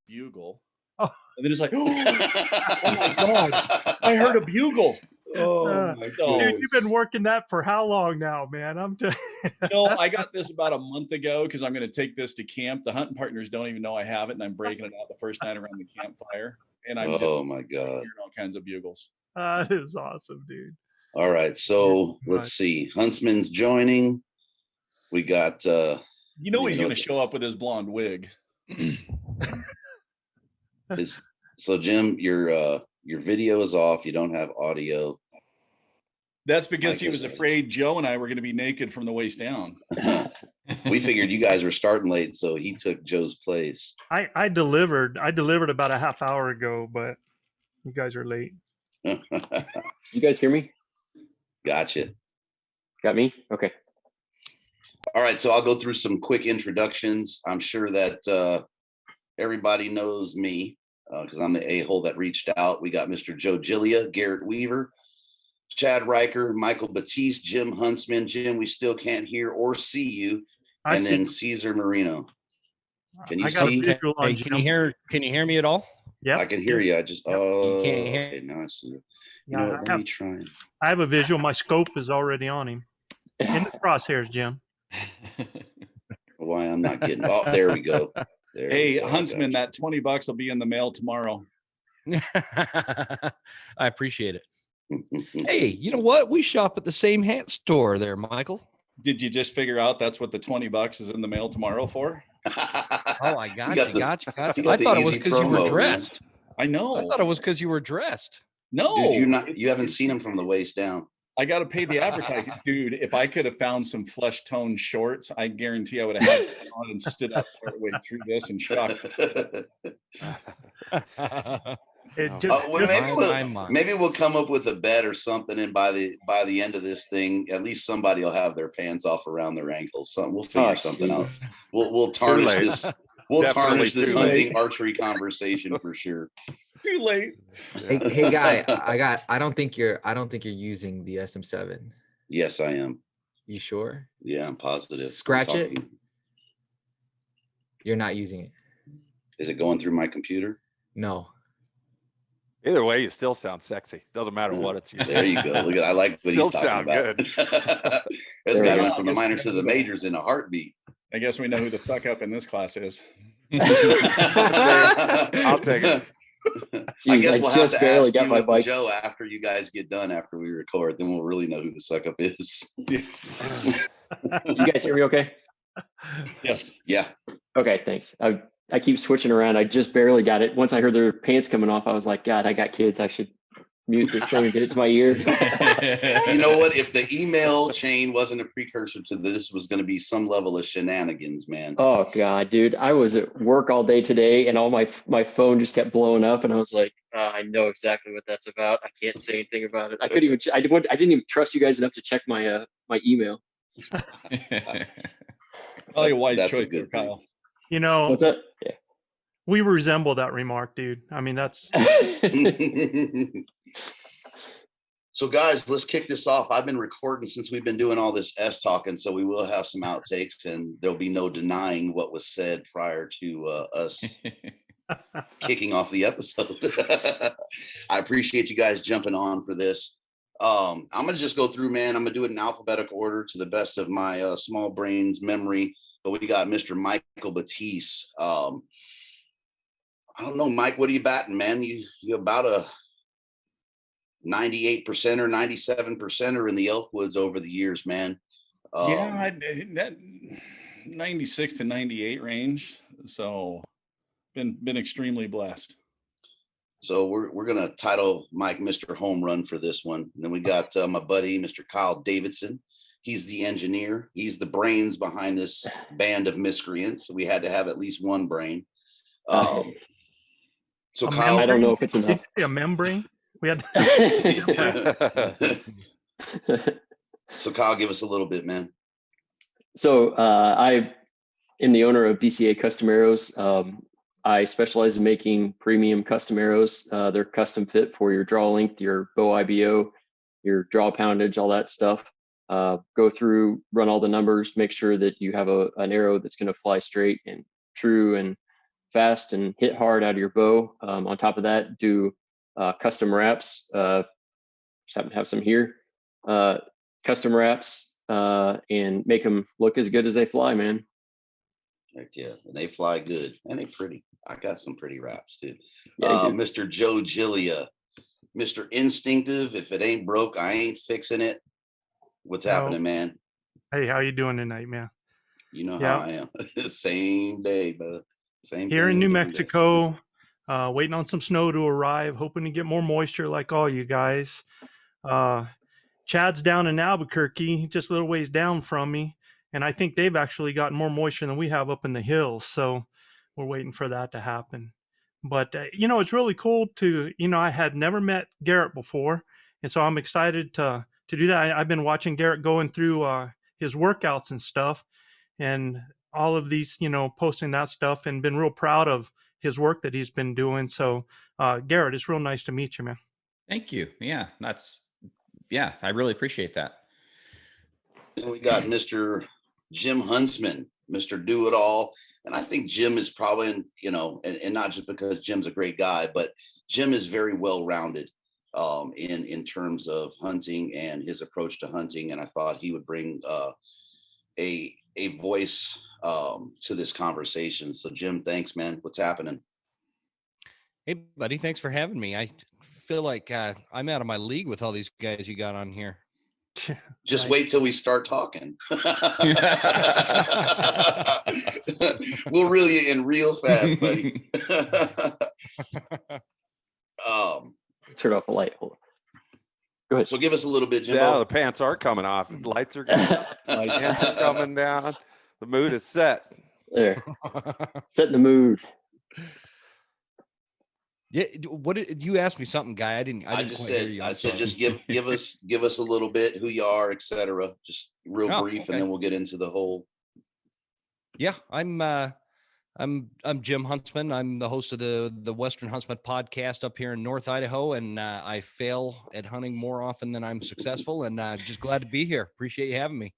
bugle. Oh. And then it's like, oh my God, I heard a bugle. Oh my God. Dude, you've been working that for how long now, man? I got this about a month ago because I'm going to take this to camp. The hunting partners don't even know I have it, and I'm breaking it out the first night around the campfire. And I'm my God, hearing all kinds of bugles. That is awesome, dude. All right, so let's see. Huntsman's joining. We got. He's going to show up with his blonde wig. So Jim, your video is off. You don't have audio. That's because he was afraid Joe and I were going to be naked from the waist down. We figured you guys were starting late, so he took Joe's place. I delivered about a half hour ago, but you guys are late. You guys hear me? Gotcha. Got me? Okay. All right, so I'll go through some quick introductions. I'm sure that everybody knows me because I'm the a-hole that reached out. We got Mr. Joe Giglia, Garrett Weaver, Chad Ryker, Michael Batease, Jim Huntsman. Jim, we still can't hear or see you. And then Cesar Moreno. Can you see? Hey, can you hear me at all? Yeah, I can hear you. I just you can't hear. Okay, now I see you. Yeah, Let me try. I have a visual. My scope is already on him. In the crosshairs, Jim. Why I'm not getting. Oh, there we go. Hey, Huntsman, that $20 will be in the mail tomorrow. I appreciate it. Hey, you know what? We shop at the same hat store there, Michael. Did you just figure out that's what the $20 is in the mail tomorrow for? Oh, I got you. I thought it was because you were dressed. Man. I know. I thought it was because you were dressed. No, dude, you haven't seen him from the waist down. I got to pay the advertising. Dude, if I could have found some flesh tone shorts, I guarantee I would have had it on and stood up partway through this and shocked. Maybe we'll come up with a bet or something, and by the end of this thing, at least somebody will have their pants off around their ankles. We'll figure something out. We'll tarnish this. We'll tarnish this hunting archery conversation for sure. Too late. Hey guy, I don't think you're using the SM7. Yes, I am. You sure? Yeah, I'm positive. Scratch it. You're not using it. Is it going through my computer? No. Either way, you still sound sexy. Doesn't matter what it's using. There you go. Look at I like what he's talking about. Good. This guy went from the minors to the majors in a heartbeat. I guess we know who the fuck up in this class is. I'll take it. Jeez, I guess we'll have to ask you and Joe after you guys get done after we record. Then we'll really know who the suck up is. You guys hear me okay? Yes. Yeah. Okay, thanks. I keep switching around. I just barely got it. Once I heard their pants coming off, I was like, God, I got kids. I should mute this thing and get it to my ear. You know what? If the email chain wasn't a precursor to this, was going to be some level of shenanigans, man. Oh God, dude. I was at work all day today and all my phone just kept blowing up and I was like, I know exactly what that's about. I can't say anything about it. I didn't even trust you guys enough to check my email. Probably a wise choice there, Kyle. You know, what's that? Yeah. We resemble that remark, dude. I mean, that's. So, guys, let's kick this off. I've been recording since we've been doing all this talking, so we will have some outtakes, and there'll be no denying what was said prior to us kicking off the episode. I appreciate you guys jumping on for this. I'm going to just go through, man. I'm going to do it in alphabetical order to the best of my small brain's memory. But we got Mr. Michael Batease. I don't know, Mike, what are you batting, man? You about a 98% or 97% in the Elkwoods over the years, man. That 96 to 98 range. So been extremely blessed. So we're gonna title Mike Mr. Home Run for this one. And then we got my buddy, Mr. Kyle Davidson. He's the engineer. He's the brains behind this band of miscreants. We had to have at least one brain. So Kyle, I don't know if it's enough. A membrane. We had. So Kyle, give us a little bit, man. So I am the owner of DCA Custom Arrows. I specialize in making premium custom arrows. They're custom fit for your draw length, your bow IBO, your draw poundage, all that stuff. Go through, run all the numbers, make sure that you have an arrow that's going to fly straight and true and fast and hit hard out of your bow. On top of that, do custom wraps. Just happen to have some here. Custom wraps and make them look as good as they fly, man. Heck yeah, and they fly good and they pretty. I got some pretty wraps too. Yeah, Mr. Joe Giglia, Mr. Instinctive. If it ain't broke, I ain't fixing it. What's happening, man? Hey, how you doing tonight, man? You know how I am. Same day, brother. Same here thing, in New different day. Mexico, waiting on some snow to arrive, hoping to get more moisture like all you guys. Chad's down in Albuquerque, just a little ways down from me, and I think they've actually gotten more moisture than we have up in the hills. So we're waiting for that to happen. But it's really cool to, I had never met Garrett before, and so I'm excited to do that. I've been watching Garrett going through his workouts and stuff, and all of these, posting that stuff, and been real proud of his work that he's been doing. So Garrett, it's real nice to meet you, man. Thank you. Yeah, I really appreciate that. And we got Mr. Jim Huntsman, Mr. Do It All. And I think Jim is probably, and not just because Jim's a great guy, but Jim is very well-rounded in terms of hunting and his approach to hunting. And I thought he would bring a voice to this conversation. So Jim, thanks, man. What's happening? Hey, buddy, thanks for having me. I feel like I'm out of my league with all these guys you got on here. Just wait till we start talking. We'll reel you in real fast, buddy. Turn off the light. Hold on. Go ahead. So give us a little bit, Jimbo. Yeah, the pants are coming off. Lights are pants are coming down. The mood is set. There. Setting the mood. Yeah, what did you ask me something, Guy? I didn't just quite said, hear you. I said, just give us a little bit who you are, etc. Just real brief, okay. and then we'll get into the whole. Yeah, I'm Jim Huntsman. I'm the host of the Western Huntsman podcast up here in North Idaho, and I fail at hunting more often than I'm successful, and just glad to be here. Appreciate you having me.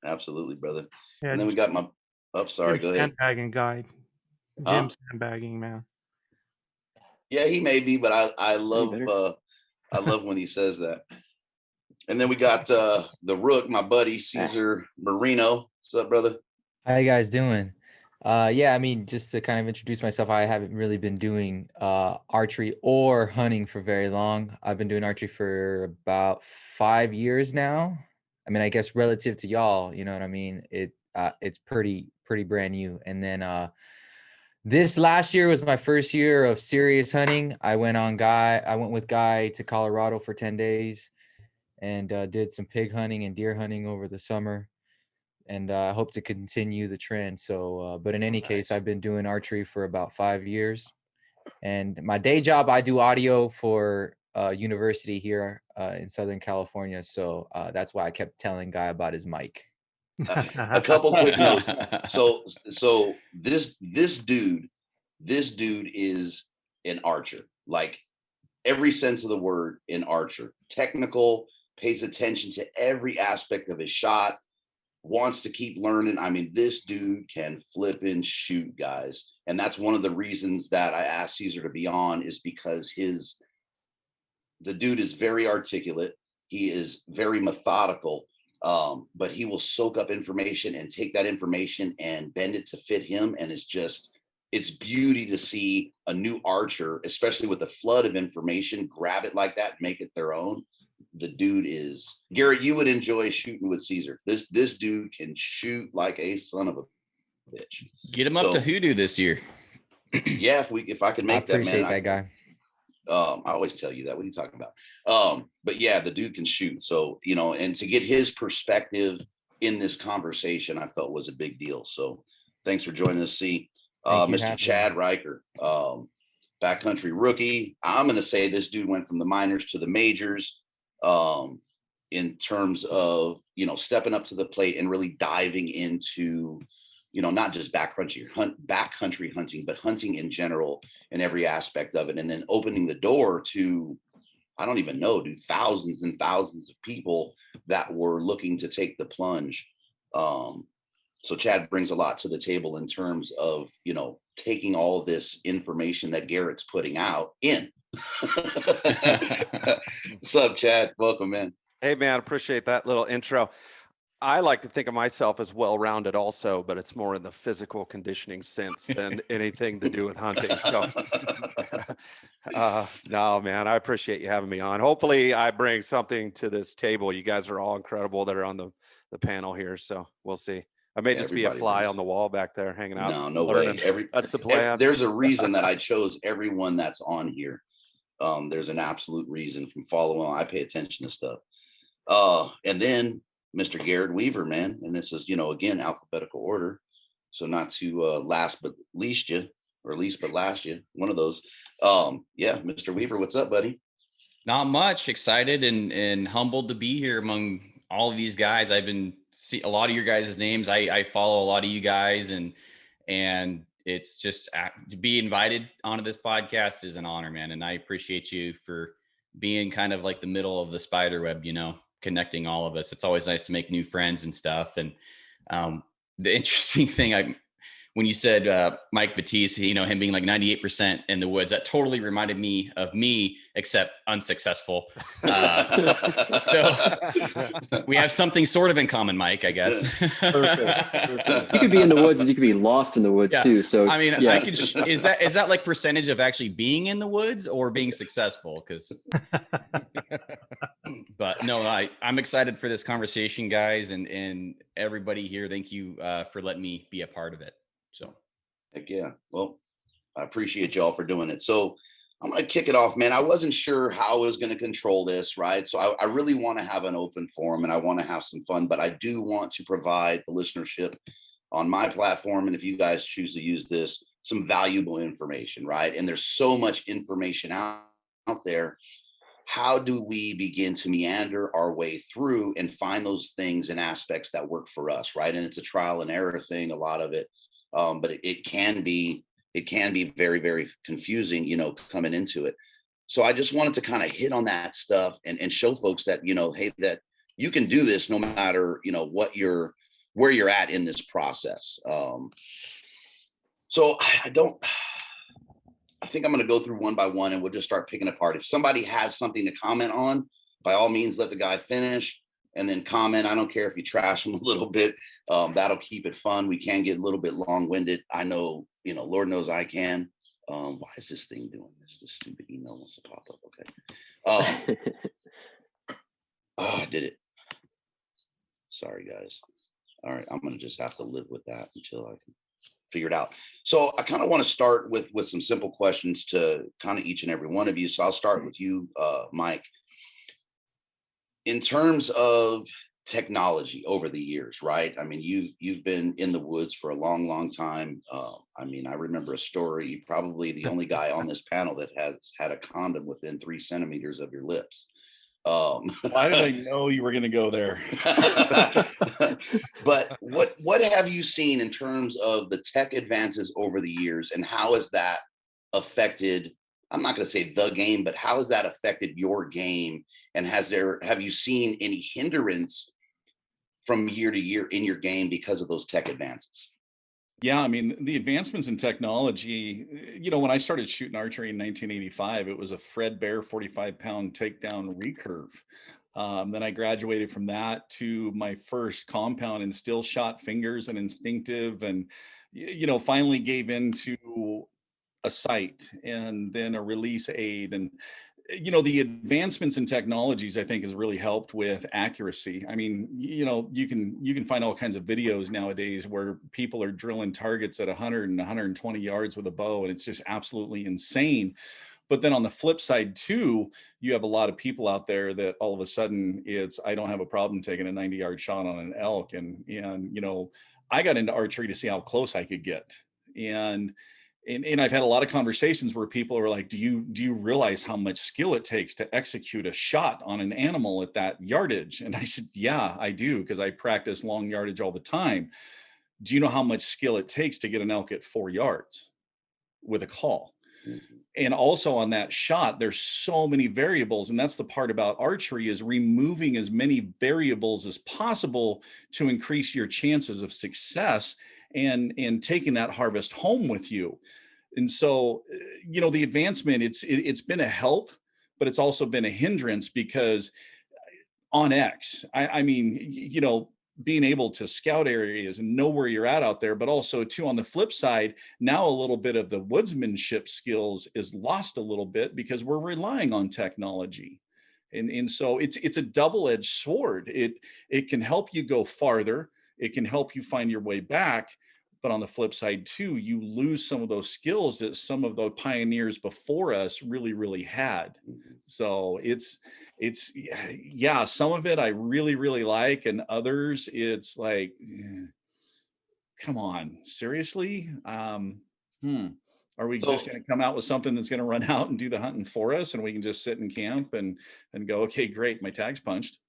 Absolutely, brother. Yeah, And then we got my. Oh, sorry. Go ahead. Sandbagging guy. Jim's sandbagging, man. Yeah, he may be, but I love when he says that. And then we got the Rook, my buddy Cesar Moreno. What's up, brother? How you guys doing? Yeah, I mean, just to kind of introduce myself, I haven't really been doing archery or hunting for very long. I've been doing archery for about 5 years now. I mean, I guess relative to y'all, you know what I mean? It's pretty brand new. And then this last year was my first year of serious hunting. I went with Guy to Colorado for 10 days and did some pig hunting and deer hunting over the summer. And I hope to continue the trend. So, but in any case, I've been doing archery for about 5 years. And my day job, I do audio for university here in Southern California. So that's why I kept telling Guy about his mic. A couple quick notes. So this dude is an archer, like every sense of the word, an archer. Technical, pays attention to every aspect of his shot, wants to keep learning. I mean, this dude can flip and shoot, guys. And that's one of the reasons that I asked Cesar to be on, is because the dude is very articulate. He is very methodical. But he will soak up information and take that information and bend it to fit him. And it's beauty to see a new archer, especially with the flood of information, grab it like that, make it their own. The dude is Garrett. You would enjoy shooting with Cesar. This dude can shoot like a son of a bitch. Get him up to hoodoo this year. Yeah, if I could make that, man. Appreciate that, Guy. I always tell you that. What are you talking about? But yeah, the dude can shoot. So, and to get his perspective in this conversation, I felt was a big deal. So thanks for joining us. Mr. Chad Ryker, backcountry rookie. I'm going to say this dude went from the minors to the majors in terms of, stepping up to the plate and really diving into, not just backcountry hunting, but hunting in general in every aspect of it. And then opening the door to, I don't even know, dude, thousands and thousands of people that were looking to take the plunge. So Chad brings a lot to the table in terms of, you know, taking all of this information that Garrett's putting out in. What's up, Chad? Welcome in. Hey, man, appreciate that little intro. I like to think of myself as well-rounded also, but it's more in the physical conditioning sense than anything to do with hunting. So no, man, I appreciate you having me on. Hopefully I bring something to this table. You guys are all incredible that are on the panel here. So we'll see. I may just be a fly on the wall back there hanging out. No learning. way. That's the plan. There's a reason that I chose everyone that's on here. There's an absolute reason from following. I pay attention to stuff. And then Mr. Garrett Weaver, man. And this is, you know, again, alphabetical order. So not to last but least you, or least but last you, one of those. Yeah, Mr. Weaver, what's up, buddy? Not much. Excited and humbled to be here among all of these guys. I've been see a lot of your guys' names. I follow a lot of you guys, and it's just to be invited onto this podcast is an honor, man. And I appreciate you for being kind of like the middle of the spider web, you know, connecting all of us. It's always nice to make new friends and stuff. And the interesting thing, when you said Mike Batease, you know, him being like 98% in the woods, that totally reminded me of me, except unsuccessful. So we have something sort of in common, Mike, I guess. Perfect. You could be in the woods and you could be lost in the woods too. So I mean, yeah. I could. Is that like percentage of actually being in the woods or being successful? Because, but no, I'm excited for this conversation, guys, and everybody here. Thank you for letting me be a part of it. So, heck yeah. Well, I appreciate y'all for doing it. So I'm going to kick it off, man. I wasn't sure how I was going to control this, right? So I really want to have an open forum and I want to have some fun, but I do want to provide the listenership on my platform. And if you guys choose to use this, some valuable information, right? And there's so much information out there. How do we begin to meander our way through and find those things and aspects that work for us, right? And it's a trial and error thing, a lot of it. But it can be very, very confusing, you know, coming into it. So I just wanted to kind of hit on that stuff and show folks that, you know, hey, that you can do this no matter, you know, where you're at in this process. So I think I'm going to go through one by one and we'll just start picking apart. If somebody has something to comment on, by all means, let the guy finish. And then comment. I don't care if you trash them a little bit. That'll keep it fun. We can get a little bit long-winded. I know, you know, Lord knows I can. Why is this thing doing this? This stupid email wants to pop up. Okay. I did it. Sorry, guys. All right. I'm going to just have to live with that until I can figure it out. So I kind of want to start with some simple questions to kind of each and every one of you. So I'll start with you, Mike. In terms of technology over the years, right? I mean, you've been in the woods for a long, long time. I mean, I remember a story, probably the only guy on this panel that has had a condom within 3 centimeters of your lips. Why did I know you were going to go there? But what have you seen in terms of the tech advances over the years, and how has that affected, I'm not going to say the game, but how has that affected your game? And have you seen any hindrance from year to year in your game because of those tech advances? Yeah, I mean, the advancements in technology, you know, when I started shooting archery in 1985, it was a Fred Bear 45-pound takedown recurve. Then I graduated from that to my first compound and still shot fingers and instinctive, and, you know, finally gave into a sight and then a release aid. And, you know, the advancements in technologies, I think, has really helped with accuracy. I mean, you know, you can find all kinds of videos nowadays where people are drilling targets at 100 and 120 yards with a bow, and it's just absolutely insane. But then on the flip side too, you have a lot of people out there that all of a sudden I don't have a problem taking a 90-yard shot on an elk. And, you know, I got into archery to see how close I could get. And I've had a lot of conversations where people are like, do you realize how much skill it takes to execute a shot on an animal at that yardage? And I said, yeah, I do, because I practice long yardage all the time. Do you know how much skill it takes to get an elk at 4 yards with a call? And also on that shot, there's so many variables. And that's the part about archery, is removing as many variables as possible to increase your chances of success and taking that harvest home with you. And so, the advancement, it's been a help, but it's also been a hindrance, because on X, I mean, being able to scout areas and know where you're at out there, but also too, on the flip side, now a little bit of the woodsmanship skills is lost a little bit because we're relying on technology. And so it's a double-edged sword. It can help you go farther. It can help you find your way back. But on the flip side too, you lose some of those skills that some of the pioneers before us really, really had. So it's yeah, some of it I really, really like, and others it's like, come on, seriously? Are we just going to come out with something that's going to run out and do the hunting for us, and we can just sit in camp and go, okay, great, my tag's punched?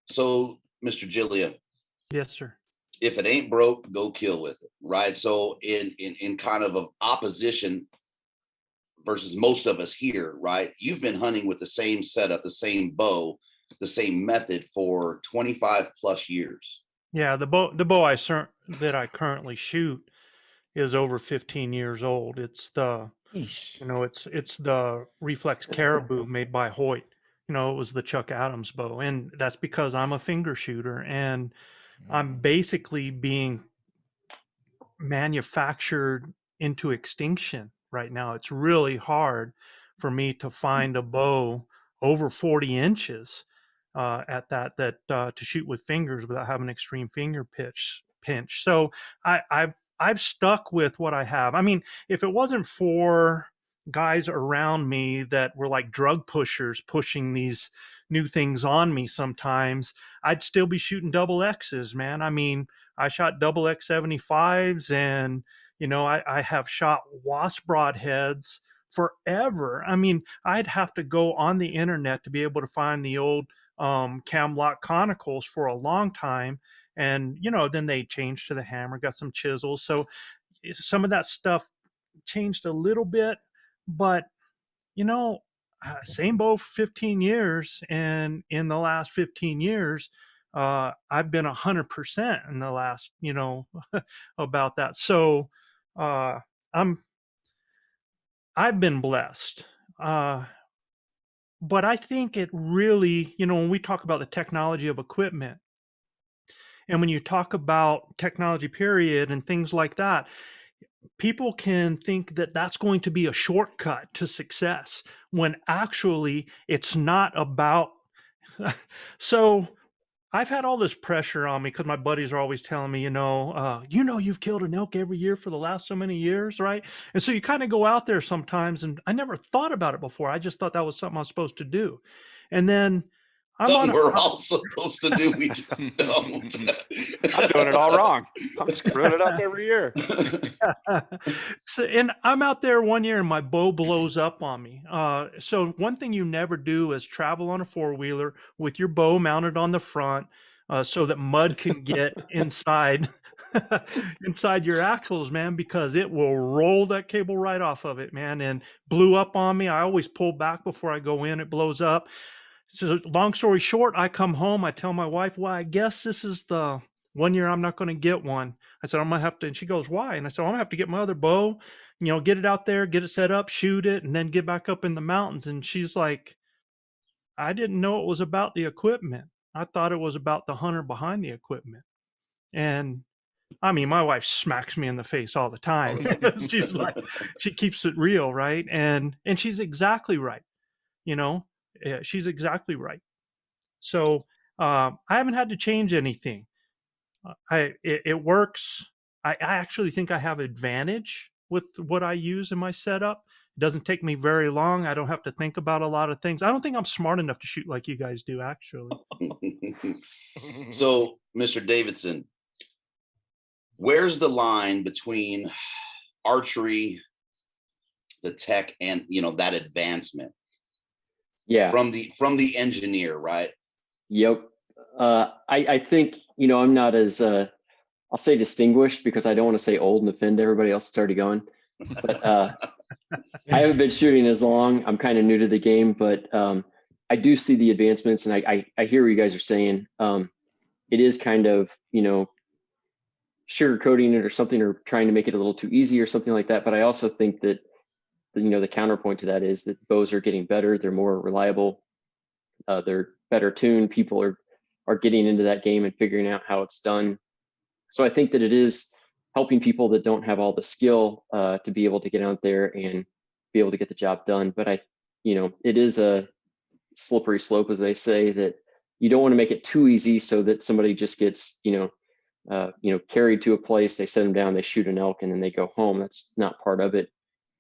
So, Mr. Giglia. Yes, sir. If it ain't broke, go kill with it, right? So in kind of opposition versus most of us here, right? You've been hunting with the same setup, the same bow, the same method for 25 plus years. Yeah, the bow that I currently shoot is over 15 years old. It's the it's the Reflex Caribou made by Hoyt. It was the Chuck Adams bow, and that's because I'm a finger shooter, and I'm basically being manufactured into extinction right now. It's really hard for me to find a bow over 40 inches at that to shoot with fingers without having extreme finger pinch. So I've stuck with what I have. I mean, if it wasn't for guys around me that were like drug pushers pushing these new things on me sometimes, I'd still be shooting double X's, man. I mean, I shot double X 75s, and I have shot wasp broadheads forever. I mean, I'd have to go on the internet to be able to find the old Camlock conicals for a long time, and then they changed to the hammer, got some chisels, so some of that stuff changed a little bit, but same bow for 15 years, and in the last 15 years I've been 100% in the last about that. So I've been blessed, but I think it really, when we talk about the technology of equipment, and when you talk about technology period and things like that, people can think that that's going to be a shortcut to success, when actually it's not about. So I've had all this pressure on me because my buddies are always telling me, you've killed an elk every year for the last so many years, right? And so you kind of go out there sometimes, and I never thought about it before. I just thought that was something I was supposed to do. And then we're all supposed to do. We just don't. I'm doing it all wrong. I'm screwing it up every year. So, and I'm out there one year and my bow blows up on me. So one thing you never do is travel on a four-wheeler with your bow mounted on the front, so that mud can get inside your axles, man, because it will roll that cable right off of it, man. And blew up on me. I always pull back before I go in. It blows up. So long story short, I come home, I tell my wife, well, I guess this is the one year I'm not going to get one. I said, I'm going to have to, and she goes, why? And I said, I'm going to have to get my other bow, get it out there, get it set up, shoot it, and then get back up in the mountains. And she's like, I didn't know it was about the equipment. I thought it was about the hunter behind the equipment. And I mean, my wife smacks me in the face all the time. She's like, she keeps it real, right? And she's exactly right. She's exactly right. So I haven't had to change anything. It works. I actually think I have advantage with what I use in my setup. It doesn't take me very long. I don't have to think about a lot of things. I don't think I'm smart enough to shoot like you guys do, actually. So, Mr. Davidson, where's the line between archery, the tech, and that advancement? Yeah. From the engineer, right? Yep. I think, I'm not as, I'll say distinguished, because I don't want to say old and offend everybody else that's already going. But I haven't been shooting as long. I'm kind of new to the game, but I do see the advancements, and I hear what you guys are saying. It is kind of, sugarcoating it or something, or trying to make it a little too easy or something like that. But I also think that, the counterpoint to that is that bows are getting better. They're more reliable. They're better tuned. People are getting into that game and figuring out how it's done. So I think that it is helping people that don't have all the skill to be able to get out there and be able to get the job done. But it is a slippery slope, as they say, that you don't want to make it too easy so that somebody just gets, carried to a place, they set them down, they shoot an elk, and then they go home. That's not part of it.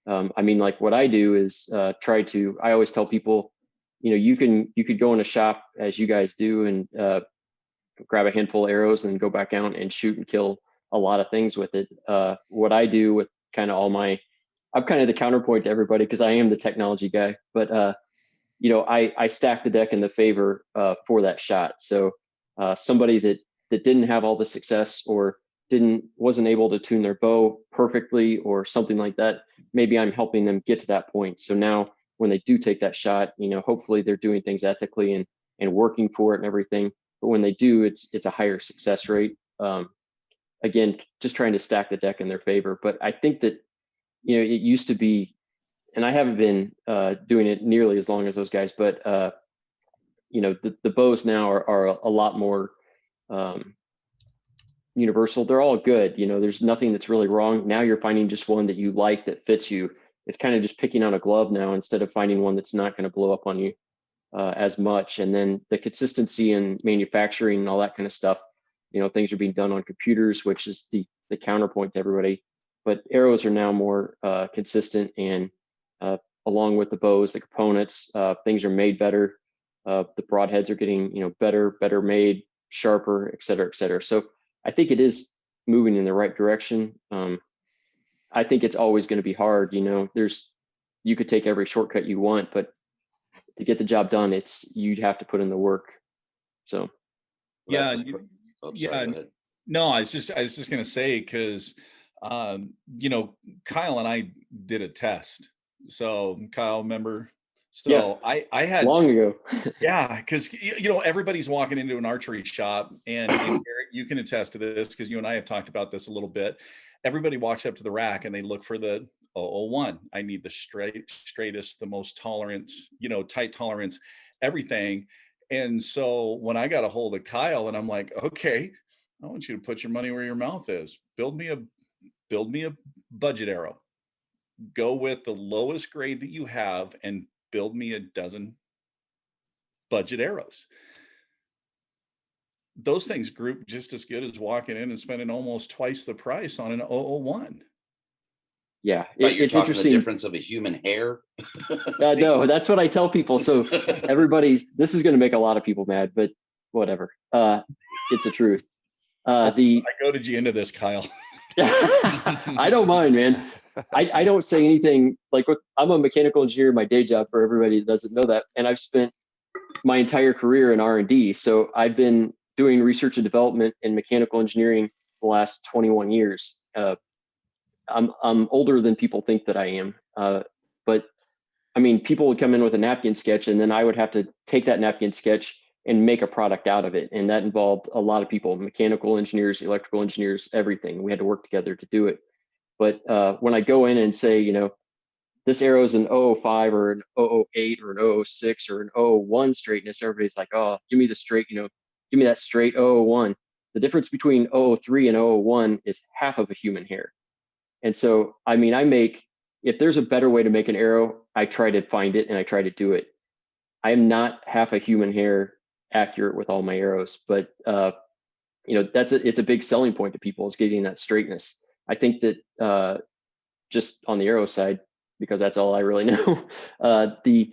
Like what I do is I always tell people, you could go in a shop as you guys do and grab a handful of arrows and go back out and shoot and kill a lot of things with it. What I do with kind of I'm kind of the counterpoint to everybody because I am the technology guy, but I stack the deck in the favor for that shot. So somebody that didn't have all the success or wasn't able to tune their bow perfectly or something like that, maybe I'm helping them get to that point. So now when they do take that shot, hopefully they're doing things ethically and working for it and everything. But when they do, it's a higher success rate. Again, just trying to stack the deck in their favor. But I think that, it used to be, and I haven't been doing it nearly as long as those guys, but the bows now are a lot more universal. They're all good. There's nothing that's really wrong. Now you're finding just one that you like that fits you. It's kind of just picking on a glove now instead of finding one that's not going to blow up on you as much. And then the consistency in manufacturing and all that kind of stuff, things are being done on computers, which is the counterpoint to everybody. But arrows are now more consistent, and along with the bows, the components, things are made better. The broadheads are getting, better made, sharper, et cetera, et cetera. So I think it is moving in the right direction. I think it's always going to be hard. You could take every shortcut you want, but to get the job done, you'd have to put in the work. So yeah. No, I was just going to say, because Kyle and I did a test. So Kyle, remember? So yeah, I had long ago. Yeah, because everybody's walking into an archery shop, and Garrett, you can attest to this because you and I have talked about this a little bit. Everybody walks up to the rack and they look for the 001. I need the straightest, the most tolerance, tight tolerance, everything. And so when I got a hold of Kyle, and I'm like, okay, I want you to put your money where your mouth is. Build me a budget arrow. Go with the lowest grade that you have and build me a dozen budget arrows. Those things group just as good as walking in and spending almost twice the price on an 001. Yeah, it's interesting. The difference of a human hair. No, that's what I tell people. So this is going to make a lot of people mad, but whatever. It's the truth. I goaded you into this, Kyle. I don't mind, man. I don't say anything I'm a mechanical engineer in my day job, for everybody that doesn't know that. And I've spent my entire career in R&D. So I've been doing research and development in mechanical engineering the last 21 years. I'm older than people think that I am. But people would come in with a napkin sketch, and then I would have to take that napkin sketch and make a product out of it. And that involved a lot of people, mechanical engineers, electrical engineers, everything. We had to work together to do it. But when I go in and say, this arrow is an 005 or an 008 or an 006 or an 001 straightness, everybody's like, oh, give me the straight, give me that straight 001. The difference between 003 and 001 is half of a human hair. And so, if there's a better way to make an arrow, I try to find it and I try to do it. I am not half a human hair accurate with all my arrows, but it's a big selling point to people, is getting that straightness. I think that just on the arrow side, because that's all I really know, the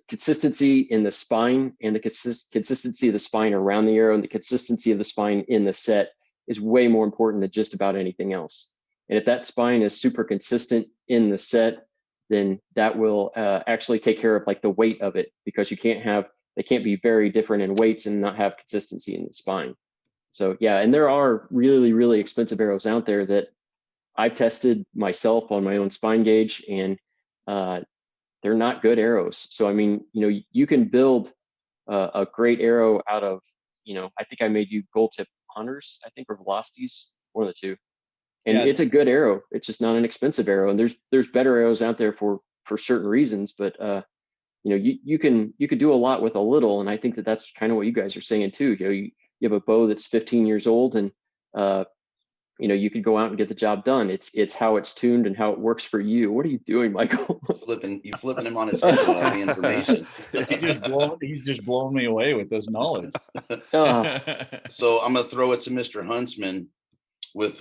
consistency in the spine and the consistency of the spine around the arrow and the consistency of the spine in the set is way more important than just about anything else. And if that spine is super consistent in the set, then that will actually take care of the weight of it, because they can't be very different in weights and not have consistency in the spine. So yeah, and there are really, really expensive arrows out there that I've tested myself on my own spine gauge, and they're not good arrows. So, I mean, you can build a great arrow out of, I think I made you gold tip hunters, I think, or velocities, one of the two. And Yeah. it's a good arrow. It's just not an expensive arrow. And there's better arrows out there for certain reasons, but you can do a lot with a little. And I think that's kind of what you guys are saying too. You have a bow that's 15 years old, and you could go out and get the job done. It's how it's tuned and how it works for you. What are you doing, Michael? You flipping him on his head with all the information. He's just blowing me away with this knowledge. So I'm gonna throw it to Mr. Huntsman with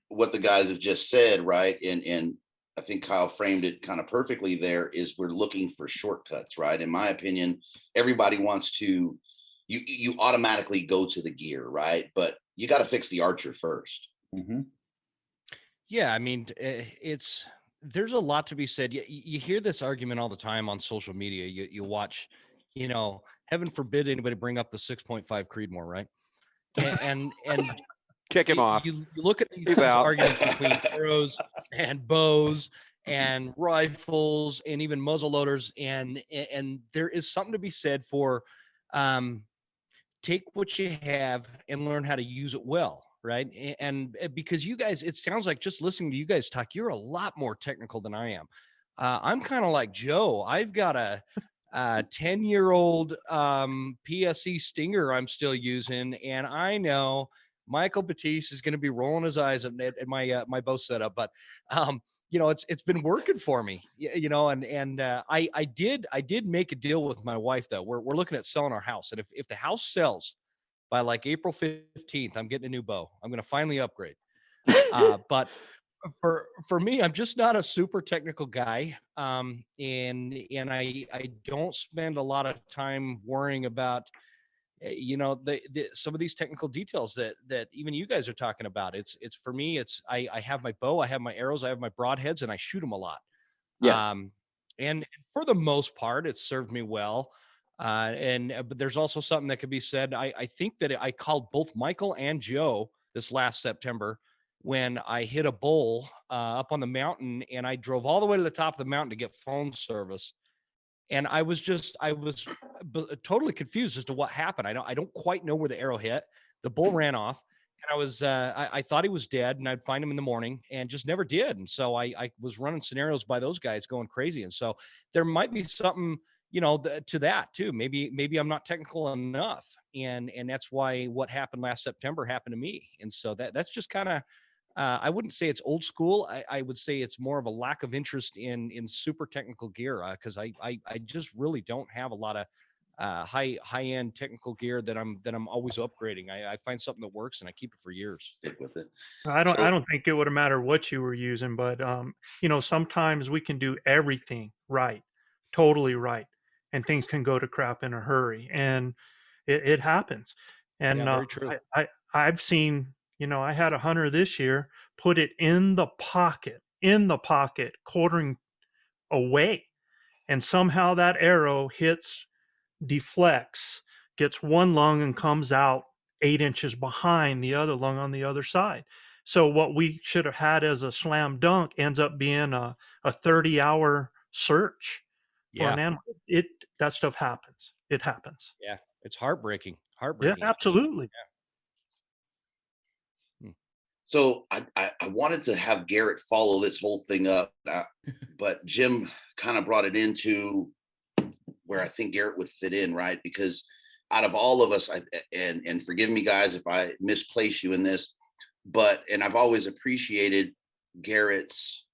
what the guys have just said, right? And I think Kyle framed it kind of perfectly there. Is we're looking for shortcuts, right? In my opinion, everybody wants to, you automatically go to the gear, right? But you got to fix the archer first. Mm-hmm. Yeah, I mean, there's a lot to be said. You hear this argument all the time on social media. You watch, heaven forbid anybody bring up the 6.5 Creedmoor, right? And kick him off. You look at these arguments between arrows and bows and rifles and even muzzle loaders, and there is something to be said for take what you have and learn how to use it well, right? And because you guys, it sounds like just listening to you guys talk, you're a lot more technical than I am. I'm kind of like Joe. I've got a 10-year-old PSE Stinger I'm still using, and I know Michael Batease is going to be rolling his eyes at my bow setup, but it's been working for me, and I did make a deal with my wife though. We're looking at selling our house, and if the house sells by like April 15th, I'm getting a new bow. I'm going to finally upgrade. But for me, I'm just not a super technical guy, and I don't spend a lot of time worrying about some of these technical details that even you guys are talking about. It's for me, I have my bow, I have my arrows, I have my broadheads, and I shoot them a lot. Yeah. And for the most part, it's served me well. But there's also something that could be said. I think that I called both Michael and Joe this last September when I hit a bull up on the mountain, and I drove all the way to the top of the mountain to get phone service. And I was totally confused as to what happened. I don't quite know where the arrow hit. The bull ran off, and I thought he was dead, and I'd find him in the morning, and just never did. And so I was running scenarios by those guys going crazy. And so there might be something, to that too. Maybe I'm not technical enough. And that's why what happened last September happened to me. And so that's just kind of, I wouldn't say it's old school. I would say it's more of a lack of interest in super technical gear, because I just really don't have a lot of high end technical gear that I'm always upgrading. I find something that works and I keep it for years. Stick with it. I don't think it would have mattered what you were using, but sometimes we can do everything right, totally right, and things can go to crap in a hurry, and it happens. And very true. I've seen. I had a hunter this year put it in the pocket, quartering away. And somehow that arrow deflects, gets one lung and comes out 8 inches behind the other lung on the other side. So what we should have had as a slam dunk ends up being a 30-hour search for an animal. That stuff happens. It happens. Yeah. It's heartbreaking. Yeah, absolutely. Yeah. So I wanted to have Garrett follow this whole thing up, but Jim kind of brought it into where I think Garrett would fit in, right? Because out of all of us, and forgive me guys if I misplace you in this, and I've always appreciated Garrett's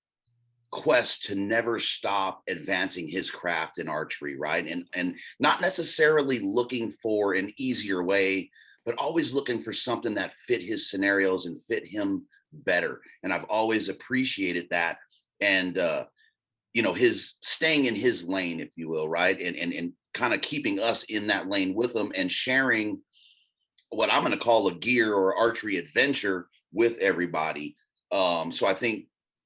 quest to never stop advancing his craft in archery, right? And not necessarily looking for an easier way, but always looking for something that fit his scenarios and fit him better. And I've always appreciated that. And, his staying in his lane, if you will, right? And kind of keeping us in that lane with him and sharing what I'm going to call a gear or archery adventure with everybody. So I think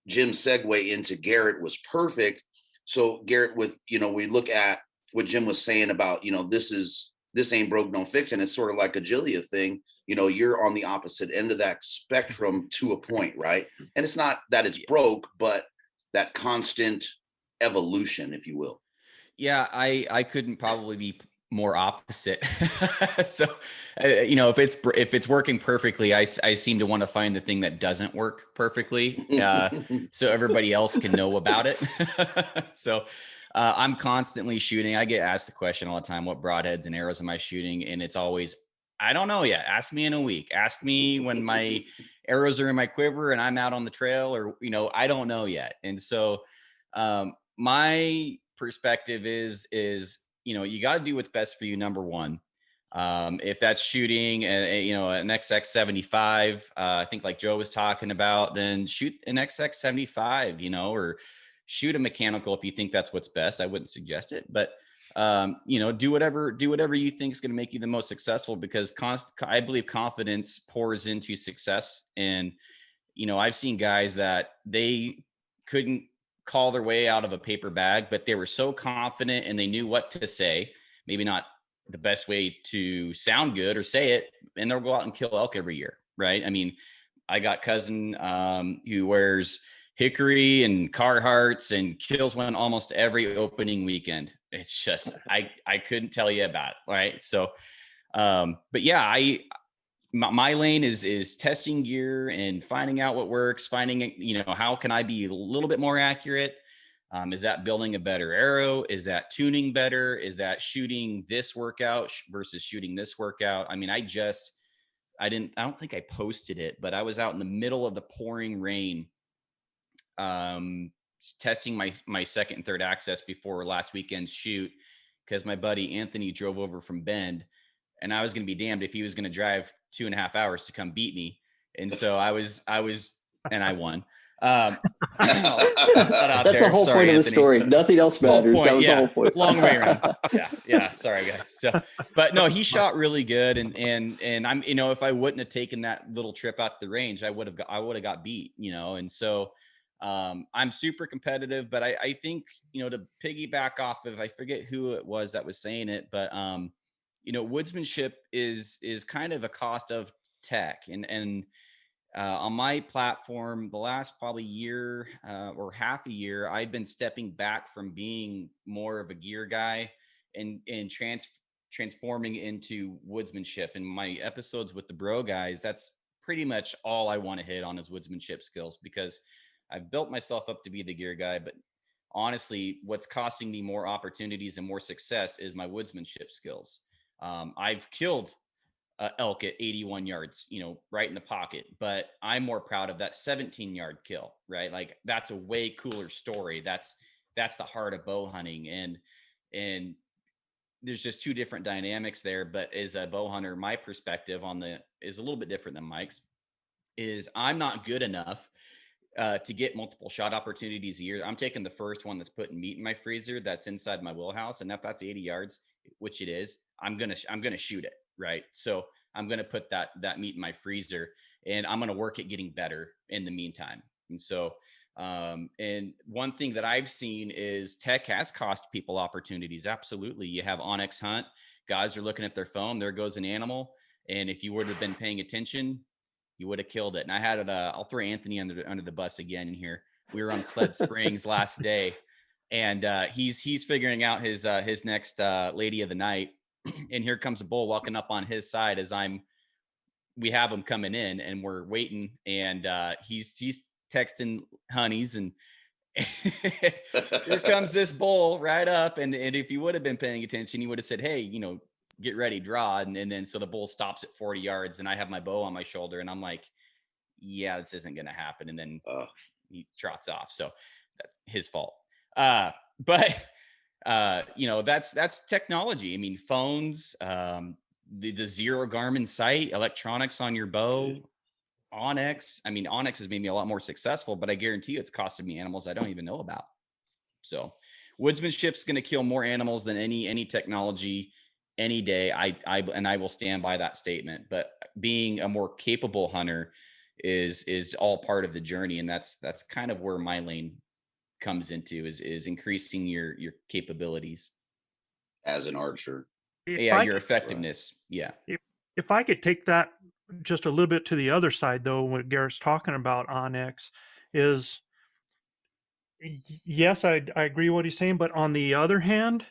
Jim's segue into Garrett was perfect. So Garrett, we look at what Jim was saying about, this is this ain't broke, don't fix it. And it's sort of like a Giglia thing. You know, you're on the opposite end of that spectrum to a point, right? And it's not that it's broke, but that constant evolution, if you will. Yeah, I couldn't probably be more opposite. So, you know, if it's working perfectly, I seem to want to find the thing that doesn't work perfectly, so everybody else can know about it. So, I'm constantly shooting. I get asked the question all the time, what broadheads and arrows am I shooting? And it's always, I don't know yet. Ask me in a week. Ask me when my arrows are in my quiver and I'm out on the trail, or, you know, I don't know yet. And so, my perspective is, you know, you got to do what's best for you. Number one, if that's shooting you know, an XX75, I think like Joe was talking about, then shoot an XX75, you know, or shoot a mechanical if you think that's what's best. I wouldn't suggest it, but you know, do whatever you think is going to make you the most successful, because I believe confidence pours into success. And, you know, I've seen guys that they couldn't call their way out of a paper bag, but they were so confident and they knew what to say, maybe not the best way to sound good or say it, and they'll go out and kill elk every year. Right. I mean, I got cousin who wears hickory and Carhartts and kills one almost every opening weekend. It's just, I couldn't tell you about it. Right. So, but yeah, my lane is testing gear and finding out what works, finding, you know, how can I be a little bit more accurate? Is that building a better arrow? Is that tuning better? Is that shooting this workout versus shooting this workout? I mean, I don't think I posted it, but I was out in the middle of the pouring rain, testing my second and third access before last weekend's shoot, because my buddy Anthony drove over from Bend, and I was going to be damned if he was going to drive 2.5 hours to come beat me. And so I was, and I won. That's the whole point of the story. Nothing else matters. Point, that was the whole point. Long way around. Yeah. Sorry guys. So, but no, he shot really good. And I'm, you know, if I wouldn't have taken that little trip out to the range, I would have got beat, you know? And so, I'm super competitive, but I think, you know, to piggyback off of, I forget who it was that was saying it, but, you know, woodsmanship is kind of a cost of tech. And on my platform, the last probably year or half a year, I've been stepping back from being more of a gear guy and transforming into woodsmanship. And my episodes with the bro guys, that's pretty much all I want to hit on is woodsmanship skills, because I've built myself up to be the gear guy. But honestly, what's costing me more opportunities and more success is my woodsmanship skills. I've killed elk at 81 yards, you know, right in the pocket, but I'm more proud of that 17-yard kill, right? Like that's a way cooler story. That's the heart of bow hunting. And there's just two different dynamics there. But as a bow hunter, my perspective is a little bit different than Mike's. Is I'm not good enough to get multiple shot opportunities a year. I'm taking the first one that's putting meat in my freezer, that's inside my wheelhouse, and if that's 80 yards, which it is, I'm gonna shoot it, right? So I'm gonna put that meat in my freezer, and I'm gonna work at getting better in the meantime. And so, and one thing that I've seen is tech has cost people opportunities. Absolutely, you have Onyx Hunt, guys are looking at their phone, there goes an animal, and if you would have been paying attention, you would have killed it. And I had I'll throw Anthony under the bus again in here. We were on Sled Springs last day, and he's figuring out his next lady of the night. And here comes a bull walking up on his side as we have him coming in, and we're waiting, and he's texting honeys, and here comes this bull right up. And if you would have been paying attention, you would have said, hey, you know, get ready, draw. And then so the bull stops at 40 yards, and I have my bow on my shoulder, and I'm like, yeah, this isn't going to happen. And then he trots off. So that's his fault. But you know, that's technology. I mean, phones, the zero Garmin sight, electronics on your bow, Onyx. I mean, Onyx has made me a lot more successful, but I guarantee you it's costed me animals I don't even know about. So woodsmanship's going to kill more animals than any technology any day. I will stand by that statement. But being a more capable hunter is all part of the journey, and that's kind of where my lane comes into is increasing your capabilities as an archer. your effectiveness. Yeah. If I could take that just a little bit to the other side, though, what Garrett's talking about Onyx is, yes, I agree what he's saying, but on the other hand,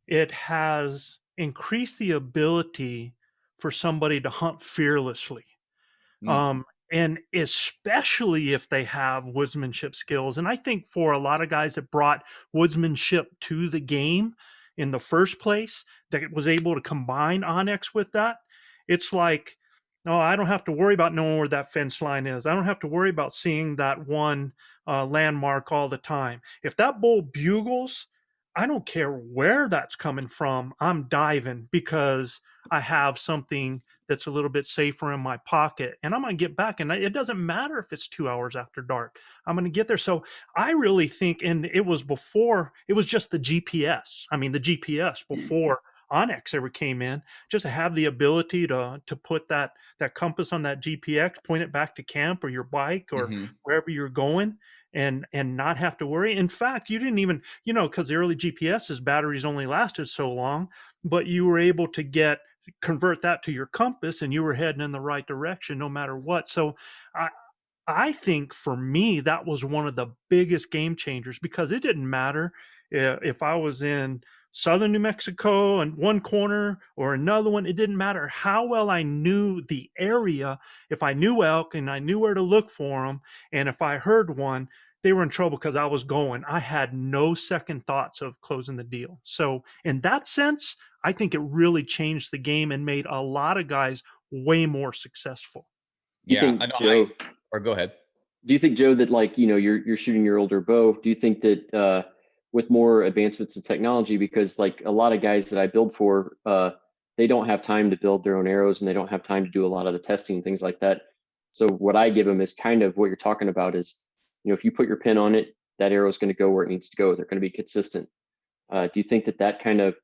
it has increased the ability for somebody to hunt fearlessly. And especially if they have woodsmanship skills. And I think for a lot of guys that brought woodsmanship to the game in the first place, that was able to combine Onyx with that, it's like, oh, I don't have to worry about knowing where that fence line is. I don't have to worry about seeing that one landmark all the time. If that bull bugles, I don't care where that's coming from. I'm diving because I have something that's a little bit safer in my pocket, and I'm going to get back. And it doesn't matter if it's 2 hours after dark. I'm going to get there. So I really think, and it was just the GPS. I mean, the GPS before Onyx ever came in, just to have the ability to put that compass on that GPS, point it back to camp or your bike or wherever you're going, and not have to worry. In fact, you didn't even, because the early GPS's batteries only lasted so long, but you were able to convert that to your compass, and you were heading in the right direction no matter what. So I think for me, that was one of the biggest game changers, because it didn't matter if I was in southern New Mexico and one corner or another one. It didn't matter how well I knew the area. If I knew elk and I knew where to look for them, and if I heard one, they were in trouble because I was going. I had no second thoughts of closing the deal. So in that sense, I think it really changed the game and made a lot of guys way more successful. Yeah, Joe, or go ahead. Do you think, Joe, that you're shooting your older bow? Do you think that with more advancements in technology, because like a lot of guys that I build for, they don't have time to build their own arrows, and they don't have time to do a lot of the testing and things like that. So what I give them is kind of what you're talking about is, if you put your pin on it, that arrow is going to go where it needs to go. They're going to be consistent. Do you think that kind of,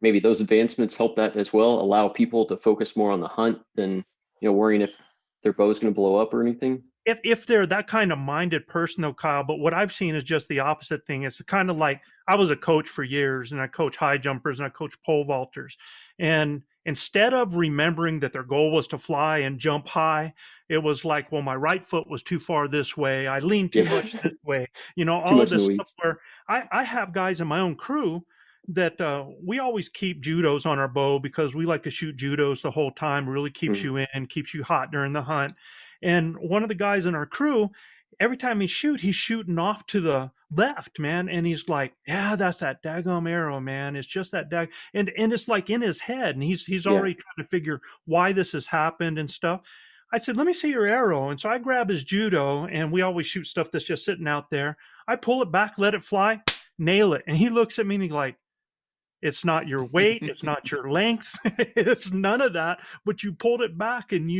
maybe those advancements help that as well, allow people to focus more on the hunt than, worrying if their bow is going to blow up or anything? If they're that kind of minded person, though, Kyle, but what I've seen is just the opposite thing. It's kind of like, I was a coach for years, and I coach high jumpers and I coach pole vaulters. And instead of remembering that their goal was to fly and jump high, it was like, well, my right foot was too far this way. I leaned too much this way. All of this stuff where I have guys in my own crew that we always keep judos on our bow, because we like to shoot judos the whole time. Really keeps you in, keeps you hot during the hunt. And one of the guys in our crew, every time he's shooting off to the left, man. And he's like, yeah, that's that daggum arrow, man. It's just that and it's like in his head, and he's already trying to figure why this has happened and stuff. I said, let me see your arrow. And so I grab his judo, and we always shoot stuff that's just sitting out there. I pull it back, let it fly, nail it. And he looks at me and he's like, it's not your weight, it's not your length, it's none of that, but you pulled it back, and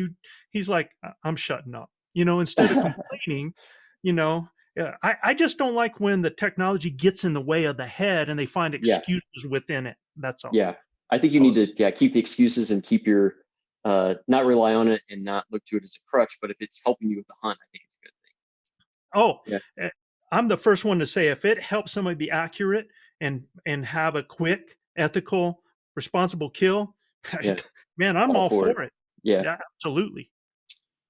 he's like, I'm shutting up, instead of complaining. I just don't like when the technology gets in the way of the head and they find excuses within it. That's all. Yeah. I think you need to keep the excuses and keep your, not rely on it and not look to it as a crutch, but if it's helping you with the hunt, I think it's a good thing. Oh, yeah. I'm the first one to say, if it helps somebody be accurate and have a quick, ethical, responsible kill, man, I'm all for it. Yeah, absolutely.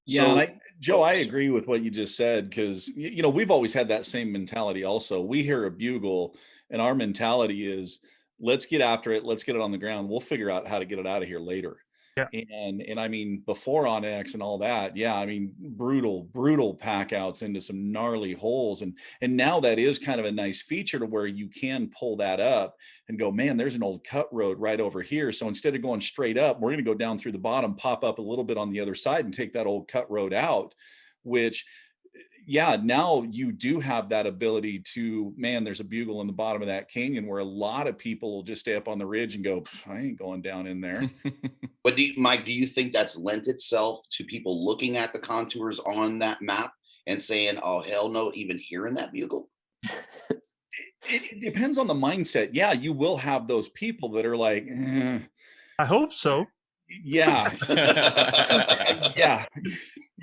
Yeah, so, Joe, I agree with what you just said, because we've always had that same mentality. Also, we hear a bugle, and our mentality is, let's get after it, let's get it on the ground. We'll figure out how to get it out of here later. Yeah. And I mean, before Onyx and all that, brutal pack outs into some gnarly holes. And now that is kind of a nice feature to where you can pull that up and go, man, there's an old cut road right over here. So instead of going straight up, we're going to go down through the bottom, pop up a little bit on the other side and take that old cut road out, which, now you do have that ability to, man, there's a bugle in the bottom of that canyon, where a lot of people will just stay up on the ridge and go, I ain't going down in there. But Mike, do you think that's lent itself to people looking at the contours on that map and saying, oh, hell no, even hearing that bugle? It depends on the mindset. Yeah, you will have those people that are like, I hope so. Yeah.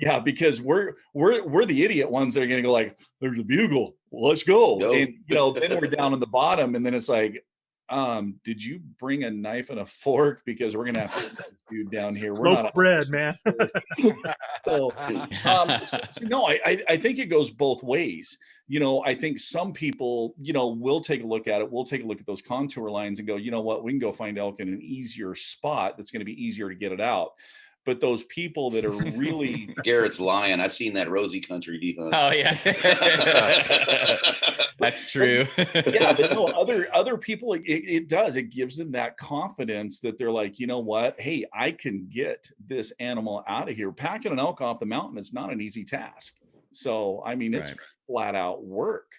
Yeah, because we're the idiot ones that are going to go like, there's a bugle, well, let's go. And then we're down on the bottom, and then it's like, did you bring a knife and a fork? Because we're gonna have to get this dude down here. We're Loaf not of bread, man. so, no, I think it goes both ways. You know, I think some people, you know, will take a look at it. We'll take a look at those contour lines and go, you know what, we can go find elk in an easier spot that's going to be easier to get it out. But those people that are really Garrett's lying. I've seen that rosy country deep. Oh yeah, that's true. Yeah, but no, other people, it does. It gives them that confidence that they're like, you know what? Hey, I can get this animal out of here. Packing an elk off the mountain is not an easy task. So, I mean, it's flat out work.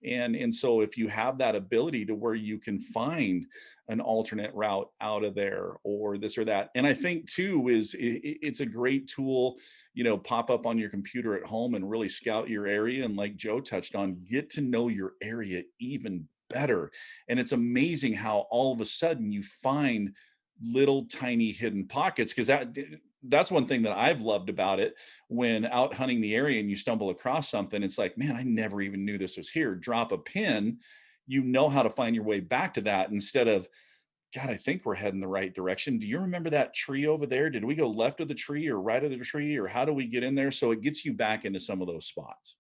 And so if you have that ability to where you can find an alternate route out of there or this or that. And I think too, is it's a great tool, you know, pop up on your computer at home and really scout your area. And like Joe touched on, get to know your area even better. And it's amazing how all of a sudden you find little tiny hidden pockets, because that's one thing that I've loved about it. When out hunting the area and you stumble across something, it's like, man, I never even knew this was here. Drop a pin, you know how to find your way back to that, instead of, God, I think we're heading the right direction. Do you remember that tree over there? Did we go left of the tree or right of the tree, or how do we get in there? So it gets you back into some of those spots.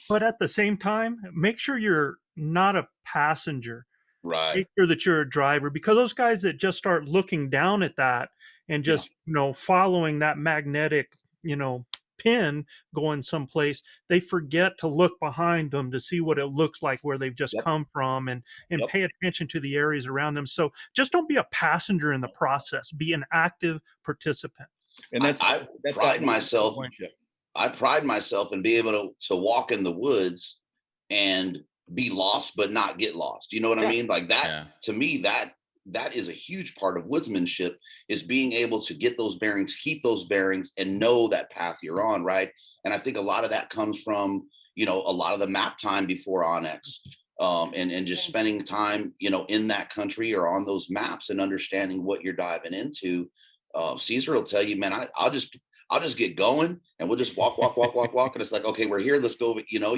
But at the same time, make sure you're not a passenger. Right. Make sure that you're a driver, because those guys that just start looking down at that and just, you know, following that magnetic, you know, pin going someplace, they forget to look behind them to see what it looks like where they've just come from, and pay attention to the areas around them. So just don't be a passenger in the process. Be an active participant. And I pride myself in being able to walk in the woods and be lost but not get lost. You know what I mean? Like that, to me, that is a huge part of woodsmanship, is being able to get those bearings, keep those bearings, and know that path you're on, right? And I think a lot of that comes from, you know, a lot of the map time before Onyx, and just spending time, you know, in that country or on those maps and understanding what you're diving into. Cesar will tell you, man, I'll just get going and we'll just walk. And it's like, okay, we're here, let's go. You know,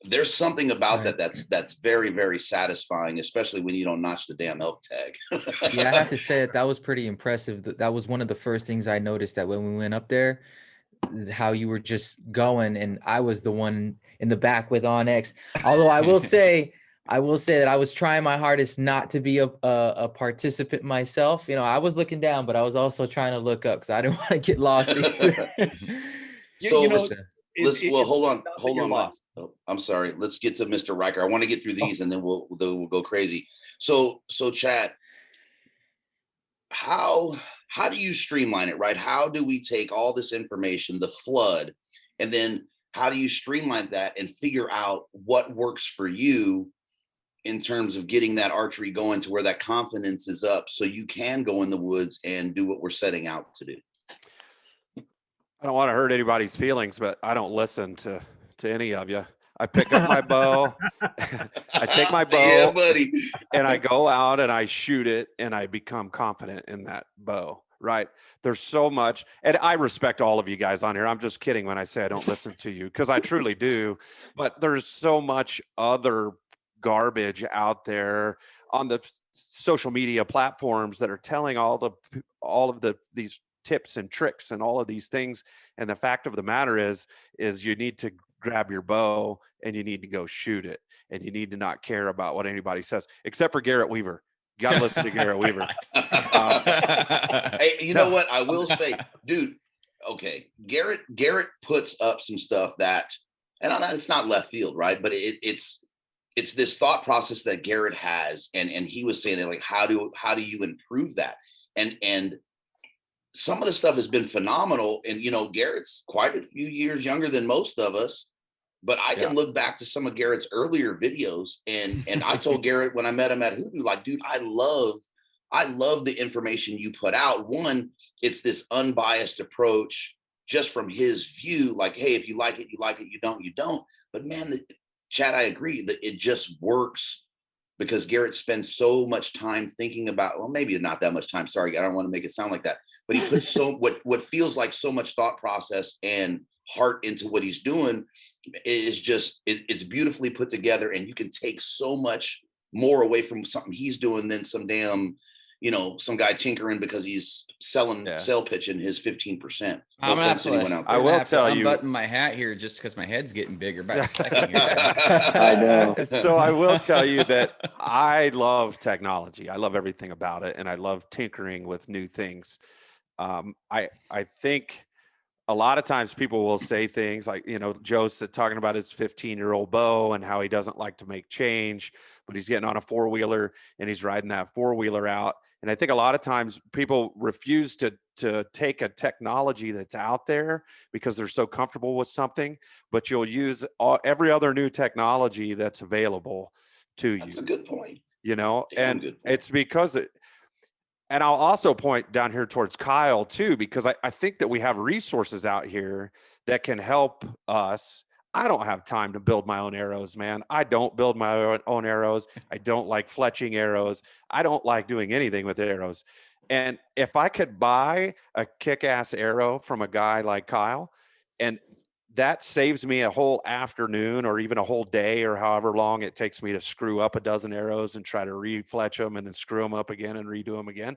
there's something about that's very, very satisfying, especially when you don't notch the damn elk tag. Yeah, I have to say that was pretty impressive. That was one of the first things I noticed, that when we went up there, how you were just going and I was the one in the back with Onyx. Although I will say that I was trying my hardest not to be a participant myself. You know, I was looking down, but I was also trying to look up because I didn't want to get lost either. Hold on. Oh, I'm sorry. Let's get to Mr. Ryker. I want to get through these and then we'll go crazy. So chat, how do you streamline it, right? How do we take all this information, the flood, and then how do you streamline that and figure out what works for you in terms of getting that archery going to where that confidence is up so you can go in the woods and do what we're setting out to do? I don't want to hurt anybody's feelings, but I don't listen to any of you. I pick up my bow, I take my bow, buddy, and I go out and I shoot it, and I become confident in that bow. Right? There's so much, and I respect all of you guys on here. I'm just kidding when I say I don't listen to you, because I truly do. But there's so much other garbage out there on the social media platforms that are telling all of these tips and tricks and all of these things. And the fact of the matter is you need to grab your bow and you need to go shoot it, and you need to not care about what anybody says, except for Garrett Weaver. You got to listen to Garrett Weaver. Hey, you know what I will say, dude? Okay, Garrett puts up some stuff that, and it's not left field, right? But it's this thought process that Garrett has, and he was saying it like, how do you improve that? And some of the stuff has been phenomenal. And, you know, Garrett's quite a few years younger than most of us, but I can look back to some of Garrett's earlier videos. And I told Garrett when I met him at Hoodoo, like, dude, I love the information you put out. One, it's this unbiased approach just from his view. Like, hey, if you like it, you like it. You don't, you don't. But man, Chad, I agree that it just works because Garrett spends so much time thinking about, well, maybe not that much time. Sorry, I don't want to make it sound like that. But he puts what feels like so much thought process and heart into what he's doing. It's beautifully put together, and you can take so much more away from something he's doing than some damn, some guy tinkering because he's sell pitching his 15%. No I'm gonna have offense to anyone out to, there. I will tell you- unbutton my hat here just because my head's getting bigger by the second here. I know. So I will tell you that I love technology. I love everything about it, and I love tinkering with new things. I think a lot of times people will say things like, Joe's talking about his 15-year-old bow and how he doesn't like to make change, but he's getting on a four-wheeler and he's riding that four-wheeler out. And I think a lot of times people refuse to take a technology that's out there because they're so comfortable with something, but you'll use every other new technology that's available to you. That's a good point. And Damn good point. it's because and I'll also point down here towards Kyle too, because I think that we have resources out here that can help us. I don't have time to build my own arrows, man. I don't build my own arrows. I don't like fletching arrows. I don't like doing anything with arrows. And if I could buy a kick-ass arrow from a guy like Kyle, and that saves me a whole afternoon or even a whole day or however long it takes me to screw up a dozen arrows and try to refletch them and then screw them up again and redo them again.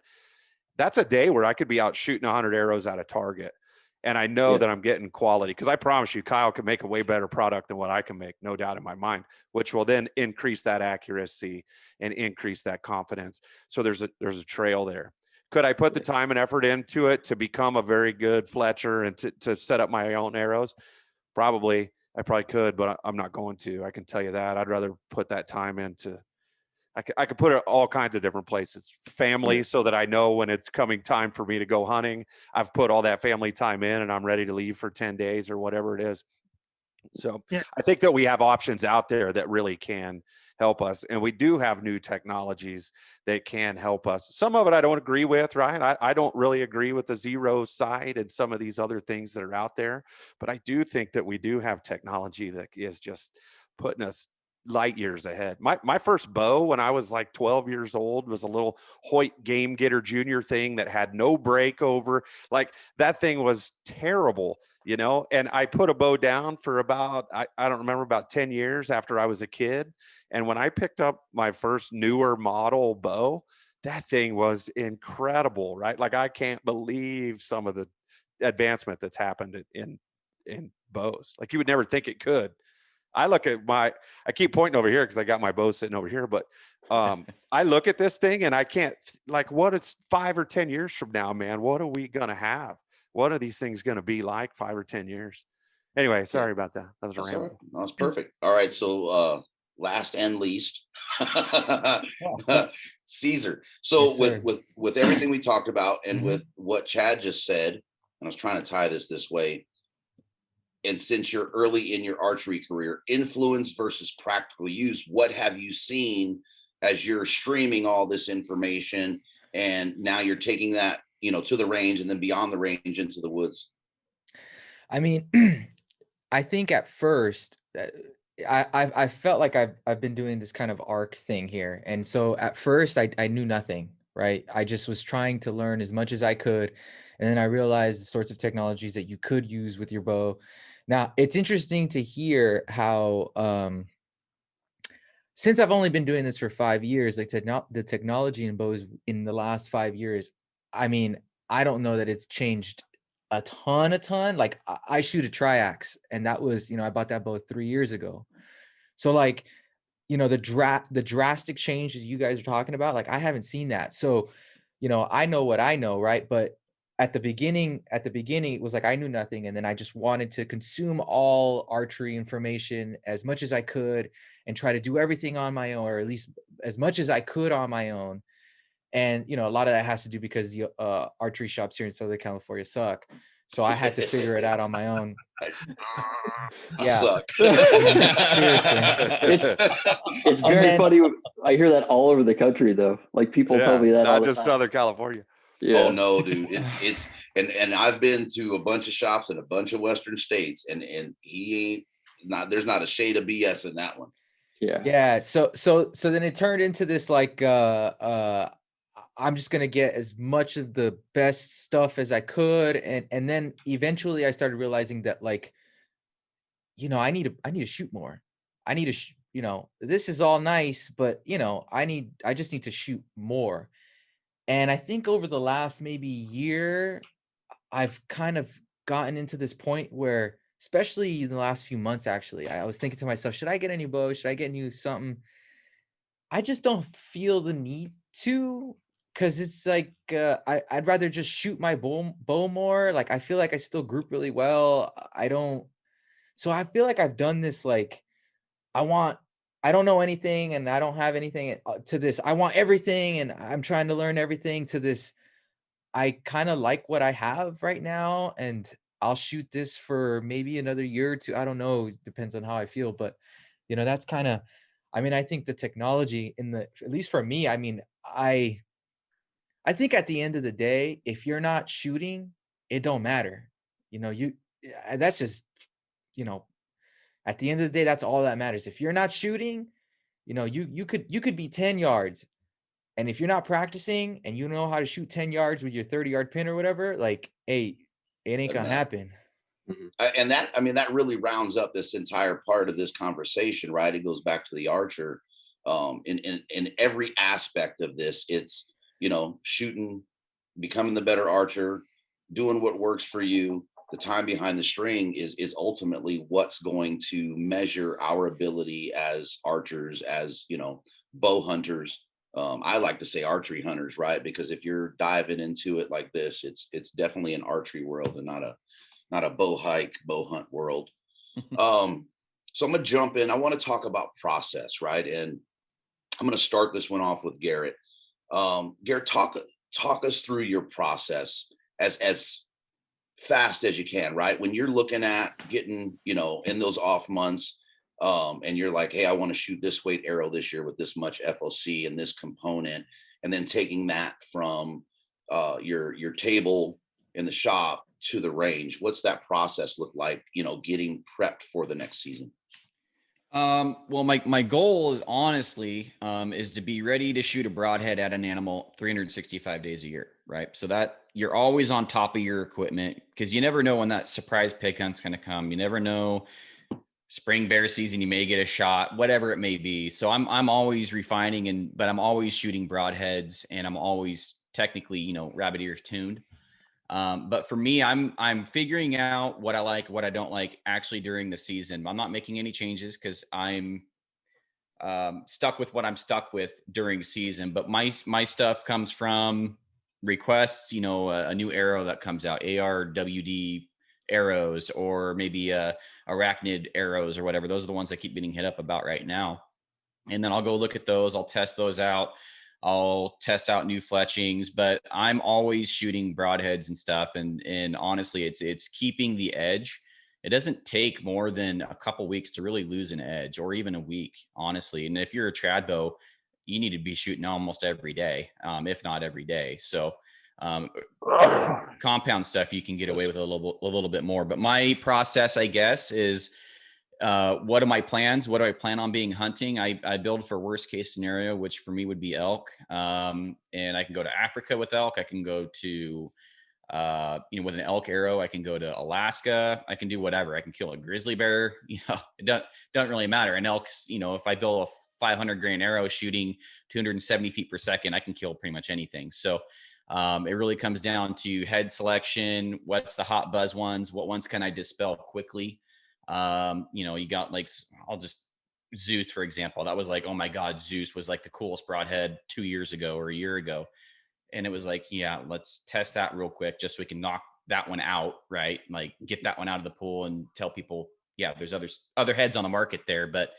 That's a day where I could be out shooting 100 arrows at a target. And I know that I'm getting quality, because I promise you, Kyle can make a way better product than what I can make, no doubt in my mind, which will then increase that accuracy and increase that confidence. So there's a trail there. Could I put the time and effort into it to become a very good fletcher and to set up my own arrows? Probably. I probably could, but I'm not going to. I can tell you that. I'd rather put that time into, I could put it all kinds of different places. Family, so that I know when it's coming time for me to go hunting, I've put all that family time in and I'm ready to leave for 10 days or whatever it is. So Yeah. I think that we have options out there that really can help us. And we do have new technologies that can help us. Some of it I don't agree with, right? I don't really agree with the zero side and some of these other things that are out there. But I do think that we do have technology that is just putting us light years ahead. My first bow when I was like 12 years old was a little Hoyt Game Getter Junior thing that had no break over. Like, that thing was terrible, and I put a bow down for about, I don't remember, about 10 years after I was a kid. And when I picked up my first newer model bow, that thing was incredible, right? Like, I can't believe some of the advancement that's happened in bows. Like, you would never think it could. I look at I keep pointing over here because I got my bow sitting over here, but I look at this thing and I can't, like, what it's 5 or 10 years from now, man, what are we going to have? What are these things going to be like 5 or 10 years? Anyway, sorry about that. That was a ramble. That was perfect. All right. So, last and least, Cesar. So Yes, with everything we talked about and Mhm. with what Chad just said, and I was trying to tie this way, and since you're early in your archery career, influence versus practical use, what have you seen as you're streaming all this information and now you're taking that, to the range and then beyond the range into the woods? I mean, I think at first I felt like I've been doing this kind of arc thing here. And so at first I knew nothing, right? I just was trying to learn as much as I could. And then I realized the sorts of technologies that you could use with your bow. Now, it's interesting to hear how, since I've only been doing this for 5 years, like the technology in bows in the last 5 years, I mean, I don't know that it's changed a ton. Like, I shoot a triax, and that was, I bought that bow 3 years ago. So, like, the drastic changes you guys are talking about, like, I haven't seen that. So, I know what I know, right? But at the beginning, it was like I knew nothing, and then I just wanted to consume all archery information as much as I could and try to do everything on my own, or at least as much as I could on my own. And a lot of that has to do because the archery shops here in Southern California suck. So I had to figure it out on my own. Yeah. Suck. Seriously. It's very funny. I hear that all over the country, though. Like, people tell me it's that all not the just time. Southern California. Yeah. Oh no, dude. It's and I've been to a bunch of shops in a bunch of Western states, and he ain't there's not a shade of BS in that one. Yeah. So then it turned into this, like, I'm just gonna get as much of the best stuff as I could, and then eventually I started realizing that, like, I need to shoot more. I need to you know, this is all nice, but you know, I just need to shoot more. And I think over the last maybe year, I've kind of gotten into this point where, especially in the last few months, actually, I was thinking to myself, should I get a new bow? Should I get new something? I just don't feel the need to, because it's like I'd rather just shoot my bow more. Like I feel like I still group really well. I don't. So I feel like I've done this. Like I don't know anything, and I don't have anything to this. I want everything, and I'm trying to learn everything to this. I kind of like what I have right now, and I'll shoot this for maybe another year or two. I don't know. Depends on how I feel, but you know, that's kind of, I mean, I think the technology at least for me, I mean, I think at the end of the day, if you're not shooting, it don't matter. You know, that's just, you know, at the end of the day, that's all that matters. If you're not shooting, you know, you could be 10 yards. And if you're not practicing and you know how to shoot 10 yards with your 30-yard pin or whatever, like, hey, it ain't gonna happen. And that, I mean, that really rounds up this entire part of this conversation, right? It goes back to the archer. In every aspect of this, it's, you know, shooting, becoming the better archer, doing what works for you. The time behind the string is ultimately what's going to measure our ability as archers, as, you know, bow hunters. I like to say archery hunters, right? Because if you're diving into it like this, it's definitely an archery world and not a bow hunt world. So I'm gonna jump in. I want to talk about process, right? And I'm gonna start this one off with Garrett. Garrett, talk us through your process as fast as you can, right? When you're looking at getting, you know, in those off months, and you're like, hey, I want to shoot this weight arrow this year with this much FOC and this component, and then taking that from your table in the shop to the range. What's that process look like, you know, getting prepped for the next season? Well, my goal is honestly, is to be ready to shoot a broadhead at an animal 365 days a year, right? So that you're always on top of your equipment, because you never know when that surprise pig hunt's going to come. You never know, spring bear season, you may get a shot, whatever it may be. So I'm always refining, but I'm always shooting broadheads, and I'm always technically, you know, rabbit ears tuned. But for me, I'm figuring out what I like, what I don't like actually during the season. I'm not making any changes because I'm stuck with what I'm stuck with during season. But my stuff comes from requests, you know, a new arrow that comes out, ARWD arrows, or maybe arachnid arrows or whatever. Those are the ones I keep getting hit up about right now. And then I'll go look at those. I'll test those out. I'll test out new fletchings, but I'm always shooting broadheads and stuff. And honestly, it's keeping the edge. It doesn't take more than a couple weeks to really lose an edge, or even a week, honestly. And if you're a trad bow, you need to be shooting almost every day, if not every day. So compound stuff, you can get away with a little bit more. But my process, I guess, is what are my plans? What do I plan on being hunting? I build for worst case scenario, which for me would be elk. And I can go to Africa with elk. I can go to, you know, with an elk arrow, I can go to Alaska. I can do whatever. I can kill a grizzly bear. You know, it doesn't really matter. And elks, you know, if I build a 500 grain arrow shooting 270 feet per second, I can kill pretty much anything. So it really comes down to head selection. What's the hot buzz ones? What ones can I dispel quickly? You know, you got like, I'll just Zeus, for example. That was like, oh my God, Zeus was like the coolest broadhead 2 years ago or a year ago. And it was like, yeah, let's test that real quick just so we can knock that one out, right? Like get that one out of the pool and tell people, yeah, there's other heads on the market there. But,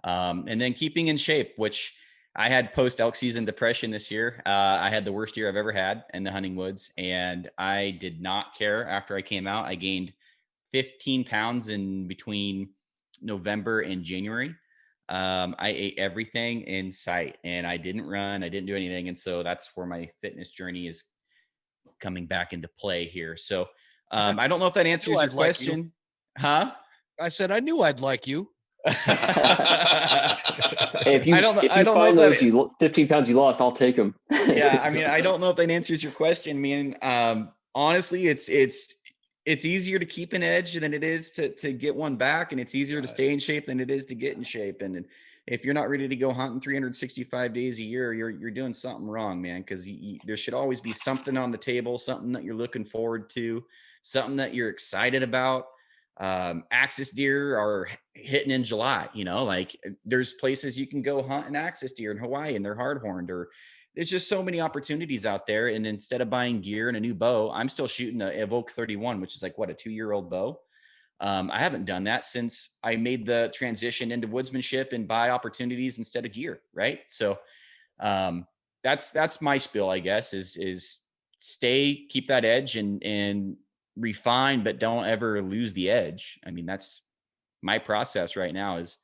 and then keeping in shape, which I had post elk season depression this year. I had the worst year I've ever had in the hunting woods, and I did not care after I came out. I gained 15 pounds in between November and January. I ate everything in sight, and I didn't run. I didn't do anything. And so that's where my fitness journey is coming back into play here. So I don't know if that answers your question. Huh? I said, I knew I'd like you. Hey, if you find those 15 pounds you lost, I'll take them. Yeah, I mean, I don't know if that answers your question, man. Honestly, it's easier to keep an edge than it is to get one back, and it's easier to stay in shape than it is to get in shape. And if you're not ready to go hunting 365 days a year, you're doing something wrong, man. Because there should always be something on the table, something that you're looking forward to, something that you're excited about. Axis deer are hitting in July, like there's places you can go hunt an axis deer in Hawaii and they're hard horned, or there's just so many opportunities out there. And instead of buying gear and a new bow, I'm still shooting a Evoke 31, which is like what, a 2-year-old bow. I haven't done that since I made the transition into woodsmanship and buy opportunities instead of gear. Right. So, that's my spiel, I guess, is keep that edge and refine, but don't ever lose the edge. I mean, that's my process right now, is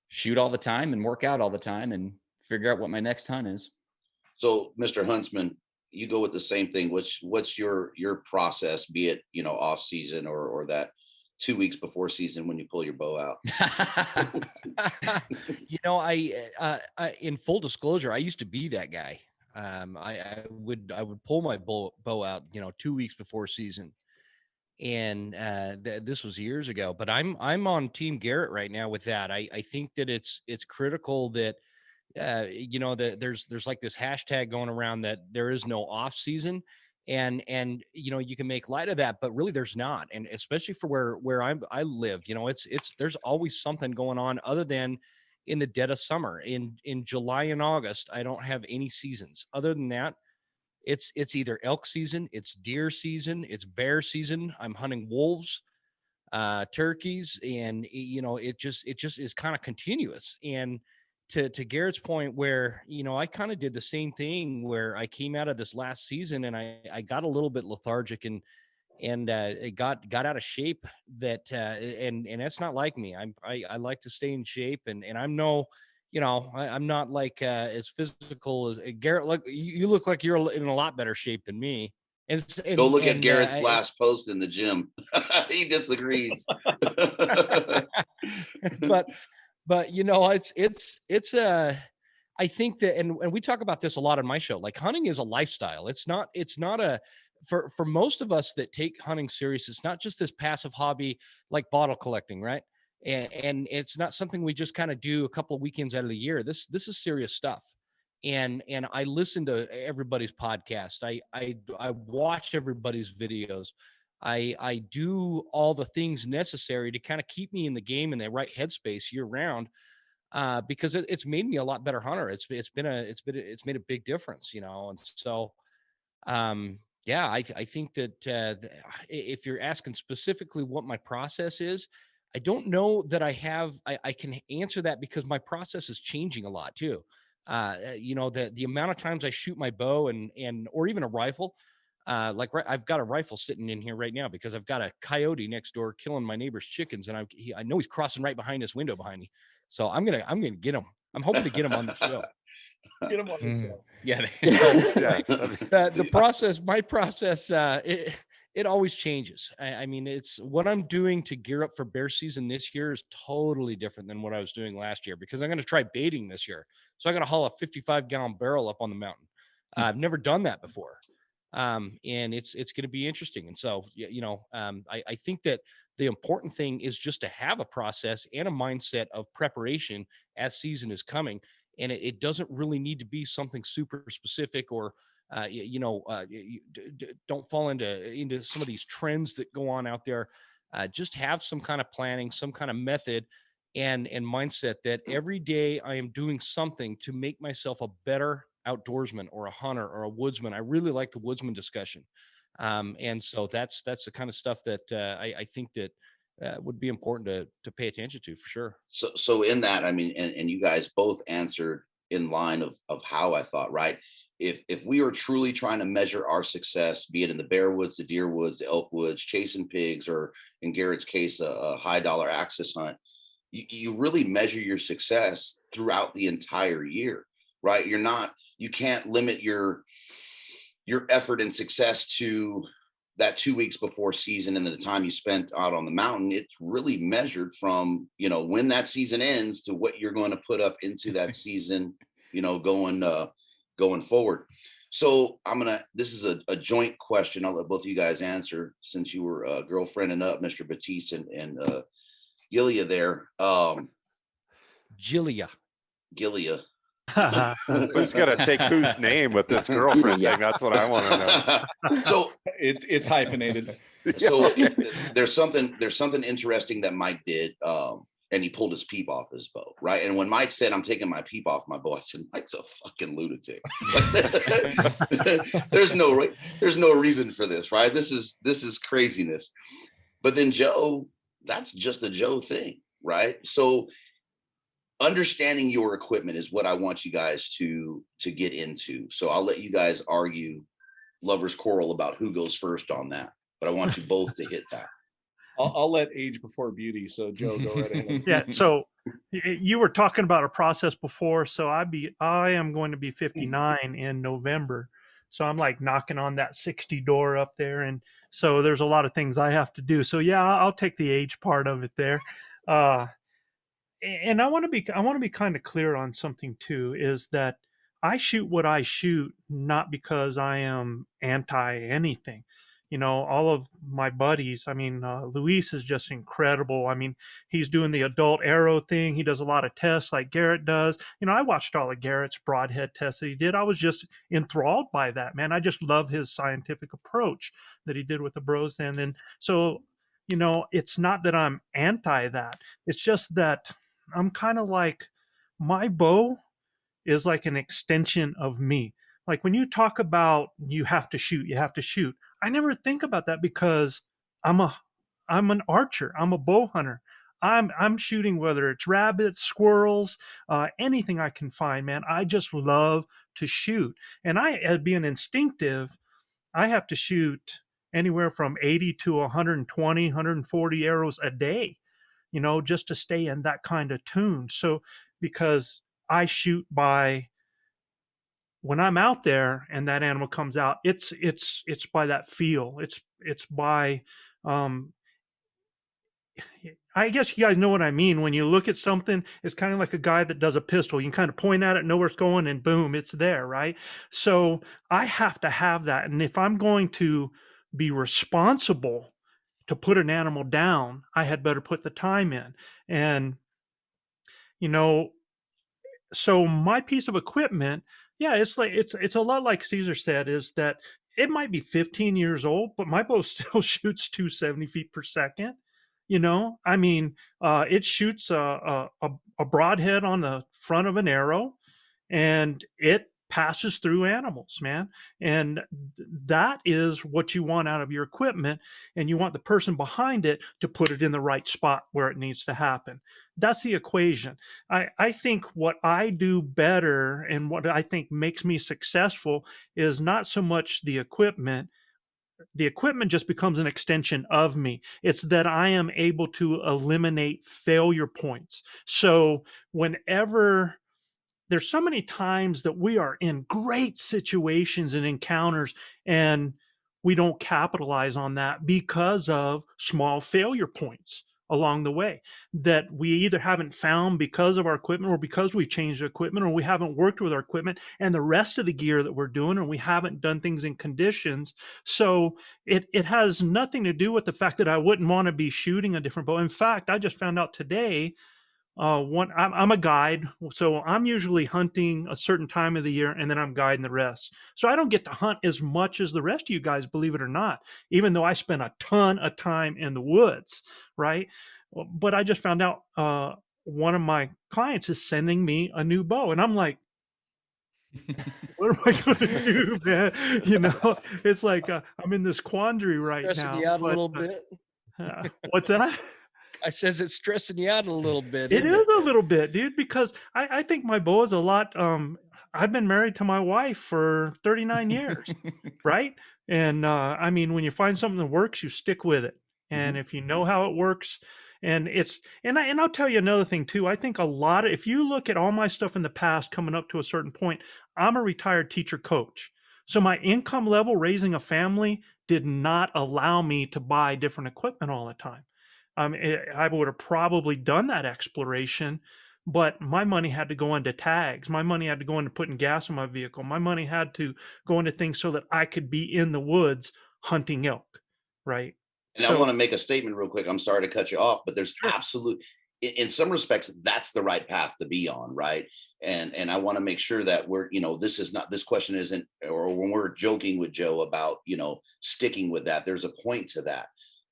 shoot all the time and work out all the time and figure out what my next hunt is. So, Mr. Huntsman, you go with the same thing. What's your process, be it, off season or that 2 weeks before season when you pull your bow out? I in full disclosure, I used to be that guy. I would pull my bow out, 2 weeks before season. And this was years ago, but I'm on Team Garrett right now with that. I think that it's critical that that there's like this hashtag going around that there is no off season, and you can make light of that, but really there's not. And especially for where I live, it's there's always something going on other than in the dead of summer. In July and August, I don't have any seasons. Other than that, it's either elk season, it's deer season, it's bear season. I'm hunting wolves, turkeys, and it just is kind of continuous. And to Garrett's point, where I kind of did the same thing, where I came out of this last season and I got a little bit lethargic and it got out of shape. That and that's not like me. I like to stay in shape, and I'm I'm not like as physical as Garrett. Look, you look like you're in a lot better shape than me. Go look at Garrett's last post in the gym. He disagrees. But it's I think that, and we talk about this a lot on my show, like hunting is a lifestyle. It's not for most of us that take hunting serious, it's not just this passive hobby like bottle collecting, right? And it's not something we just kind of do a couple of weekends out of the year. This is serious stuff. And I listen to everybody's podcast. I watch everybody's videos. I do all the things necessary to kind of keep me in the game in the right headspace year round, because it's made me a lot better hunter. It's made a big difference, And so, yeah, I think that if you're asking specifically what my process is, I don't know that I can answer that, because my process is changing a lot too. The amount of times I shoot my bow or even a rifle, I've got a rifle sitting in here right now because I've got a coyote next door killing my neighbor's chickens, and I know he's crossing right behind this window behind me. So I'm gonna get him. I'm hoping to get him on the show. Get him on the show. Yeah. The process, my process, it always changes. I mean, it's what I'm doing to gear up for bear season this year is totally different than what I was doing last year, because I'm going to try baiting this year. So I got to haul a 55-gallon barrel up on the mountain. I've never done that before. And it's going to be interesting. And so, I think that the important thing is just to have a process and a mindset of preparation as season is coming. And it doesn't really need to be something super specific, or don't fall into some of these trends that go on out there. Just have some kind of planning, some kind of method and mindset that every day I am doing something to make myself a better outdoorsman or a hunter or a woodsman. I really like the woodsman discussion. And so that's the kind of stuff that I think that would be important to pay attention to, for sure. So in that, I mean, and you guys both answered in line of how I thought, right? If we are truly trying to measure our success, be it in the bear woods, the deer woods, the elk woods, chasing pigs, or in Garrett's case, a high dollar axis hunt, you really measure your success throughout the entire year, right? You can't limit your effort and success to that 2 weeks before season and the time you spent out on the mountain. It's really measured from, when that season ends to what you're going to put up into that season, going forward. So this is a joint question. I'll let both of you guys answer, since you were girlfriending up Mr. Batease and Giglia there. Giglia. Giglia. Who's gonna take whose name with this girlfriend thing? That's what I want to know. So It's hyphenated. So there's something interesting that Mike did, and he pulled his peep off his bow, right? And when Mike said, "I'm taking my peep off my bow," I said, "Mike's a fucking lunatic. There's no reason for this, right? This is craziness." But then Joe, that's just a Joe thing, right? So understanding your equipment is what I want you guys to get into. So I'll let you guys argue lovers quarrel about who goes first on that, but I want you both to hit that. I'll let age before beauty. So Joe, go right ahead. Yeah. So you were talking about a process before. So I am going to be 59 in November. So I'm like knocking on that 60 door up there. And so there's a lot of things I have to do. So yeah, I'll take the age part of it there. And I want to be kind of clear on something too, is that I shoot what I shoot, not because I am anti anything. You know, all of my buddies, I mean, Luis is just incredible. I mean, he's doing the adult arrow thing. He does a lot of tests like Garrett does. You know, I watched all of Garrett's broadhead tests that he did. I was just enthralled by that, man. I just love his scientific approach that he did with the bros then. And so, you know, it's not that I'm anti that. It's just that I'm kind of like, my bow is like an extension of me. Like when you talk about you have to shoot. I never think about that because I'm an archer. I'm a bow hunter. I'm shooting, whether it's rabbits, squirrels, anything I can find, man. I just love to shoot. And as being instinctive, I have to shoot anywhere from 80 to 120, 140 arrows a day, you know, just to stay in that kind of tune. So because I shoot by, when I'm out there and that animal comes out, it's by that feel. It's by, I guess you guys know what I mean. When you look at something, it's kind of like a guy that does a pistol. You can kind of point at it, know where it's going, and boom, it's there, right? So I have to have that. And if I'm going to be responsible to put an animal down, I had better put the time in. And, you know, so my piece of equipment, yeah, it's like it's a lot like Cesar said, is that it might be 15 years old, but my bow still shoots 270 feet per second. You know, I mean, it shoots a broadhead on the front of an arrow, and it passes through animals, man. And that is what you want out of your equipment, and you want the person behind it to put it in the right spot where it needs to happen. That's the equation. I think what I do better and what I think makes me successful is not so much the equipment. The equipment just becomes an extension of me. It's that I am able to eliminate failure points. So whenever there's so many times that we are in great situations and encounters, and we don't capitalize on that because of small failure points along the way that we either haven't found because of our equipment, or because we've changed the equipment, or we haven't worked with our equipment and the rest of the gear that we're doing, or we haven't done things in conditions. So it has nothing to do with the fact that I wouldn't want to be shooting a different bow. In fact, I just found out today, I'm a guide, so I'm usually hunting a certain time of the year, and then I'm guiding the rest. So I don't get to hunt as much as the rest of you guys, believe it or not, even though I spend a ton of time in the woods, right? But I just found out one of my clients is sending me a new bow, and I'm like, what am I going to do, man? You know, it's like I'm in this quandary right Stressing now. you out a little bit. What's that? I says it's stressing you out a little bit. It is a little bit, dude, because I think my bow is a lot. I've been married to my wife for 39 years, right? And I mean, when you find something that works, you stick with it. And if you know how it works, and I'll tell you another thing too. I think if you look at all my stuff in the past coming up to a certain point, I'm a retired teacher coach. So my income level raising a family did not allow me to buy different equipment all the time. I would have probably done that exploration, but my money had to go into tags. My money had to go into putting gas in my vehicle. My money had to go into things so that I could be in the woods hunting elk, right? And I want to make a statement real quick. I'm sorry to cut you off, but there's in some respects, that's the right path to be on, right? And I want to make sure that we're, this question isn't, or when we're joking with Joe about, sticking with that, there's a point to that.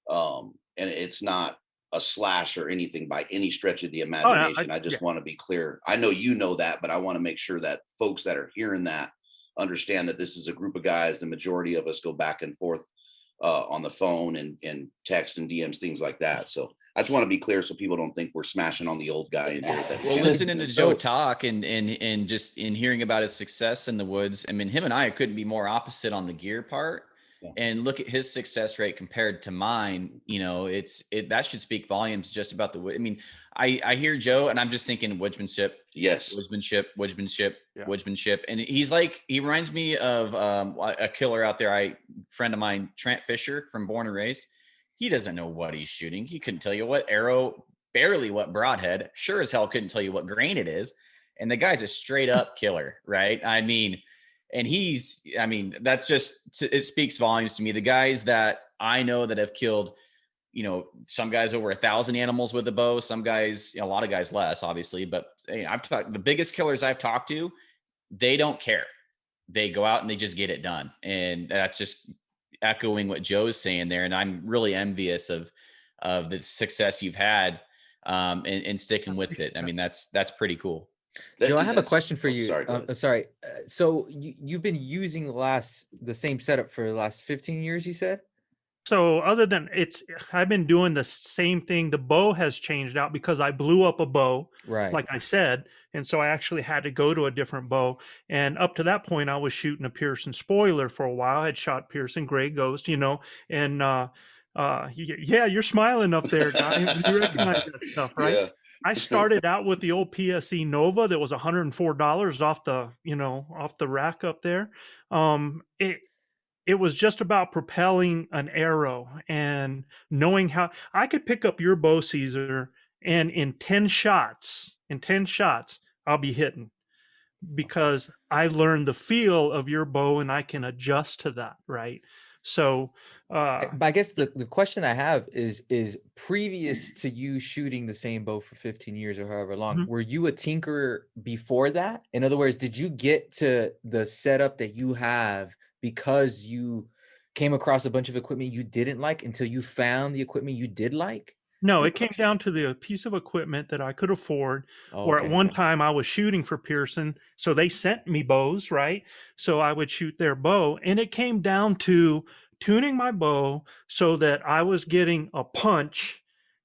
And it's not a slash or anything by any stretch of the imagination. I just want to be clear. I know you know that, but I want to make sure that folks that are hearing that understand that this is a group of guys. The majority of us go back and forth on the phone and text and DMs, things like that. So I just want to be clear so people don't think we're smashing on the old guy in here. Well, listening to Joe talk and just in hearing about his success in the woods, I mean, him and I couldn't be more opposite on the gear part. Yeah. And look at his success rate compared to mine. That should speak volumes just about the wood. I mean, I hear Joe and I'm just thinking woodsmanship. Yes. Woodsmanship. And he reminds me of a killer out there. Friend of mine, Trent Fisher from Born and Raised. He doesn't know what he's shooting. He couldn't tell you what arrow, barely what broadhead, sure as hell couldn't tell you what grain it is. And the guy's a straight up killer, right? I mean, that's just, it speaks volumes to me. The guys that I know that have killed, some guys over 1,000 animals with a bow, some guys, a lot of guys less, obviously, but I've talked, the biggest killers I've talked to, they don't care. They go out and they just get it done. And that's just echoing what Joe's saying there. And I'm really envious of the success you've had and sticking with it. I mean, that's pretty cool. Joe, I have a question for you. Sorry. So you've been using the same setup for the last 15 years, you said? So other than I've been doing the same thing. The bow has changed out because I blew up a bow, right? Like I said. And so I actually had to go to a different bow. And up to that point, I was shooting a Pearson spoiler for a while. I had shot Pearson Gray Ghost, and yeah, you're smiling up there, guy. You recognize that stuff, right? Yeah. I started out with the old PSE Nova that was $104 off the rack up there. It was just about propelling an arrow and knowing how I could pick up your bow, Cesar, and in 10 shots, I'll be hitting because I learned the feel of your bow and I can adjust to that, right? So but I guess the question I have is previous to you shooting the same bow for 15 years or however long, were you a tinkerer before that? In other words, did you get to the setup that you have because you came across a bunch of equipment you didn't like until you found the equipment you did like? No, it came down to the piece of equipment that I could afford. Or at one time I was shooting for Pearson. So they sent me bows, right? So I would shoot their bow. And it came down to tuning my bow so that I was getting a punch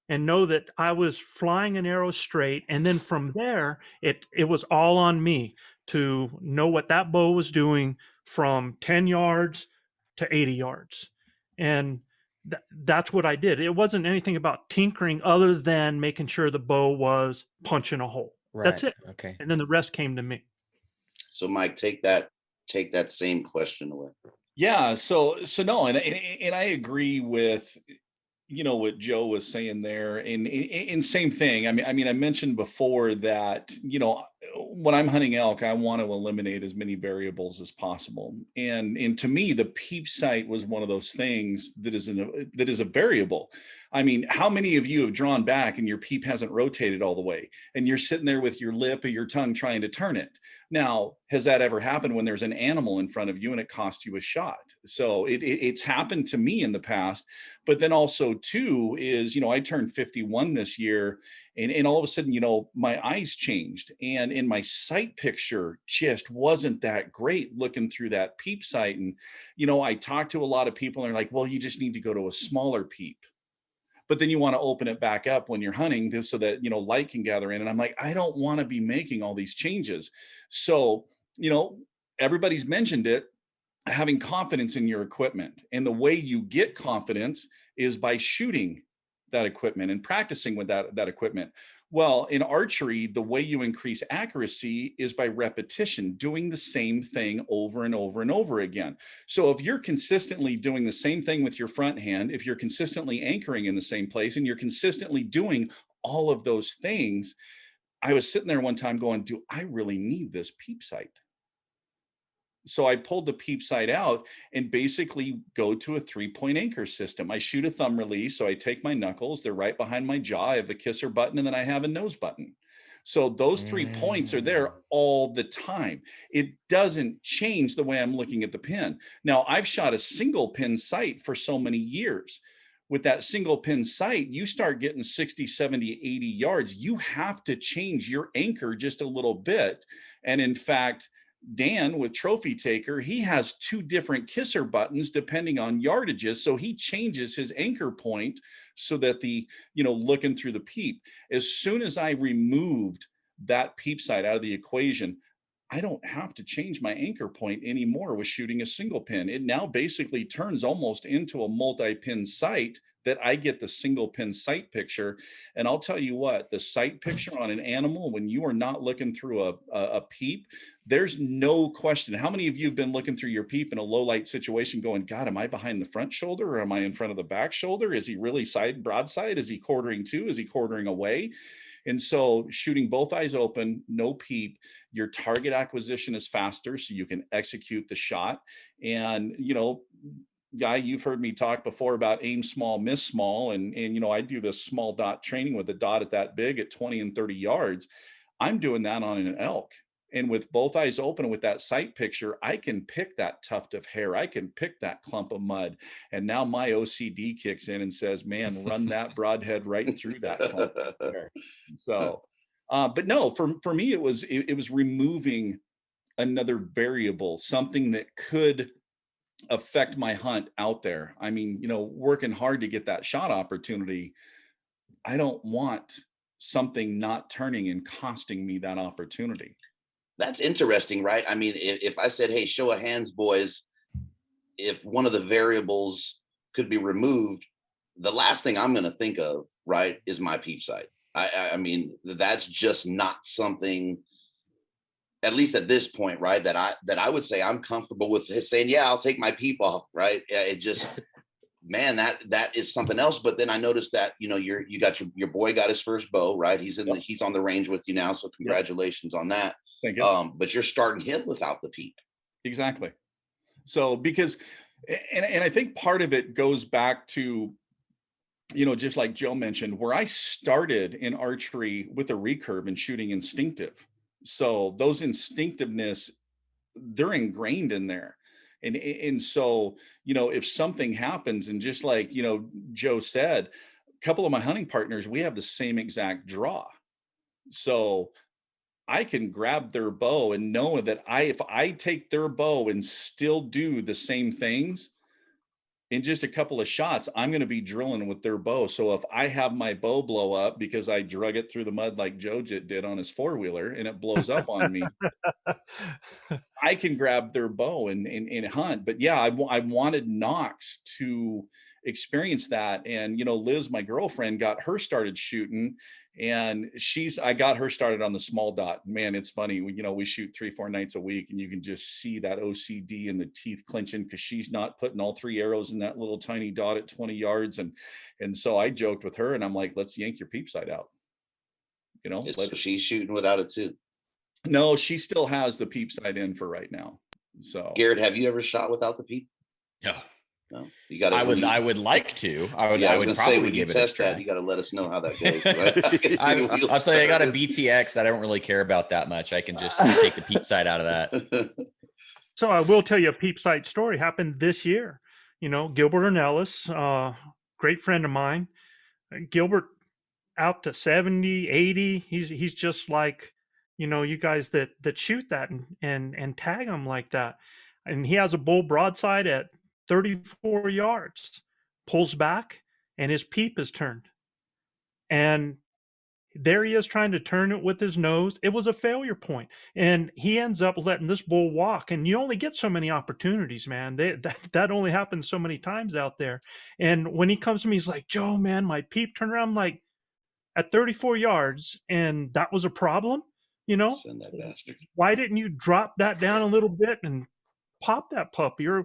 and know that I was flying an arrow straight. And then from there, it was all on me to know what that bow was doing from 10 yards to 80 yards. And that's what I did. It wasn't anything about tinkering other than making sure the bow was punching a hole. Right. That's it. Okay. And then the rest came to me. So Mike, take that same question away. Yeah. So no, and I agree with, what Joe was saying there, and same thing. I mean, I mentioned before that, when I'm hunting elk, I want to eliminate as many variables as possible. And to me, the peep sight was one of those things that is a variable. I mean, how many of you have drawn back and your peep hasn't rotated all the way and you're sitting there with your lip or your tongue trying to turn it? Now, has that ever happened when there's an animal in front of you and it cost you a shot? So it's happened to me in the past. But then also too is, I turned 51 this year and all of a sudden, my eyes changed and in my sight picture just wasn't that great looking through that peep sight. And, I talked to a lot of people and they're like, well, you just need to go to a smaller peep. But then you want to open it back up when you're hunting so that, light can gather in. And I'm like, I don't want to be making all these changes. So, everybody's mentioned it, having confidence in your equipment. And the way you get confidence is by shooting that equipment and practicing with that equipment. Well, in archery, the way you increase accuracy is by repetition, doing the same thing over and over and over again. So if you're consistently doing the same thing with your front hand, if you're consistently anchoring in the same place and you're consistently doing all of those things, I was sitting there one time going, do I really need this peep sight? So I pulled the peep sight out and basically go to a 3-point anchor system. I shoot a thumb release. So I take my knuckles, they're right behind my jaw. I have a kisser button, and then I have a nose button. So those 3 points are there all the time. It doesn't change the way I'm looking at the pin. Now, I've shot a single pin sight for so many years. With that single pin sight, you start getting 60, 70, 80 yards. You have to change your anchor just a little bit. And in fact, Dan with Trophy Taker, he has 2 different kisser buttons depending on yardages. So he changes his anchor point so that looking through the peep, as soon as I removed that peep sight out of the equation, I don't have to change my anchor point anymore with shooting a single pin. It now basically turns almost into a multi-pin sight that I get the single pin sight picture. And I'll tell you what, the sight picture on an animal, when you are not looking through a peep, there's no question. How many of you have been looking through your peep in a low light situation going, God, am I behind the front shoulder, or am I in front of the back shoulder? Is he really broadside? Is he quartering to? Is he quartering away? And so shooting both eyes open, no peep, your target acquisition is faster, so you can execute the shot. And, Guy, you've heard me talk before about aim small, miss small. And I do this small dot training with a dot at that big at 20 and 30 yards. I'm doing that on an elk. And with both eyes open with that sight picture, I can pick that tuft of hair. I can pick that clump of mud. And now my OCD kicks in and says, man, run that broadhead right through that clump of hair. So, but no, for me, it was removing another variable, something that could affect my hunt out there. I mean, working hard to get that shot opportunity. I don't want something not turning and costing me that opportunity. That's interesting, right? I mean, if I said, hey, show of hands, boys, if one of the variables could be removed, the last thing I'm going to think of, right, is my peep sight. I mean, that's just not something, at least at this point, right, that I would say I'm comfortable with saying, yeah, I'll take my peep off, right? It just, man, that is something else. But then I noticed that, you got your boy got his first bow, right? He's on the range with you now. So congratulations on that. Thank you. But you're starting him without the peep. Exactly. So because, and I think part of it goes back to, just like Joe mentioned, where I started in archery with a recurve and shooting instinctive. So those instinctiveness, they're ingrained in there. And so, if something happens, and just like, Joe said, a couple of my hunting partners, we have the same exact draw. So I can grab their bow and know that if I take their bow and still do the same things, in just a couple of shots, I'm going to be drilling with their bow. So if I have my bow blow up because I drug it through the mud like Joe did on his 4-wheeler, and it blows up on me, I can grab their bow and hunt. But yeah, I wanted Knox to experience that. And, Liz, my girlfriend, got her started shooting, and I got her started on the small dot. Man, it's funny. We shoot 3-4 nights a week, and you can just see that OCD and the teeth clenching because she's not putting all 3 arrows in that little tiny dot at 20 yards. And so I joked with her, and I'm like, let's yank your peep sight out. So she's shooting without it too. No, she still has the peep sight in for right now. So Garrett, have you ever shot without the peep? No, you got. I would like to. I would probably give it a try. You got to let us know how that goes. I'll tell you, I got a BTX that I don't really care about that much. I can just take the peep sight out of that. So I will tell you a peep sight story happened this year. Gilbert Ornelas, great friend of mine. Gilbert out to 70, 80. He's just like, you guys that shoot that and tag him like that. And he has a bull broadside at 34 yards, pulls back, and his peep is turned. And there he is trying to turn it with his nose. It was a failure point. And he ends up letting this bull walk. And you only get so many opportunities, man. That only happens so many times out there. And when he comes to me, he's like, Joe, man, my peep turned around. I'm like, at 34 yards, and that was a problem, Send that bastard. Why didn't you drop that down a little bit and pop that puppy? Or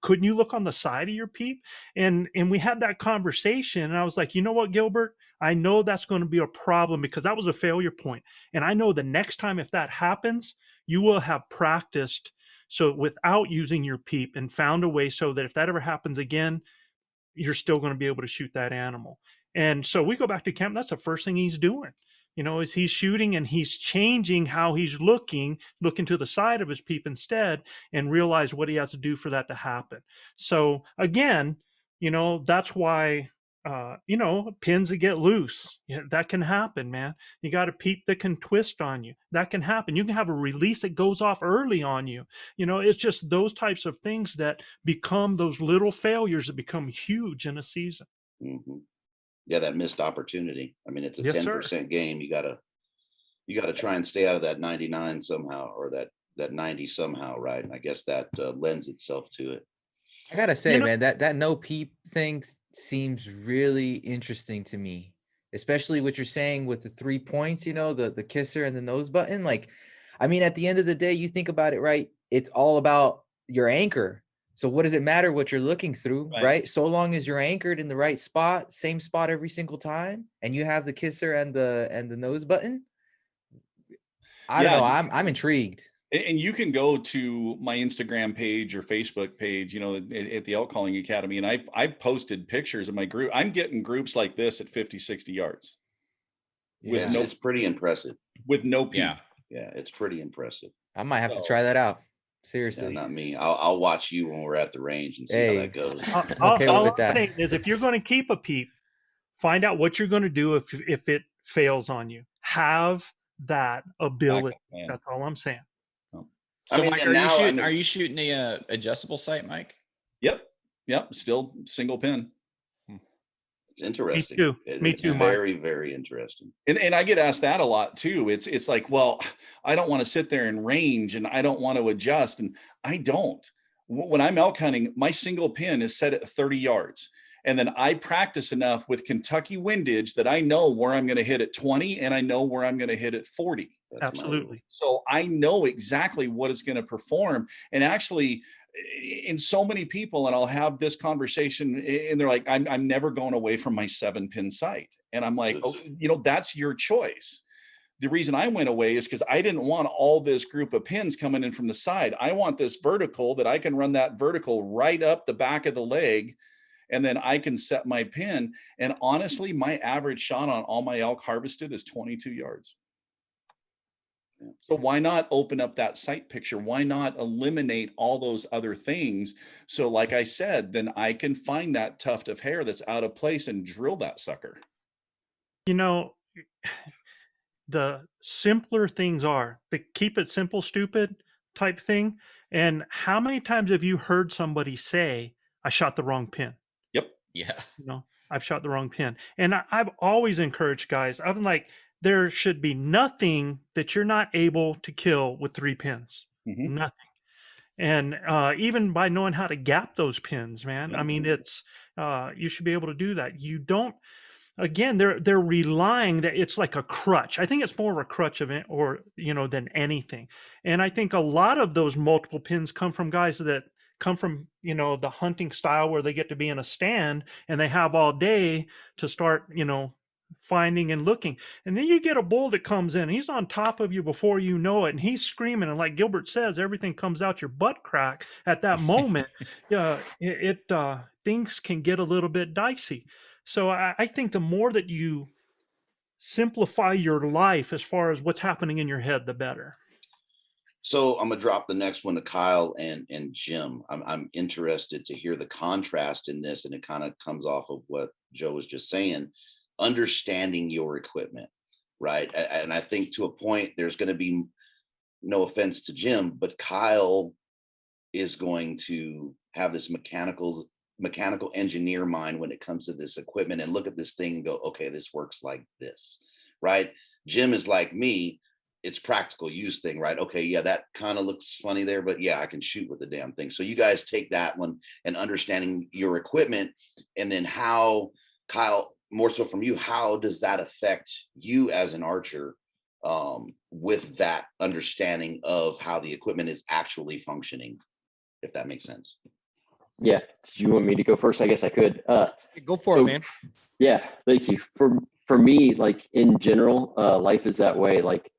couldn't you look on the side of your peep? And we had that conversation, and I was like, you know what, Gilbert, I know that's going to be a problem because that was a failure point, and I know the next time if that happens, you will have practiced so without using your peep, and found a way so that if that ever happens again, you're still going to be able to shoot that animal. And so we go back to camp. That's the first thing he's doing, is he's shooting and he's changing how he's looking to the side of his peep instead, and realize what he has to do for that to happen. So again, that's why, pins that get loose, that can happen, man. You got a peep that can twist on you. That can happen. You can have a release that goes off early on you. It's just those types of things that become those little failures that become huge in a season. Mm-hmm. Yeah, that missed opportunity. I mean, it's a 10% game. You gotta try and stay out of that 99 somehow, or that 90 somehow, right? And I guess that lends itself to it. I gotta say, man, that no peep thing seems really interesting to me, especially what you're saying with the 3 points, the kisser and the nose button. Like, I mean, at the end of the day, you think about it, right? It's all about your anchor. So what does it matter what you're looking through, right? So long as you're anchored in the right spot, same spot every single time, and you have the kisser and the nose button. I don't know. I'm intrigued. And you can go to my Instagram page or Facebook page, at the Elk Calling Academy. And I've posted pictures of my group. I'm getting groups like this at 50, 60 yards. It's pretty impressive. With no peep. Yeah, it's pretty impressive. I might have to try that out. Seriously. Yeah, not me. I'll watch you when we're at the range and see how that goes. All I'm saying is, if you're going to keep a peep, find out what you're going to do if it fails on you. Have that ability. That's all I'm saying. So, Mike, are you shooting a adjustable sight, Mike? Yep. Still single pin. It's interesting. Me too. It's very, very interesting. And I get asked that a lot too. It's like, well, I don't want to sit there and range, and I don't want to adjust. And I don't. When I'm elk hunting, my single pin is set at 30 yards. And then I practice enough with Kentucky windage that I know where I'm going to hit at 20, and I know where I'm going to hit at 40. Absolutely. So I know exactly what it's going to perform. And actually, in so many people, and I'll have this conversation, and they're like, I'm never going away from my 7-pin sight. And I'm like, that's your choice. The reason I went away is because I didn't want all this group of pins coming in from the side. I want this vertical that I can run that vertical right up the back of the leg, and then I can set my pin. And honestly, my average shot on all my elk harvested is 22 yards. So why not open up that sight picture? Why not eliminate all those other things? So like I said, then I can find that tuft of hair that's out of place and drill that sucker. The simpler things are the keep it simple, stupid type thing. And how many times have you heard somebody say, I shot the wrong pin? Yep. Yeah. I've shot the wrong pin. And I've always encouraged guys, I'm like, there should be nothing that you're not able to kill with 3 pins. Mm-hmm. Nothing. And even by knowing how to gap those pins, man, mm-hmm. I mean, it's you should be able to do that. You don't, again, they're relying that it's like a crutch. I think it's more of a crutch of it, or than anything. And I think a lot of those multiple pins come from guys that come from the hunting style where they get to be in a stand and they have all day to start finding and looking. And then you get a bull that comes in, he's on top of you before you know it, and he's screaming, and like Gilbert says, everything comes out your butt crack at that moment. Things can get a little bit dicey. So I think the more that you simplify your life as far as what's happening in your head, the better. So I'm gonna drop the next one to Kyle and Jim. I'm interested to hear the contrast in this, and it kind of comes off of what Joe was just saying. Understanding your equipment, right? And I think to a point, there's going to be, no offense to Jim, but Kyle is going to have this mechanical engineer mind when it comes to this equipment, and look at this thing and go, okay, this works like this, right? Jim is like me. It's practical use thing, right? Okay, yeah, that kind of looks funny there, but yeah, I can shoot with the damn thing. So you guys take that one and understanding your equipment, and then how, Kyle, more so from you, how does that affect you as an archer with that understanding of how the equipment is actually functioning, if that makes sense? Yeah. Do you want me to go first? I guess I could. Go for it, man. Yeah, thank you. For me, like in general, life is that way. Like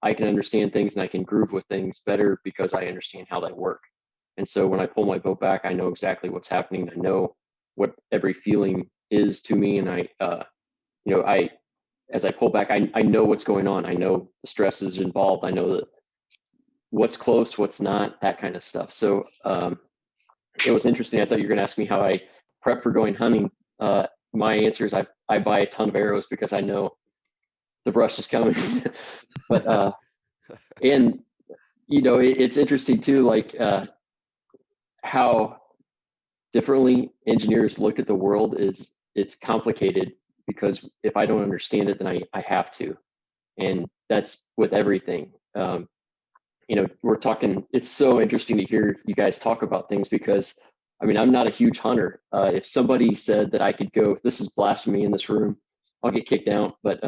I can understand things and I can groove with things better because I understand how they work. And so when I pull my bow back, I know exactly what's happening. I know what every feeling is to me. And as I pull back, I know what's going on. I know the stresses involved. I know that what's close, what's not, that kind of stuff. So it was interesting. I thought you were going to ask me how I prep for going hunting. My answer is I buy a ton of arrows because I know the brush is coming. But and it's interesting too, like how differently engineers look at the world. It's complicated because if I don't understand it, then I have to, and that's with everything. We're talking, it's so interesting to hear you guys talk about things because I'm not a huge hunter. If somebody said that I could go, this is blasphemy in this room, I'll get kicked out. But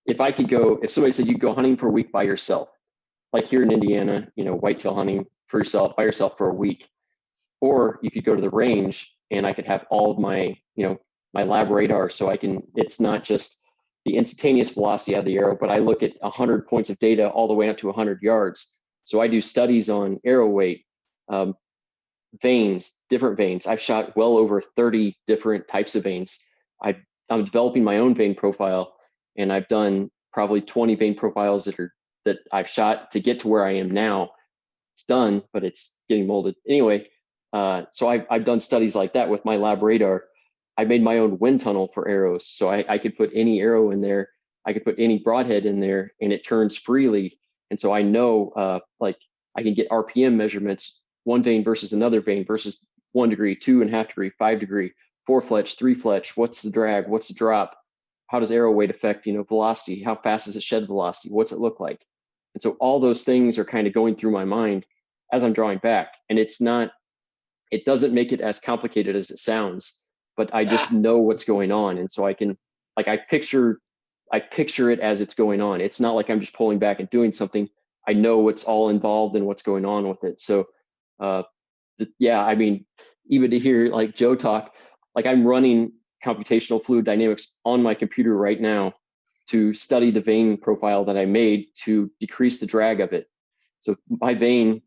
if somebody said you could go hunting for a week by yourself, like here in Indiana, whitetail hunting by yourself for a week, or you could go to the range and I could have all of my, my lab radar. So it's not just the instantaneous velocity of the arrow, but I look at 100 points of data all the way up to 100 yards. So I do studies on arrow weight, veins, different veins. I've shot well over 30 different types of veins. I'm developing my own vein profile, and I've done probably 20 vein profiles that I've shot to get to where I am now. It's done, but it's getting molded. Anyway, so I've done studies like that with my lab radar. I made my own wind tunnel for arrows. So I could put any arrow in there. I could put any broadhead in there and it turns freely. And so I know, like I can get RPM measurements, one vein versus another vein versus 1 degree, 2.5 degree, 5 degree, 4 fletch, 3 fletch. What's the drag? What's the drop? How does arrow weight affect, velocity? How fast does it shed velocity? What's it look like? And so all those things are kind of going through my mind as I'm drawing back. And it doesn't make it as complicated as it sounds, but I just know what's going on. And so I can, like, I picture it as it's going on. It's not like I'm just pulling back and doing something. I know what's all involved and what's going on with it. So, even to hear like Joe talk, like I'm running computational fluid dynamics on my computer right now to study the vein profile that I made to decrease the drag of it. So my vein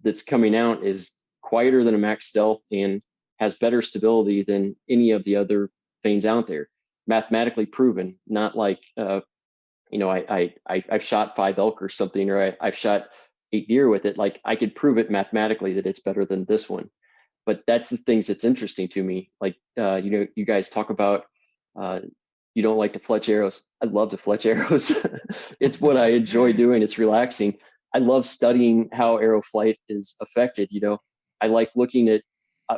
that's coming out is quieter than a max stealth and has better stability than any of the other veins out there, mathematically proven. Not like I've shot 5 elk or something, or I've shot 8 deer with it. Like I could prove it mathematically that it's better than this one. But that's the things that's interesting to me. Like you guys talk about you don't like to fletch arrows. I love to fletch arrows. It's what I enjoy doing. It's relaxing. I love studying how arrow flight is affected. I like looking at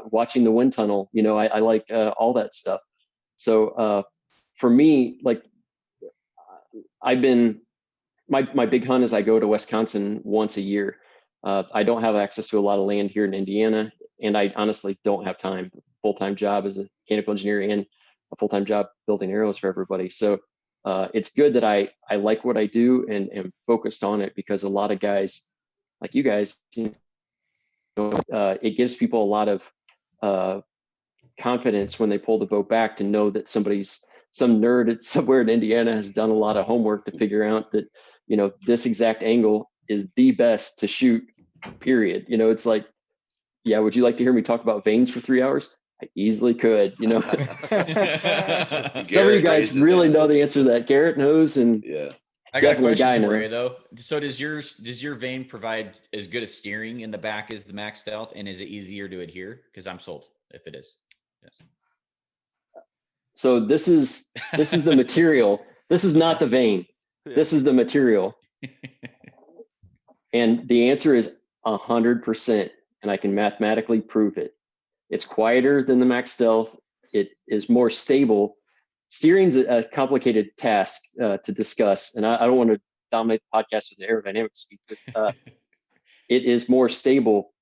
watching the wind tunnel. I like all that stuff. So for me, like I've been, my big hunt is I go to Wisconsin once a year. I don't have access to a lot of land here in Indiana, and I honestly don't have time. Full-time job as a mechanical engineer and a full-time job building arrows for everybody. So it's good that I like what I do and am focused on it, because a lot of guys like you guys, it gives people a lot of confidence when they pull the bow back to know that some nerd somewhere in Indiana has done a lot of homework to figure out that, this exact angle is the best to shoot, period. It's like, yeah, would you like to hear me talk about veins for 3 hours? I easily could, Some of you guys really know the answer to that. Garrett knows, and yeah. I got a definitely question Guy for you knows. though. So does your vein provide as good a steering in the back as the max stealth, and is it easier to adhere? Because I'm sold if it is. Yes. So this is the material. This is not the vein. This is the material. And the answer is 100%, and I can mathematically prove it. It's quieter than the max stealth. It is more stable. Steering's a complicated task to discuss, and I don't want to dominate the podcast with the aerodynamics speak, but it is more stable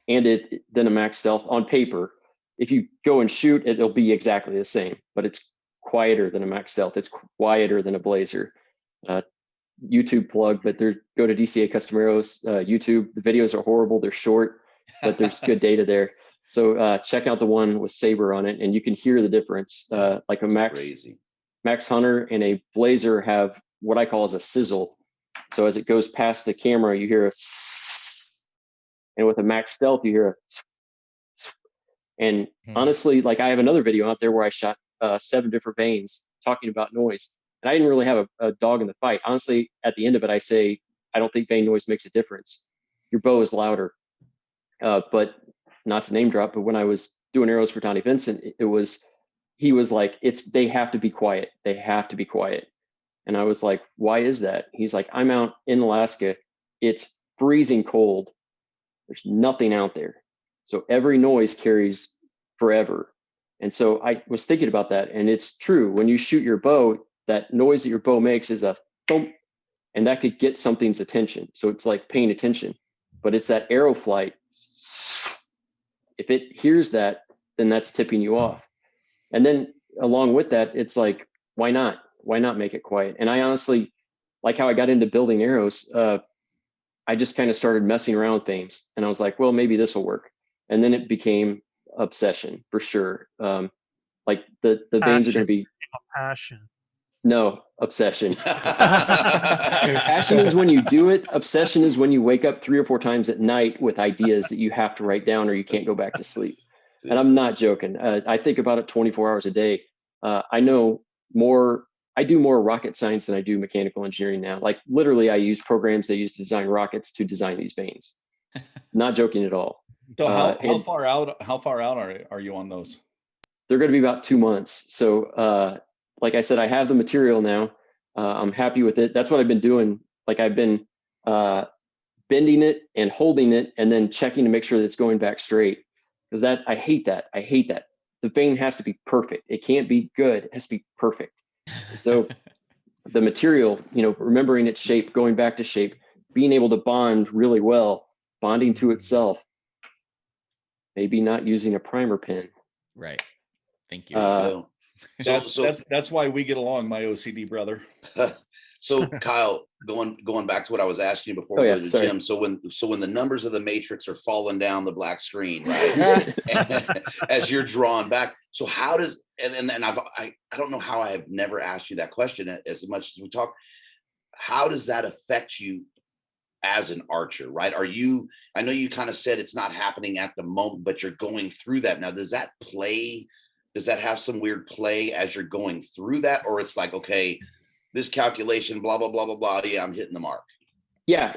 than a max stealth on paper. If you go and shoot, it'll be exactly the same, but it's quieter than a max stealth. It's quieter than a blazer. YouTube plug, but go to DCA Custom Arrows YouTube. The videos are horrible. They're short, but there's good data there. So check out the one with Saber on it, and you can hear the difference. Like a Max Hunter and a Blazer have what I call as a sizzle. So as it goes past the camera, you hear a, and with a max stealth, you hear a, and honestly, like I have another video out there where I shot 7 different veins talking about noise. And I didn't really have a dog in the fight. Honestly, at the end of it, I say, I don't think vein noise makes a difference. Your bow is louder. But not to name drop, but when I was doing arrows for Donnie Vincent, he was like, they have to be quiet. They have to be quiet. And I was like, why is that? He's like, I'm out in Alaska. It's freezing cold. There's nothing out there. So every noise carries forever. And so I was thinking about that. And it's true. When you shoot your bow, that noise that your bow makes is a thump, and that could get something's attention. So it's like paying attention, but it's that arrow flight. If it hears that, then that's tipping you off. And then along with that, it's like, why not? Why not make it quiet? And I honestly, like how I got into building arrows, I just kind of started messing around with things. And I was like, well, maybe this will work. And then it became obsession for sure. Like the veins are going to be passion. No, obsession. Passion is when you do it. Obsession is when you wake up 3 or 4 times at night with ideas that you have to write down or you can't go back to sleep. And I'm not joking. I think about it 24 hours a day. I do more rocket science than I do mechanical engineering now. Like literally I use programs they use to design rockets to design these veins. Not joking at all. So how far out are you on those? They're going to be about 2 months. So, like I said, I have the material now. I'm happy with it. That's what I've been doing. Like I've been bending it and holding it and then checking to make sure that it's going back straight. Because I hate that. I hate that. The vein has to be perfect. It can't be good. It has to be perfect. So the material, remembering its shape, going back to shape, being able to bond really well, bonding to itself, maybe not using a primer pin. Right. Thank you. That's why we get along, my OCD brother. So Kyle, going back to what I was asking you before, Jim. So when the numbers of the matrix are falling down the black screen, right, as you're drawn back. So how does and I don't know how I have never asked you that question as much as we talk. How does that affect you as an archer, right? I know you kind of said it's not happening at the moment, but you're going through that now. Does that have some weird play as you're going through that? Or it's like, okay, this calculation, blah, blah, blah, blah, blah. Yeah, I'm hitting the mark. Yeah.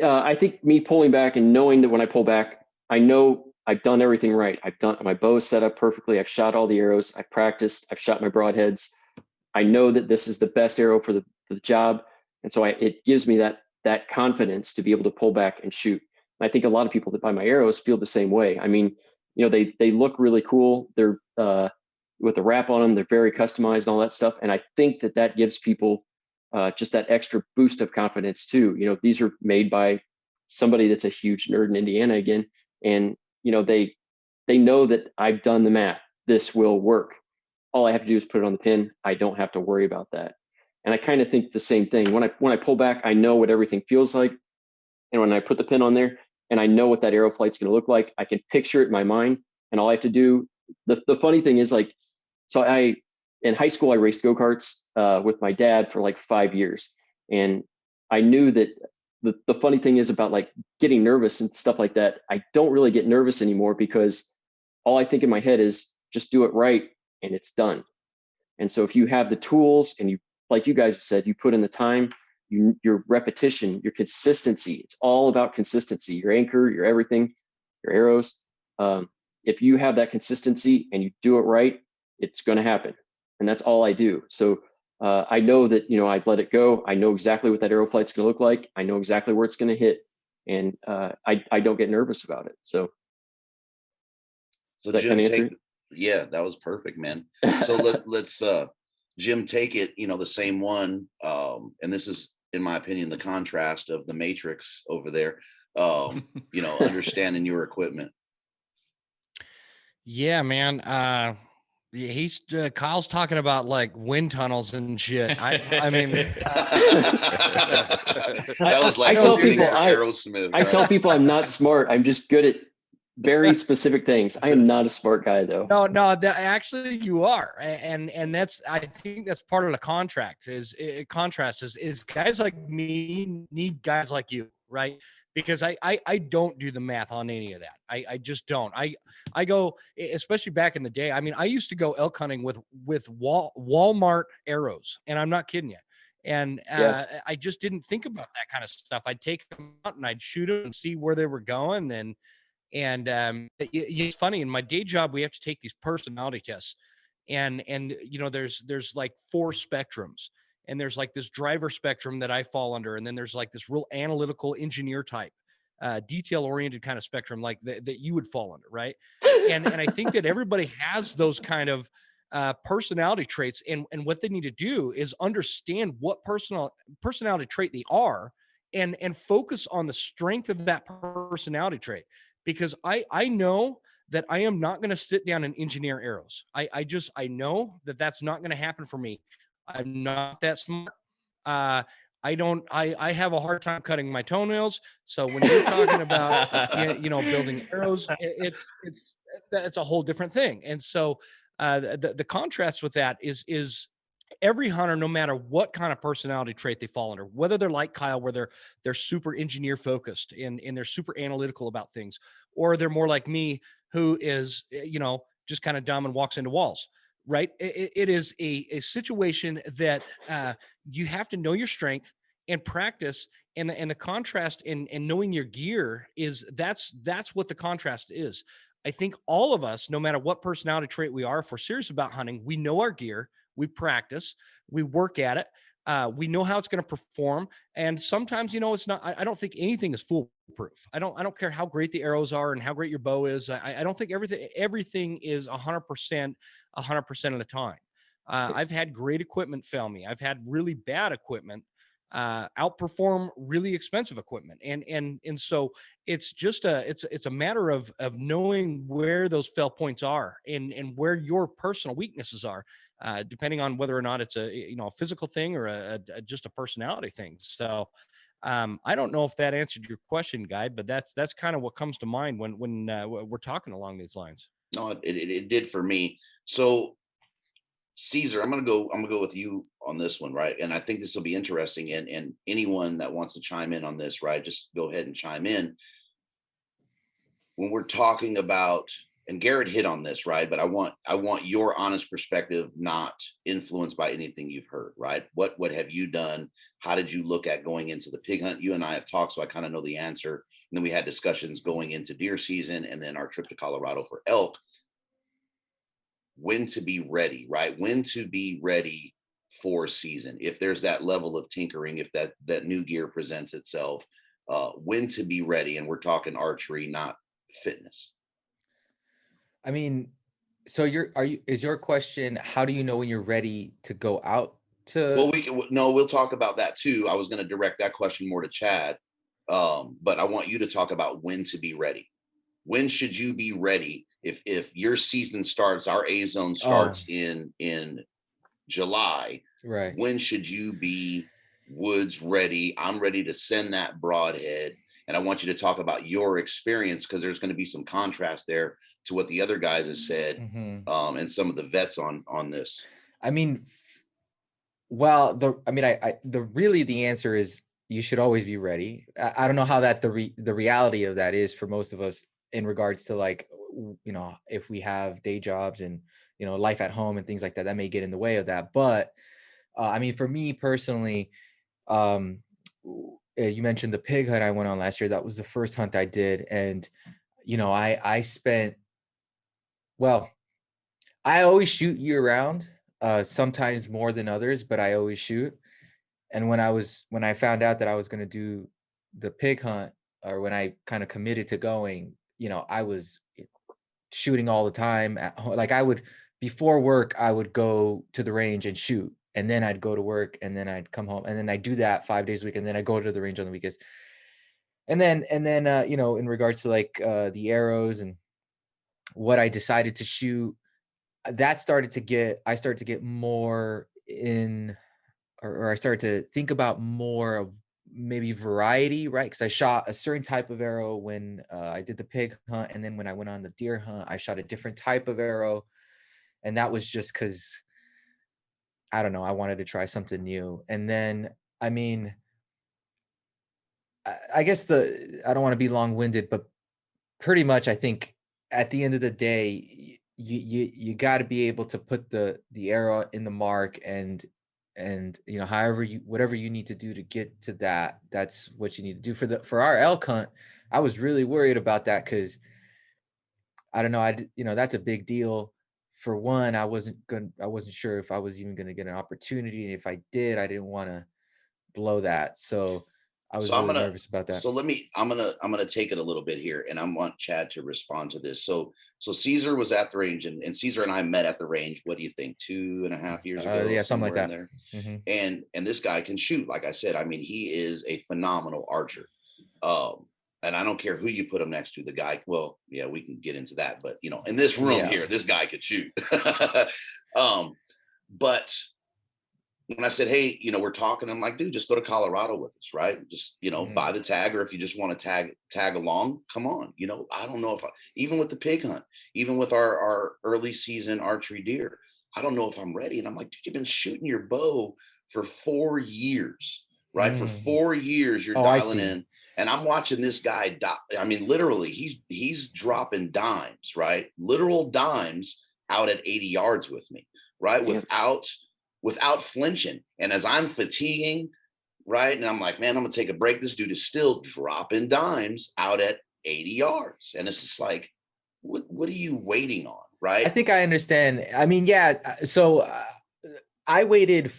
I think me pulling back and knowing that when I pull back, I know I've done everything right. My bow is set up perfectly. I've shot all the arrows. I've practiced. I've shot my broadheads. I know that this is the best arrow for the job. And so it gives me that confidence to be able to pull back and shoot. And I think a lot of people that buy my arrows feel the same way. I mean, they look really cool. They're with the wrap on them. They're very customized and all that stuff. And I think that gives people just that extra boost of confidence too. These are made by somebody that's a huge nerd in Indiana again. And, they know that I've done the math. This will work. All I have to do is put it on the pin. I don't have to worry about that. And I kind of think the same thing. When I pull back, I know what everything feels like. And when I put the pin on there and I know what that arrow flight's going to look like, I can picture it in my mind. And all I have to do, the funny thing is in high school, I raced go-karts with my dad for like 5 years. And I knew that the funny thing is about like getting nervous and stuff like that. I don't really get nervous anymore because all I think in my head is just do it right and it's done. And so if you have the tools and you, like you guys have said, you put in the time, your repetition, your consistency, it's all about consistency, your anchor, your everything, your arrows. If you have that consistency and you do it right, it's going to happen. And that's all I do. So I know that, I let it go. I know exactly what that arrow flight's going to look like. I know exactly where it's going to hit. And I don't get nervous about it. So Jim, yeah, that was perfect, man. So let's Jim, take it, the same one. And this is, in my opinion, the contrast of the Matrix over there, understanding your equipment. Yeah, man. He's Kyle's talking about like wind tunnels and shit. I mean, that was like I tell people I'm not smart. I'm just good at very specific things. I am not a smart guy though. No, actually you are. And that's, I think that's part of the contract is guys like me need guys like you, right? Because I don't do the math on any of that. I just don't. I go, especially back in the day. I mean, I used to go elk hunting with Walmart arrows, and I'm not kidding you. And I just didn't think about that kind of stuff. I'd take them out and I'd shoot them and see where they were going. And it's funny, in my day job, we have to take these personality tests, and there's like 4 spectrums, and there's like this driver spectrum that I fall under, and then there's like this real analytical engineer type, detail oriented kind of spectrum, like that you would fall under, right? And I think that everybody has those kind of personality traits, and what they need to do is understand what personality trait they are, and focus on the strength of that personality trait. Because I know that I am not going to sit down and engineer arrows. I know that that's not going to happen for me. I'm not that smart. I have a hard time cutting my toenails. So when you're talking about, building arrows, it's a whole different thing. And so the contrast with that is every hunter, no matter what kind of personality trait they fall under, whether they're like Kyle, where they're super engineer focused and they're super analytical about things, or they're more like me, who is, just kind of dumb and walks into walls, right? It is a situation that you have to know your strength and practice, and the contrast and knowing your gear that's what the contrast is. I think all of us, no matter what personality trait we are, if we're serious about hunting, we know our gear. We practice, we work at it. We know how it's going to perform. And sometimes, it's not, I don't think anything is foolproof. I don't care how great the arrows are and how great your bow is. I don't think everything is 100% of the time. I've had great equipment fail me. I've had really bad equipment outperform really expensive equipment. And so it's just it's a matter of knowing where those fail points are and where your personal weaknesses are, depending on whether or not it's a physical thing or just a personality thing. So I don't know if that answered your question, Guy, but that's kind of what comes to mind when we're talking along these lines. No, it did for me. So Cesar, I'm gonna go with you on this one, right? And I think this will be interesting. And anyone that wants to chime in on this, right, just go ahead and chime in. When we're talking about, and Garrett hit on this, right? But I want your honest perspective, not influenced by anything you've heard, right? What have you done? How did you look at going into the pig hunt? You and I have talked, so I kind of know the answer. And then we had discussions going into deer season, and then our trip to Colorado for elk. When to be ready, right? When to be ready for season. If there's that level of tinkering, if that new gear presents itself, when to be ready. And we're talking archery, not fitness. I mean, so is your question, how do you know when you're ready to go out to? Well, we'll talk about that too. I was going to direct that question more to Chad. But I want you to talk about when to be ready. When should you be ready? If your season starts, our A zone starts in July, right? When should you be woods ready? I'm ready to send that broadhead. And I want you to talk about your experience, because there's going to be some contrast there to what the other guys have said, and some of the vets on this. I mean, well, the answer is you should always be ready. I don't know how that the reality of that is for most of us in regards to, like, if we have day jobs and life at home and things like that, that may get in the way of that. But I mean, for me personally, you mentioned the pig hunt I went on last year. That was the first hunt I did, and I spent, well, I always shoot year round, sometimes more than others, but I always shoot. And when I found out that I was going to do the pig hunt, or when I kind of committed to going, I was shooting all the time at home. Like, before work, I would go to the range and shoot, and then I'd go to work, and then I'd come home, and then I'd do that 5 days a week, and then I'd go to the range on the weekends. And then in regards to, like, the arrows and what I decided to shoot, I started to get more in, or I started to think about more of maybe variety, right? Because I shot a certain type of arrow when I did the pig hunt, and then when I went on the deer hunt, I shot a different type of arrow, and that was just because I don't know, I wanted to try something new. And then, I mean, I guess I don't want to be long-winded, but pretty much I think at the end of the day, you got to be able to put the arrow in the mark, and however whatever you need to do to get to that, that's what you need to do. For our elk hunt, I was really worried about that because I don't know, that's a big deal. For one, I wasn't sure if I was even going to get an opportunity, and if I did, I didn't want to blow that. So I was really nervous about that. So I'm gonna take it a little bit here, and I want Chad to respond to this. So Cesar was at the range, and Cesar and I met at the range. What do you think? 2.5 years ago? Yeah, something like that. There. And this guy can shoot. Like I said, I mean, he is a phenomenal archer. And I don't care who you put him next to. The guy, well, yeah, we can get into that, but in this room here, this guy could shoot. But when I said, hey, we're talking, I'm like, dude, just go to Colorado with us, right? Just, buy the tag, or if you just want to tag along, come on. I don't know if even with the pig hunt, even with our early season archery deer, I don't know if I'm ready. And I'm like, dude, you've been shooting your bow for 4 years, right? For 4 years, you're dialing in. And I'm watching this guy I mean, literally, he's dropping dimes, right? Literal dimes out at 80 yards with me, right? Without flinching. And as I'm fatiguing, right? And I'm like, man, I'm gonna take a break. This dude is still dropping dimes out at 80 yards. And it's just like, what are you waiting on, right? I think I understand. I mean, yeah. So I waited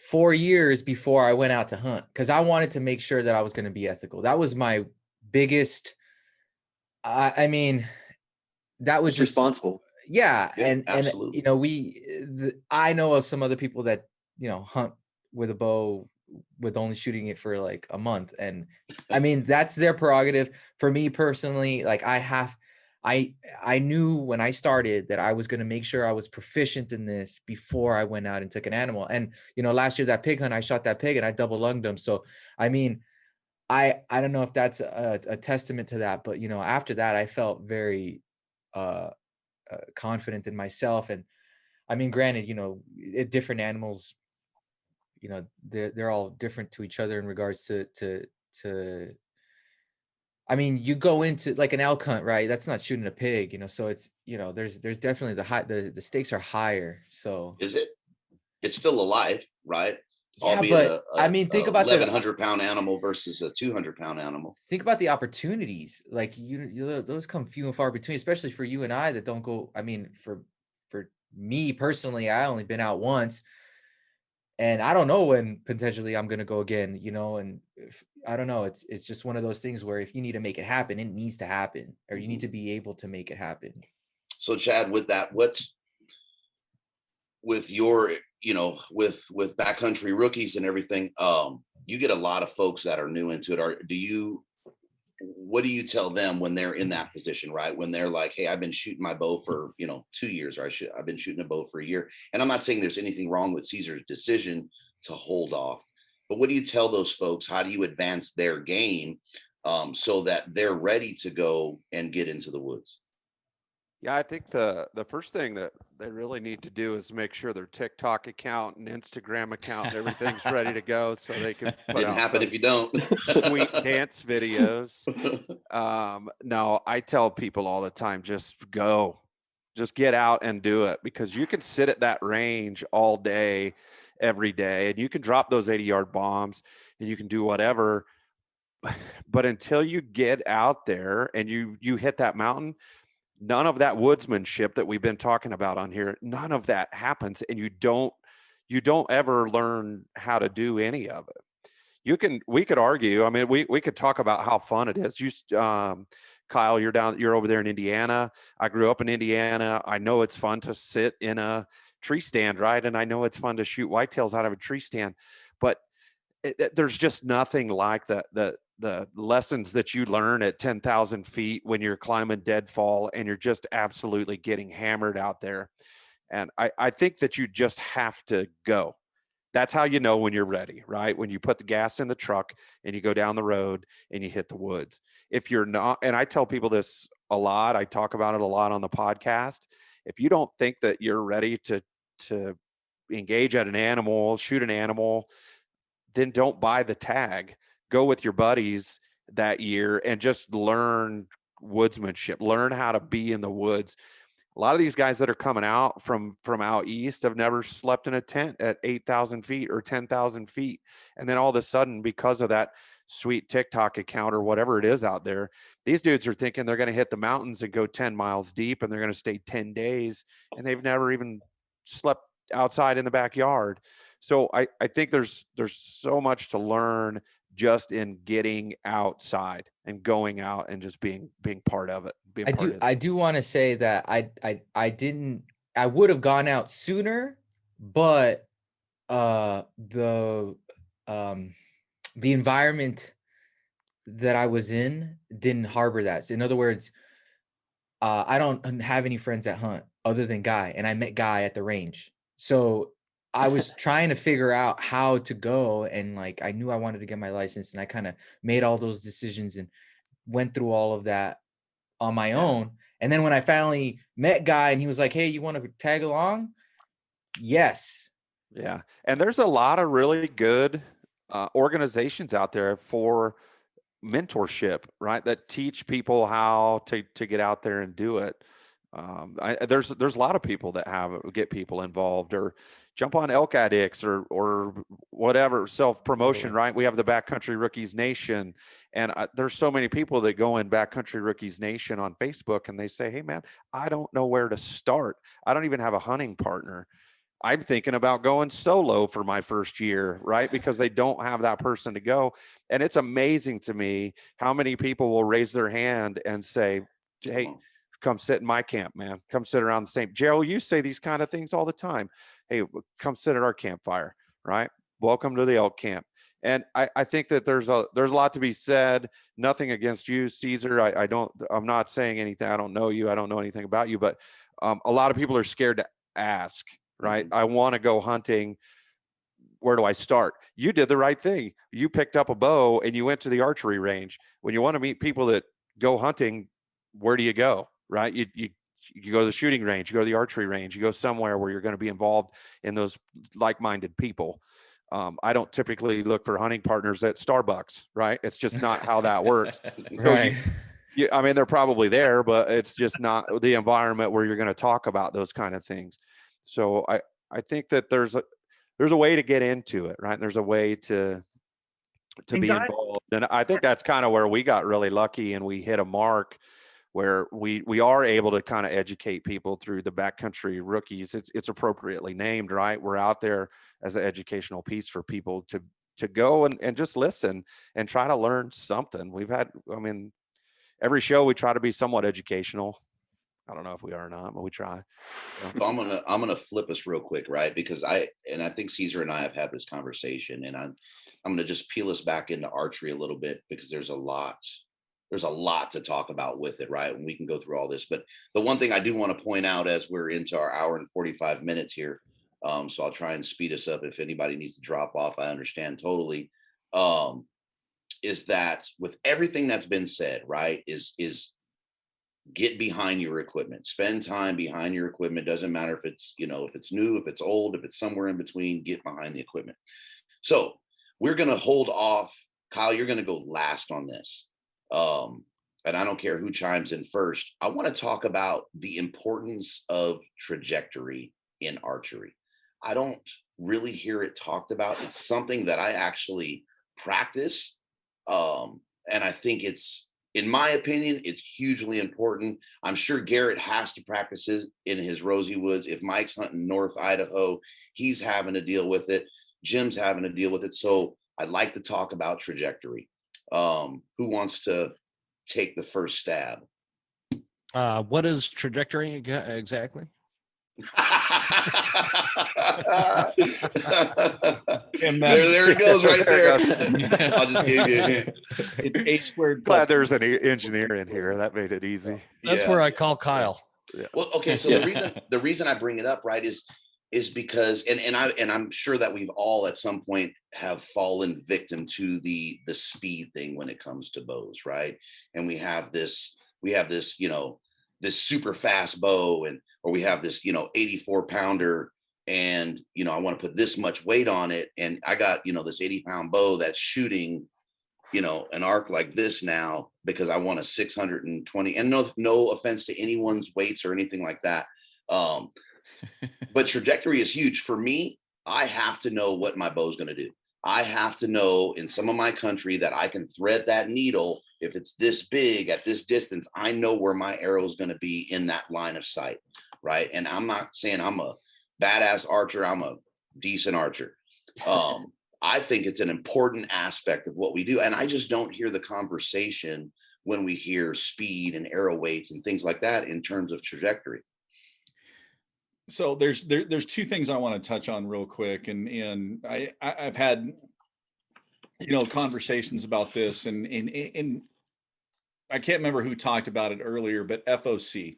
4 years before I went out to hunt because I wanted to make sure that I was going to be ethical. That was my biggest. I mean, that was just responsible. Yeah, and absolutely. I know of some other people that hunt with a bow with only shooting it for like a month, and I mean that's their prerogative. For me personally, like I knew when I started that I was going to make sure I was proficient in this before I went out and took an animal. And last year that pig hunt, I shot that pig and I double lunged him. So I mean, I don't know if that's a testament to that, but after that I felt very confident in myself. And I mean, granted, different animals, they're all different to each other in regards to I mean, you go into like an elk hunt, right? That's not shooting a pig, so it's, there's definitely the stakes are higher. So is it? It's still alive, right? Yeah, albeit I mean, think about 1,100-pound animal versus a 200-pound animal. Think about the opportunities. Like those come few and far between, especially for you and I that don't go. I mean, for me personally, I only been out once, and I don't know when potentially I'm going to go again. And I don't know. It's just one of those things where if you need to make it happen, it needs to happen, or you need to be able to make it happen. So, Chad, with that, with your with backcountry rookies and everything, you get a lot of folks that are new into it. What do you tell them when they're in that position, right? When they're like, hey, I've been shooting my bow for 2 years, or I've been shooting a bow for a year. And I'm not saying there's anything wrong with Cesar's decision to hold off, but what do you tell those folks? How do you advance their game so that they're ready to go and get into the woods? Yeah, I think the first thing that they really need to do is make sure their TikTok account and Instagram account and everything's ready to go, so they can put Didn't happen if you don't. Sweet dance videos. No, I tell people all the time, just go, just get out and do it, because you can sit at that range all day, every day, and you can drop those 80-yard bombs and you can do whatever. But until you get out there and you hit that mountain, none of that woodsmanship that we've been talking about on here, none of that happens. And you don't ever learn how to do any of it. We could argue. I mean, we could talk about how fun it is. Kyle, you're over there in Indiana. I grew up in Indiana. I know it's fun to sit in a tree stand, right? And I know it's fun to shoot whitetails out of a tree stand, but there's just nothing like the lessons that you learn at 10,000 feet when you're climbing deadfall and you're just absolutely getting hammered out there. And I think that you just have to go. That's how you know when you're ready, right? When you put the gas in the truck and you go down the road and you hit the woods. If you're not, and I tell people this a lot, I talk about it a lot on the podcast. If you don't think that you're ready to engage at an animal, shoot an animal, then don't buy the tag. Go with your buddies that year and just learn woodsmanship, learn how to be in the woods. A lot of these guys that are coming out from out east have never slept in a tent at 8,000 feet or 10,000 feet. And then all of a sudden, because of that sweet TikTok account or whatever it is out there, these dudes are thinking they're going to hit the mountains and go 10 miles deep and they're going to stay 10 days. And they've never even slept outside in the backyard. So I think there's so much to learn just in getting outside and going out and just being part of it. I do want to say that I would have gone out sooner, but the environment that I was in didn't harbor that. So in other words, I don't have any friends that hunt other than Guy, and I met Guy at the range. So I was trying to figure out how to go, and like I knew I wanted to get my license, and I kind of made all those decisions and went through all of that on my own. And then when I finally met Guy and he was like, "Hey, you want to tag along?" Yes. Yeah. And there's a lot of really good organizations out there for mentorship, right? That teach people how to get out there and do it. There's a lot of people that get people involved or jump on Elk Addicts or whatever self-promotion, right? We have the Backcountry Rookies Nation, and there's so many people that go in Backcountry Rookies Nation on Facebook and they say, "Hey man, I don't know where to start. I don't even have a hunting partner. I'm thinking about going solo for my first year," right? Because they don't have that person to go. And it's amazing to me how many people will raise their hand and say, "Hey, come sit in my camp, man. Come sit around the same." Gerald, you say these kind of things all the time. "Hey, come sit at our campfire," right? "Welcome to the elk camp." And I think that there's a lot to be said. Nothing against you, Cesar. I'm not saying anything. I don't know you. I don't know anything about you, but a lot of people are scared to ask, right? I want to go hunting. Where do I start? You did the right thing. You picked up a bow and you went to the archery range. When you want to meet people that go hunting, where do you go? Right? You go to the shooting range, you go to the archery range, you go somewhere where you're going to be involved in those like-minded people. I don't typically look for hunting partners at Starbucks, right? It's just not how that works. Right. So I mean, they're probably there, but it's just not the environment where you're going to talk about those kind of things. So I think that there's a way to get into it, right? There's a way to be involved. And I think that's kind of where we got really lucky and we hit a mark where we are able to kind of educate people through the Backcountry Rookies. It's appropriately named, right? We're out there as an educational piece for people to go and just listen and try to learn something. Every show we try to be somewhat educational. I don't know if we are or not, but we try. So I'm gonna flip us real quick, right? Because I think Cesar and I have had this conversation, and I'm gonna just peel us back into archery a little bit because there's a lot to talk about with it, right? And we can go through all this. But the one thing I do want to point out as we're into our hour and 45 minutes here, so I'll try and speed us up. If anybody needs to drop off, I understand totally. Is that with everything that's been said, right? Is get behind your equipment, spend time behind your equipment. Doesn't matter if it's, if it's new, if it's old, if it's somewhere in between, get behind the equipment. So we're going to hold off. Kyle, you're going to go last on this. And I don't care who chimes in first. I want to talk about the importance of trajectory in archery. I don't really hear it talked about. It's something that I actually practice. And I think in my opinion, it's hugely important. I'm sure Garrett has to practice in his Rosie Woods. If Mike's hunting North Idaho, he's having to deal with it. Jim's having to deal with it. So I'd like to talk about trajectory. Who wants to take the first stab? What is trajectory exactly? There it goes right there. I'll just give you a hint. It's A squared. Glad there's an engineer in here. That made it easy. That's where I call Kyle. Well, okay. So the reason I bring it up, right, is is because, and I'm sure that we've all at some point have fallen victim to the speed thing when it comes to bows, right? And we have this, you know, this super fast bow, or we have this, you know, 84 pounder, and, you know, I want to put this much weight on it, and I got, you know, this 80-pound bow that's shooting, you know, an arc like this now because I want a 620, and no offense to anyone's weights or anything like that. But trajectory is huge for me. I have to know what my bow is going to do. I have to know in some of my country that I can thread that needle. If it's this big at this distance, I know where my arrow is going to be in that line of sight. Right. And I'm not saying I'm a badass archer. I'm a decent archer. I think it's an important aspect of what we do. And I just don't hear the conversation when we hear speed and arrow weights and things like that in terms of trajectory. So there's two things I want to touch on real quick, and I've had, you know, conversations about this, and I can't remember who talked about it earlier, but FOC.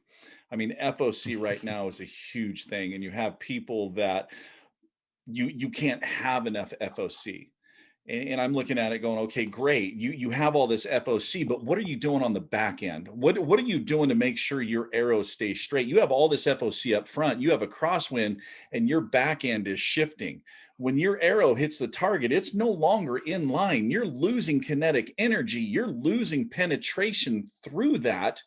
I mean, FOC right now is a huge thing, and you have people that you can't have enough FOC. And I'm looking at it going, okay, great. You have all this FOC, but what are you doing on the back end? What are you doing to make sure your arrows stay straight? You have all this FOC up front, you have a crosswind, and your back end is shifting. When your arrow hits the target, it's no longer in line. You're losing kinetic energy. You're losing penetration through that,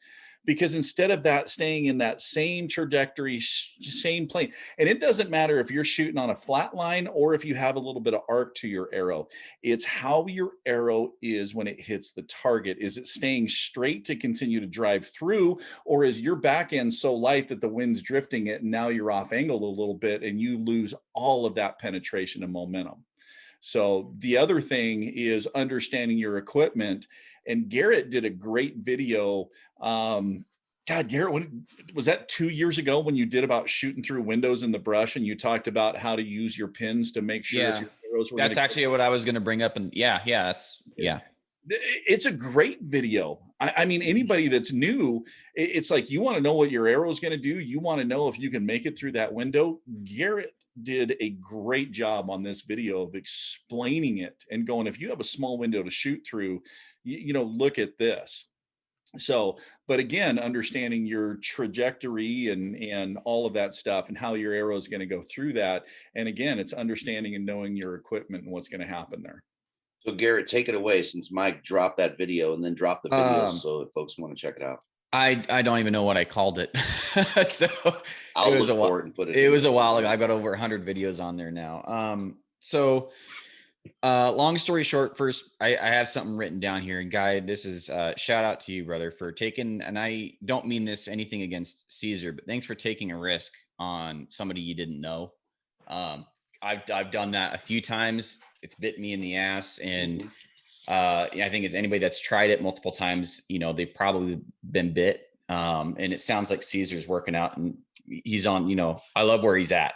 because instead of that staying in that same trajectory, same plane, and it doesn't matter if you're shooting on a flat line or if you have a little bit of arc to your arrow, it's how your arrow is when it hits the target. Is it staying straight to continue to drive through, or is your back end so light that the wind's drifting it and now you're off angle a little bit and you lose all of that penetration and momentum? So the other thing is understanding your equipment. And Garrett did a great video. God, Garrett, when was that 2 years ago when you did about shooting through windows in the brush, and you talked about how to use your pins to make sure that your arrows were. That's actually what I was going to bring up. And yeah, it's a great video. I mean, anybody that's new, it's like, you want to know what your arrow is going to do. You want to know if you can make it through that window. Garrett did a great job on this video of explaining it and going, if you have a small window to shoot through, you know, look at this. So, but again, understanding your trajectory and all of that stuff and how your arrow is going to go through that. And again, it's understanding and knowing your equipment and what's going to happen there. So Garrett, take it away, since Mike dropped that video, and then drop the video so if folks want to check it out. I don't even know what I called it. So I'll look for it and put it. It was a while ago. I've got over 100 videos on there now. So long story short, first, I have something written down here. And Guy, this is shout out to you, brother, for taking, and I don't mean this anything against Cesar, but thanks for taking a risk on somebody you didn't know. I've done that a few times. It's bit me in the ass. And I think it's anybody that's tried it multiple times, you know, they've probably been bit. And it sounds like Cesar's working out, and he's on, you know, I love where he's at.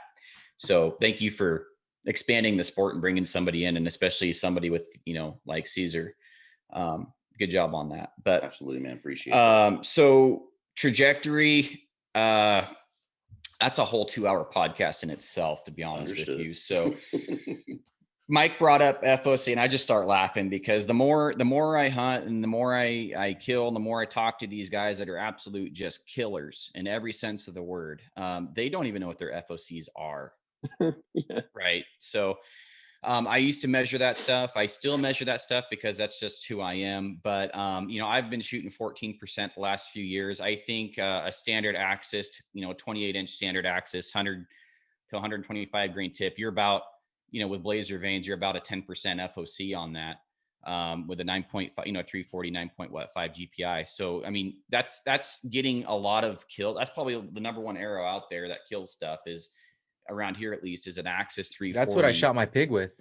So thank you for expanding the sport and bringing somebody in, and especially somebody with, you know, like Cesar. Good job on that. But absolutely, man. Appreciate it. So trajectory, that's a whole 2-hour podcast in itself, to be honest with you. So Mike brought up FOC, and I just start laughing because the more I hunt and the more I kill, and the more I talk to these guys that are absolute just killers in every sense of the word, they don't even know what their FOCs are. Yeah. Right. So I used to measure that stuff. I still measure that stuff because that's just who I am. But, you know, I've been shooting 14% the last few years. I think a standard axis, you know, 28-inch standard axis, 100 to 125 grain tip, you're about, you know, with blazer vanes, you're about a 10% FOC on that, with a 9.5, you know, 340, 9.5 GPI. So, I mean, that's getting a lot of kill. That's probably the number one arrow out there that kills stuff, is around here, at least, is an Axis 340. That's what I shot my pig with.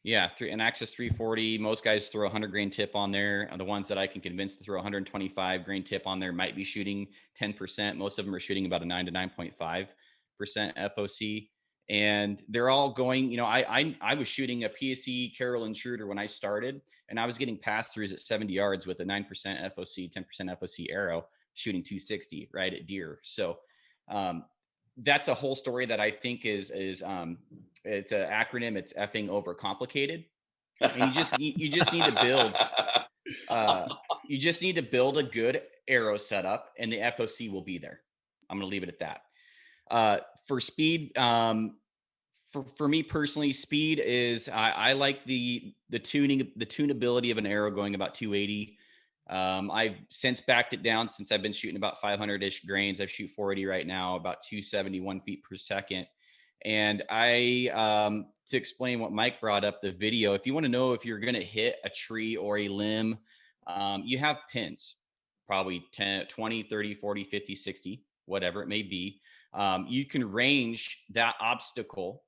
Yeah, an Axis 340. Most guys throw 100 grain tip on there. The ones that I can convince to throw 125 grain tip on there might be shooting 10%. Most of them are shooting about a 9 to 9.5% FOC. And they're all going, you know, I was shooting a PSE Carroll intruder when I started, and I was getting pass-throughs at 70 yards with a 9% FOC, 10% FOC arrow, shooting 260 right at deer. So that's a whole story that I think is it's an acronym. It's effing overcomplicated. And you just need to build you just need to build a good arrow setup, and the FOC will be there. I'm going to leave it at that. For speed, for me personally, speed is I like the tunability of an arrow going about 280. I've since backed it down since I've been shooting about 500-ish grains. I shoot 480 right now, about 271 feet per second. And to explain what Mike brought up, the video, if you want to know if you're going to hit a tree or a limb, you have pins, probably 10, 20, 30, 40, 50, 60, whatever it may be. You can range that obstacle,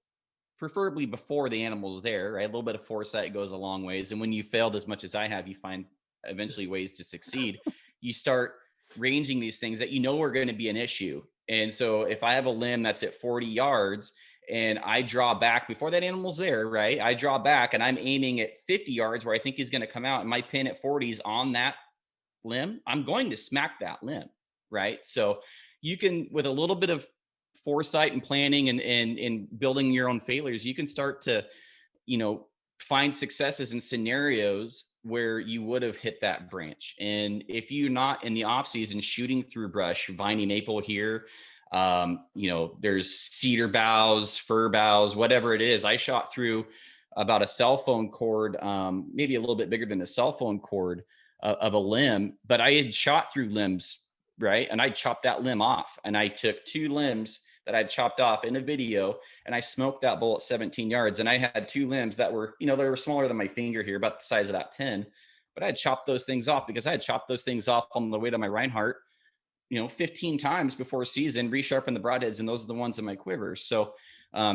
preferably before the animal's there, right? A little bit of foresight goes a long ways. And when you failed as much as I have, you find eventually ways to succeed. You start ranging these things that you know are going to be an issue. And so if I have a limb that's at 40 yards and I draw back before that animal's there, right? I draw back and I'm aiming at 50 yards where I think he's going to come out, and my pin at 40 is on that limb, I'm going to smack that limb, right? So you can, with a little bit of foresight and planning and building your own failures, you can start to, find successes in scenarios where you would have hit that branch. And if you're not in the off season shooting through brush, viney maple here, there's cedar boughs, fir boughs, whatever it is. I shot through about a cell phone cord, maybe a little bit bigger than a cell phone cord of a limb, but I had shot through limbs, right? And I chopped that limb off, and I took 2 limbs that I'd chopped off in a video, and I smoked that bull at 17 yards. And I had 2 limbs that were, they were smaller than my finger here, about the size of that pin, but I had chopped those things off because I had chopped those things off on the way to my Reinhardt, 15 times before season, resharpen the broadheads, and those are the ones in my quiver. So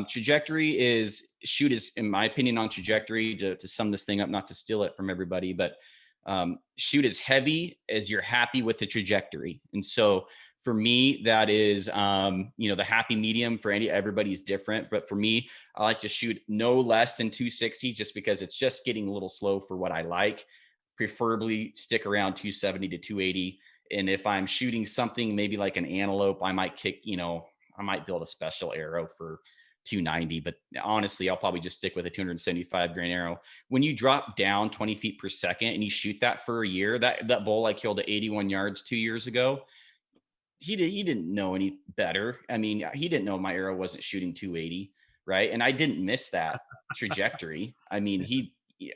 trajectory is, shoot is, in my opinion, on trajectory, to sum this thing up, not to steal it from everybody, but shoot as heavy as you're happy with the trajectory. And so for me, that is, the happy medium. For everybody's different, but for me, I like to shoot no less than 260, just because it's just getting a little slow for what I like. Preferably stick around 270 to 280. And if I'm shooting something maybe like an antelope, I might I might build a special arrow for 290, but honestly, I'll probably just stick with a 275 grain arrow. When you drop down 20 feet per second and you shoot that for a year, that bull I killed at 81 yards 2 years ago, he didn't know any better. I mean, he didn't know my arrow wasn't shooting 280, right? And I didn't miss that trajectory. I mean,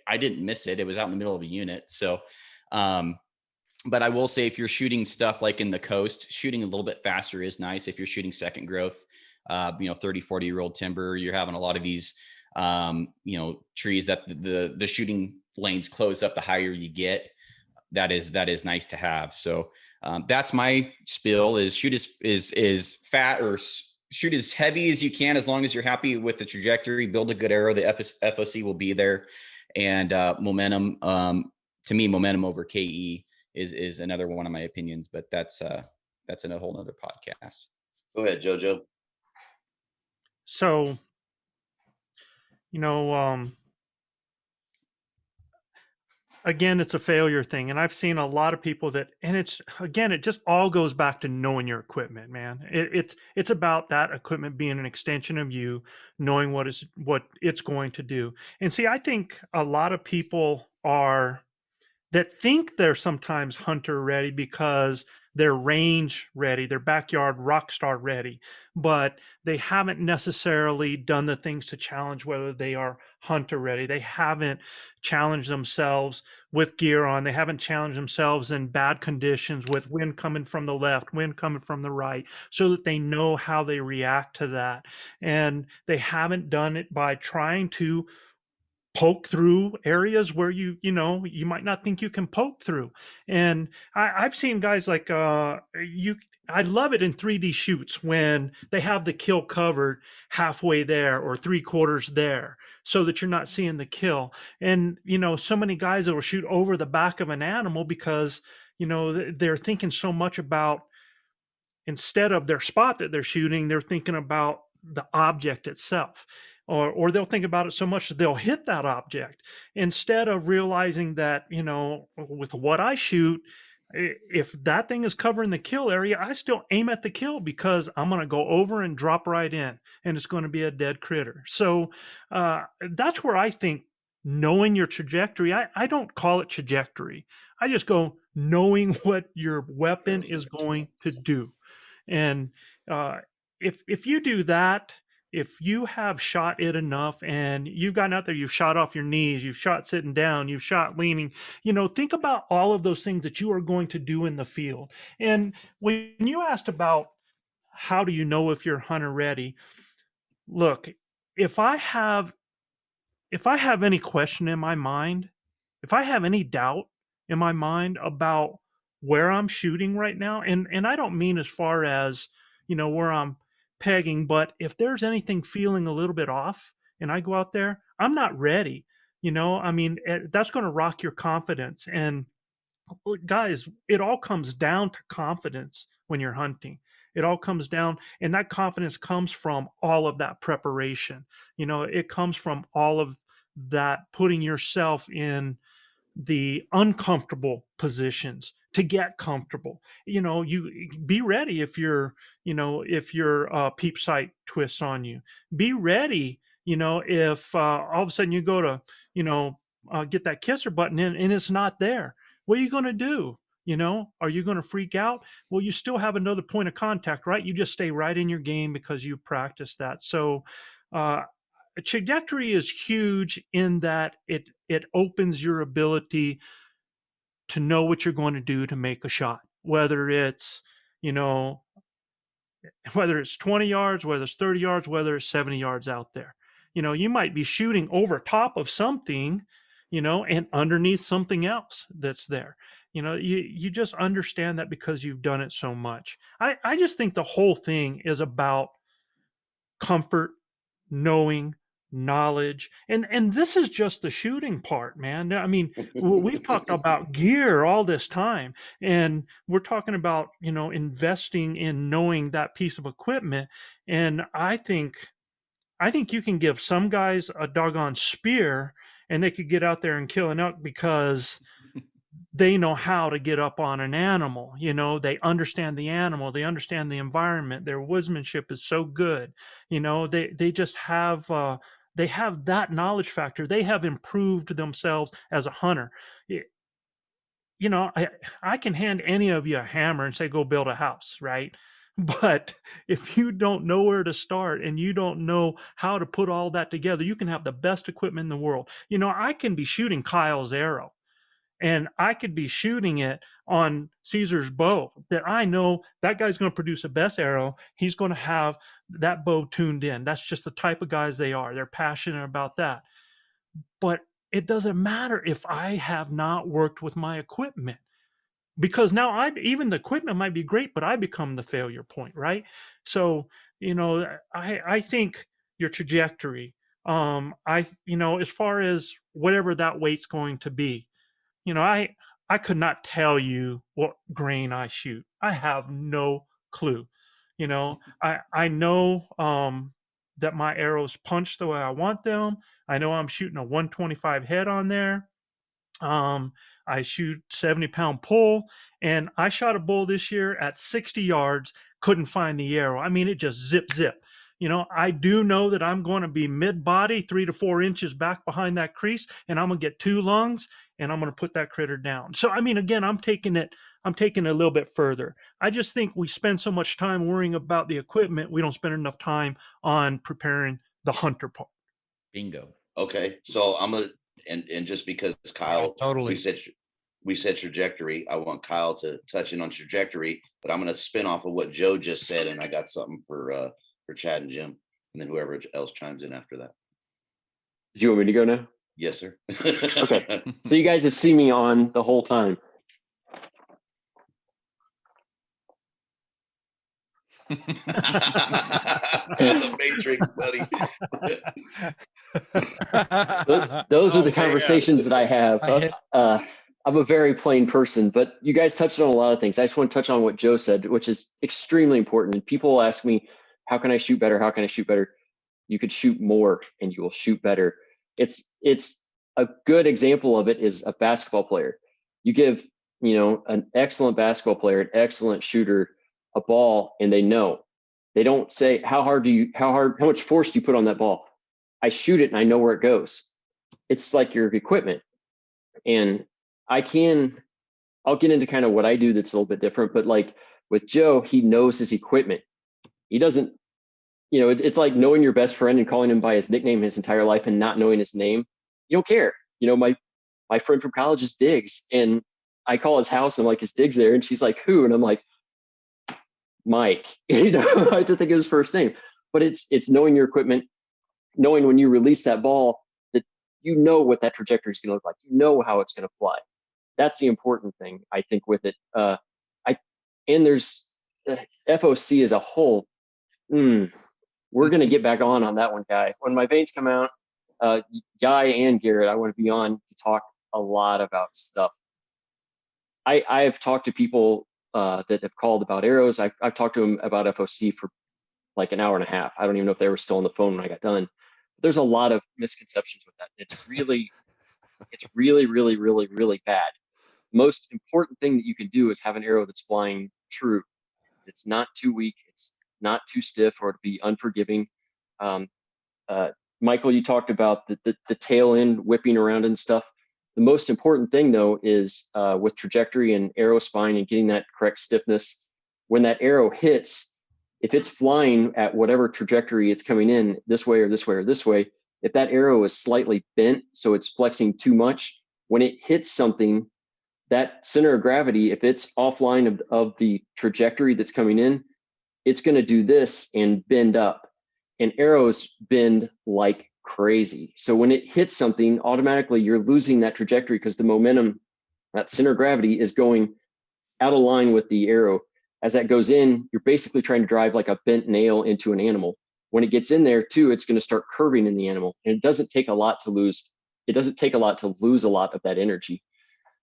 I didn't miss it. It was out in the middle of a unit. So, but I will say, if you're shooting stuff like in the coast, shooting a little bit faster is nice. If you're shooting second growth, 30, 40-year-old timber, you're having a lot of these, trees that the shooting lanes close up the higher you get. That is nice to have. So that's my spiel: is shoot is fat, or shoot as heavy as you can, as long as you're happy with the trajectory. Build a good arrow. The FOC will be there. And momentum, to me, momentum over KE is another one of my opinions, but that's a whole nother podcast. Go ahead, JoJo. So, again, it's a failure thing. And I've seen a lot of people it just all goes back to knowing your equipment, man. It's about that equipment being an extension of you, knowing what it's going to do. And see, I think a lot of people that think they're sometimes hunter ready because they're range ready, they're backyard rock star ready, but they haven't necessarily done the things to challenge whether they are hunter ready. They haven't challenged themselves with gear on. They haven't challenged themselves in bad conditions with wind coming from the left, wind coming from the right, so that they know how they react to that. And they haven't done it by trying to poke through areas where you might not think you can poke through. And I've seen guys like I love it in 3D shoots when they have the kill covered halfway there or 3/4 there, so that you're not seeing the kill. And so many guys that will shoot over the back of an animal because they're thinking so much about, instead of their spot that they're shooting, they're thinking about the object itself. Or they'll think about it so much that they'll hit that object, instead of realizing that, with what I shoot, If that thing is covering the kill area, I still aim at the kill because I'm going to go over and drop right in, and it's going to be a dead critter. So that's where I think knowing your trajectory, I don't call it trajectory. I just go knowing what your weapon is going to do. And if you do that, if you have shot it enough and you've gotten out there, you've shot off your knees, you've shot sitting down, you've shot leaning, think about all of those things that you are going to do in the field. And when you asked about how do you know if you're hunter ready, look, if I have any question in my mind, if I have any doubt in my mind about where I'm shooting right now, and I don't mean as far as, where I'm pegging, but if there's anything feeling a little bit off and I go out there, I'm not ready. That's going to rock your confidence. And guys, it all comes down to confidence when you're hunting. It all comes down, and that confidence comes from all of that preparation. It comes from all of that putting yourself in the uncomfortable positions to get comfortable. You be ready if your peep sight twists on you. Be ready, if all of a sudden you go to, get that kisser button in and it's not there. What are you going to do? Are you going to freak out? Well, you still have another point of contact, right? You just stay right in your game because you practice that. So, trajectory is huge in that it opens your ability to know what you're going to do to make a shot, whether it's 20 yards, whether it's 30 yards, whether it's 70 yards out there. You might be shooting over top of something, and underneath something else that's there. You just understand that because you've done it so much. I just think the whole thing is about comfort, knowing, knowledge, and this is just the shooting part, man. I mean, we've talked about gear all this time, and we're talking about investing in knowing that piece of equipment. And I think you can give some guys a doggone spear and they could get out there and kill an elk because they know how to get up on an animal. They understand the animal, they understand the environment, their woodsmanship is so good. They just have they have that knowledge factor. They have improved themselves as a hunter. I can hand any of you a hammer and say go build a house, right? But if you don't know where to start and you don't know how to put all that together, you can have the best equipment in the world. I can be shooting Kyle's arrow, and I could be shooting it on Cesar's bow that I know that guy's going to produce the best arrow. He's going to have that bow tuned in. That's just the type of guys they are. They're passionate about that. But it doesn't matter if I have not worked with my equipment, because now even the equipment might be great, but I become the failure point, right? So, I think your trajectory, as far as whatever that weight's going to be, I could not tell you what grain I shoot. I have no clue. I know that my arrows punch the way I want them. I know I'm shooting a 125 head on there. I shoot 70-pound pull, and I shot a bull this year at 60 yards, couldn't find the arrow. I mean, it just zip. I do know that I'm going to be mid-body, 3 to 4 inches back behind that crease, and I'm going to get 2 lungs, and I'm going to put that critter down. So, again, I'm taking it a little bit further. I just think we spend so much time worrying about the equipment, we don't spend enough time on preparing the hunter part. Bingo. Okay, so I'm gonna and just because Kyle, totally. we said trajectory. I want Kyle to touch in on trajectory, but I'm gonna spin off of what Joe just said, and I got something for Chad and Jim, and then whoever else chimes in after that. Do you want me to go now? Yes, sir. Okay. So you guys have seen me on the whole time. The Matrix, buddy. Those are the conversations that I have. I'm a very plain person, but you guys touched on a lot of things. I just want to touch on what Joe said, which is extremely important. People ask me, how can I shoot better? How can I shoot better? You could shoot more and you will shoot better. It's a good example of it is a basketball player. You give an excellent basketball player, an excellent shooter, a ball, and they don't say, how much force do you put on that ball? I shoot it and I know where it goes. It's like your equipment. And I'll get into kind of what I do that's a little bit different, but like with Joe, he knows his equipment. He doesn't, it's like knowing your best friend and calling him by his nickname his entire life and not knowing his name. You don't care. My friend from college is Diggs, and I call his house and I'm like, is Diggs there? And she's like, who? And I'm like, Mike. I have to think of his first name. But it's knowing your equipment, knowing when you release that ball that you know what that trajectory is going to look like. You know how it's going to fly. That's the important thing, I think, with it. And there's FOC as a whole. We're going to get back on that one, Guy. When my veins come out, Guy and Garrett, I want to be on to talk a lot about stuff. I've talked to people that have called about arrows. I've talked to them about FOC for like an hour and a half. I don't even know if they were still on the phone when I got done. But there's a lot of misconceptions with that. It's really, really, really, really bad. Most important thing that you can do is have an arrow that's flying true. It's not too weak. It's not too stiff or to be unforgiving. Michael, you talked about the tail end whipping around and stuff. The most important thing, though, is with trajectory and arrow spine and getting that correct stiffness. When that arrow hits, if it's flying at whatever trajectory it's coming in, this way or this way or this way, if that arrow is slightly bent, so it's flexing too much, when it hits something, that center of gravity, if it's offline of the trajectory that's coming in, it's going to do this and bend up. And arrows bend like crazy. So when it hits something, automatically you're losing that trajectory because the momentum, that center of gravity is going out of line with the arrow. As that goes in, you're basically trying to drive like a bent nail into an animal. When it gets in there too, it's going to start curving in the animal. And it doesn't take a lot to lose. It doesn't take a lot to lose a lot of that energy.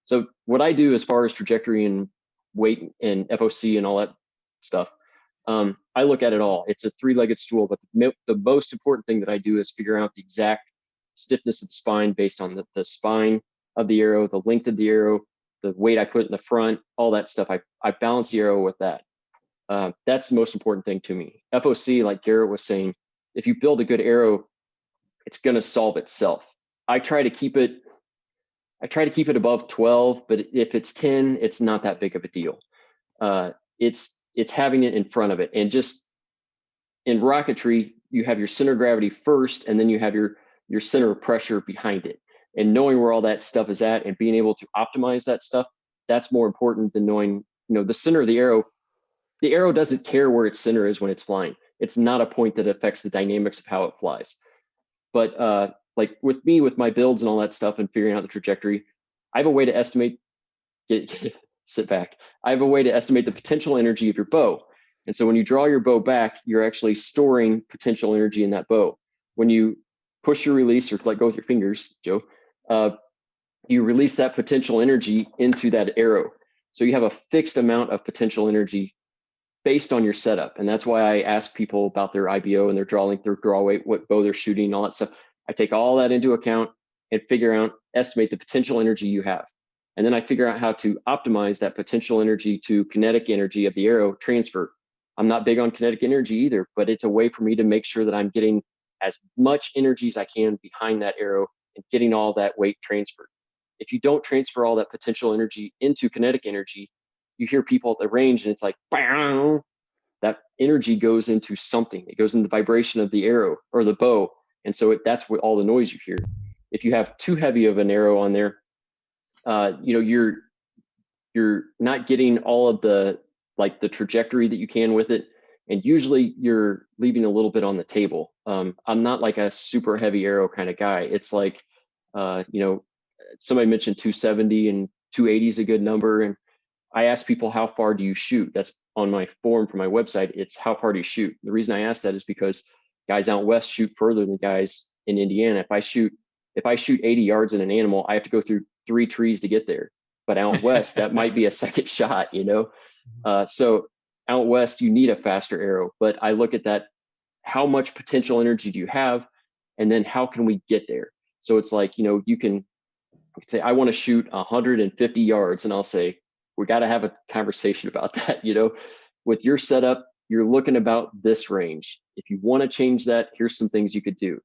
So what I do as far as trajectory and weight and FOC and all that stuff, I look at it all. It's a three-legged stool, but the most important thing that I do is figure out the exact stiffness of the spine based on the spine of the arrow, the length of the arrow, the weight I put in the front, all that stuff. I balance the arrow with that. That's the most important thing to me. FOC, like Garrett was saying, if you build a good arrow, it's going to solve itself. I try to keep it above 12, but if it's 10, it's not that big of a deal. It's having it in front of it. And just in rocketry, you have your center of gravity first, and then you have your center of pressure behind it. And knowing where all that stuff is at and being able to optimize that stuff, that's more important than knowing, the center of the arrow. The arrow doesn't care where its center is when it's flying. It's not a point that affects the dynamics of how it flies. But like with me, with my builds and all that stuff and figuring out the trajectory, I have a way to estimate, sit back. I have a way to estimate the potential energy of your bow. And so when you draw your bow back, you're actually storing potential energy in that bow. When you push your release or let go with your fingers, Joe, you release that potential energy into that arrow. So you have a fixed amount of potential energy based on your setup. And that's why I ask people about their IBO and their draw length, their draw weight, what bow they're shooting, all that stuff. I take all that into account and estimate the potential energy you have. And then I figure out how to optimize that potential energy to kinetic energy of the arrow transfer. I'm not big on kinetic energy either, but it's a way for me to make sure that I'm getting as much energy as I can behind that arrow and getting all that weight transferred. If you don't transfer all that potential energy into kinetic energy, you hear people at the range and it's like, bang, that energy goes into something. It goes into the vibration of the arrow or the bow. And so that's what all the noise you hear. If you have too heavy of an arrow on there, you're not getting all of the trajectory that you can with it. And usually you're leaving a little bit on the table. I'm not like a super heavy arrow kind of guy. It's like, somebody mentioned 270 and 280 is a good number. And I ask people, how far do you shoot? That's on my form for my website. It's how far do you shoot? The reason I ask that is because guys out west shoot further than guys in Indiana. If I shoot 80 yards in an animal, I have to go through 3 trees to get there. But out west, that might be a second shot, So out west, you need a faster arrow. But I look at that, how much potential energy do you have? And then how can we get there? So it's like, you can say, I want to shoot 150 yards. And I'll say, we got to have a conversation about that. With your setup, you're looking about this range. If you want to change that, here's some things you could do,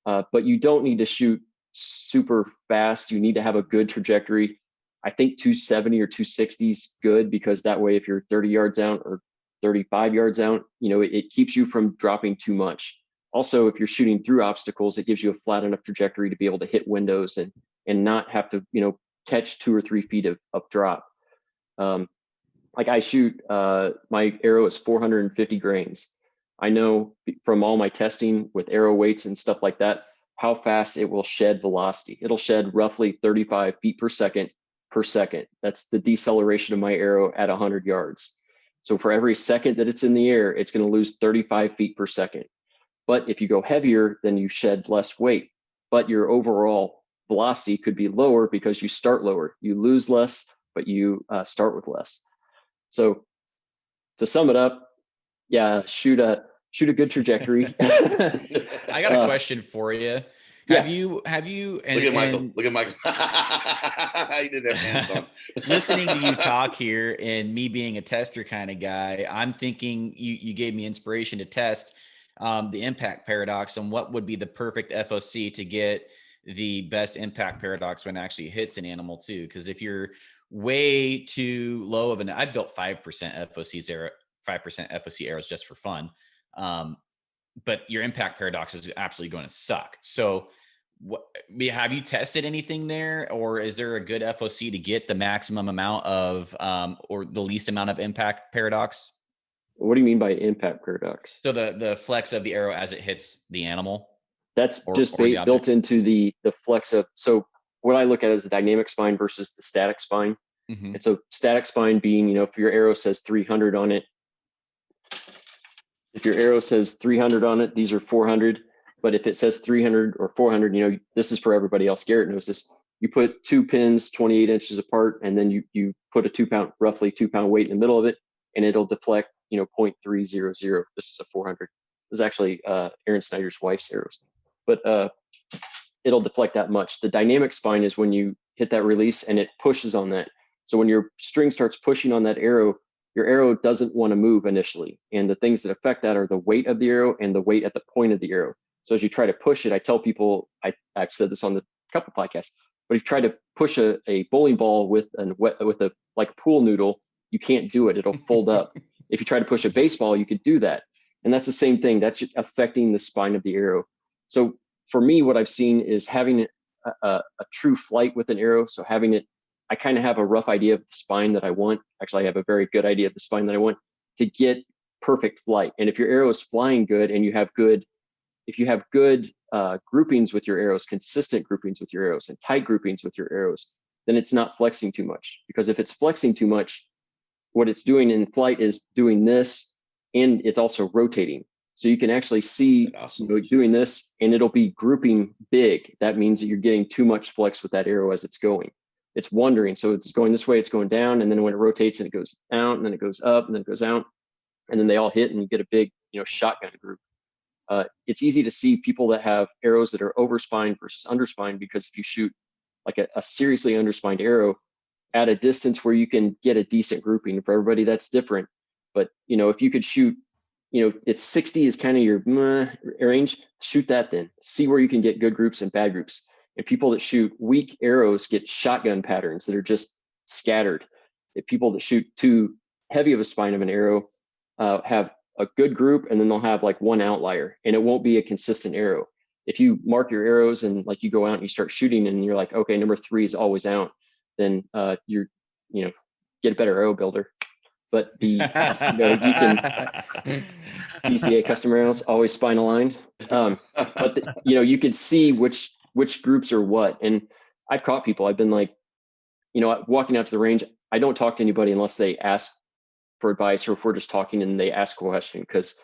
but you don't need to shoot super fast. You need to have a good trajectory. I think 270 or 260 is good, because that way, if you're 30 yards out or 35 yards out, it keeps you from dropping too much. Also, if you're shooting through obstacles, it gives you a flat enough trajectory to be able to hit windows and not have to, catch 2 or 3 feet of drop. Like I shoot, my arrow is 450 grains. I know from all my testing with arrow weights and stuff like that, how fast it will shed velocity. It'll shed roughly 35 feet per second. That's the deceleration of my arrow at 100 yards. So for every second that it's in the air, it's going to lose 35 feet per second. But if you go heavier, then you shed less weight, but your overall velocity could be lower because you start lower. You lose less, but you start with less. So to sum it up, yeah, shoot a good trajectory. I got a question for you. Have you and, look at Michael. He didn't have hands on. Listening to you talk here and me being a tester kind of guy, I'm thinking you gave me inspiration to test the impact paradox and what would be the perfect FOC to get the best impact paradox when it actually hits an animal too. Because if you're way too low of I built 5% FOC arrows just for fun. But your impact paradox is absolutely going to suck. So have you tested anything there, or is there a good FOC to get the maximum amount of, or the least amount of impact paradox? What do you mean by impact paradox? So the flex of the arrow as it hits the animal. That's built into the flex of, so what I look at is the dynamic spine versus the static spine. Mm-hmm. And so static spine being, if your arrow says 300 on it, if your arrow says 300 on it, these are 400. But if it says 300 or 400, this is for everybody else. Garrett knows this. You put 2 pins 28 inches apart, and then you put a roughly 2 pound weight in the middle of it, and it'll deflect, 0.300. This is a 400. This is actually Aaron Snyder's wife's arrows, but it'll deflect that much. The dynamic spine is when you hit that release and it pushes on that. So when your string starts pushing on that arrow, your arrow doesn't want to move initially. And the things that affect that are the weight of the arrow and the weight at the point of the arrow. So as you try to push it, I tell people, I've said this on the couple podcasts, but if you try to push a bowling ball with a like a pool noodle, you can't do it. It'll fold up. If you try to push a baseball, you could do that. And that's the same thing. That's affecting the spine of the arrow. So for me, what I've seen is having a true flight with an arrow. So having it, I kind of have a rough idea of the spine that I want. Actually, I have a very good idea of the spine that I want to get perfect flight. And if your arrow is flying good and you have good groupings with your arrows, consistent groupings with your arrows, and tight groupings with your arrows, then it's not flexing too much. Because if it's flexing too much, what it's doing in flight is doing this, and it's also rotating. So you can actually see doing this, and it'll be grouping big. That means that you're getting too much flex with that arrow as it's going. It's wandering. So it's going this way, it's going down, and then when it rotates and it goes out, and then it goes up, and then it goes out, and then they all hit, and you get a big, shotgun group. It's easy to see people that have arrows that are overspined versus underspined, because if you shoot like a seriously underspined arrow at a distance where you can get a decent grouping, for everybody that's different. But if you could shoot, it's 60 is kind of your range, shoot that, then see where you can get good groups and bad groups. And people that shoot weak arrows get shotgun patterns that are just scattered. If people that shoot too heavy of a spine of an arrow have a good group, and then they'll have like one outlier, and it won't be a consistent arrow. If you mark your arrows and like you go out and you start shooting and you're like, okay, number 3 is always out, then you're, get a better arrow builder. But you can BCA custom arrows always spine aligned. But you could see which groups are what. And I've caught people. I've been like, walking out to the range, I don't talk to anybody unless they ask for advice, or if we're just talking and they ask a question, because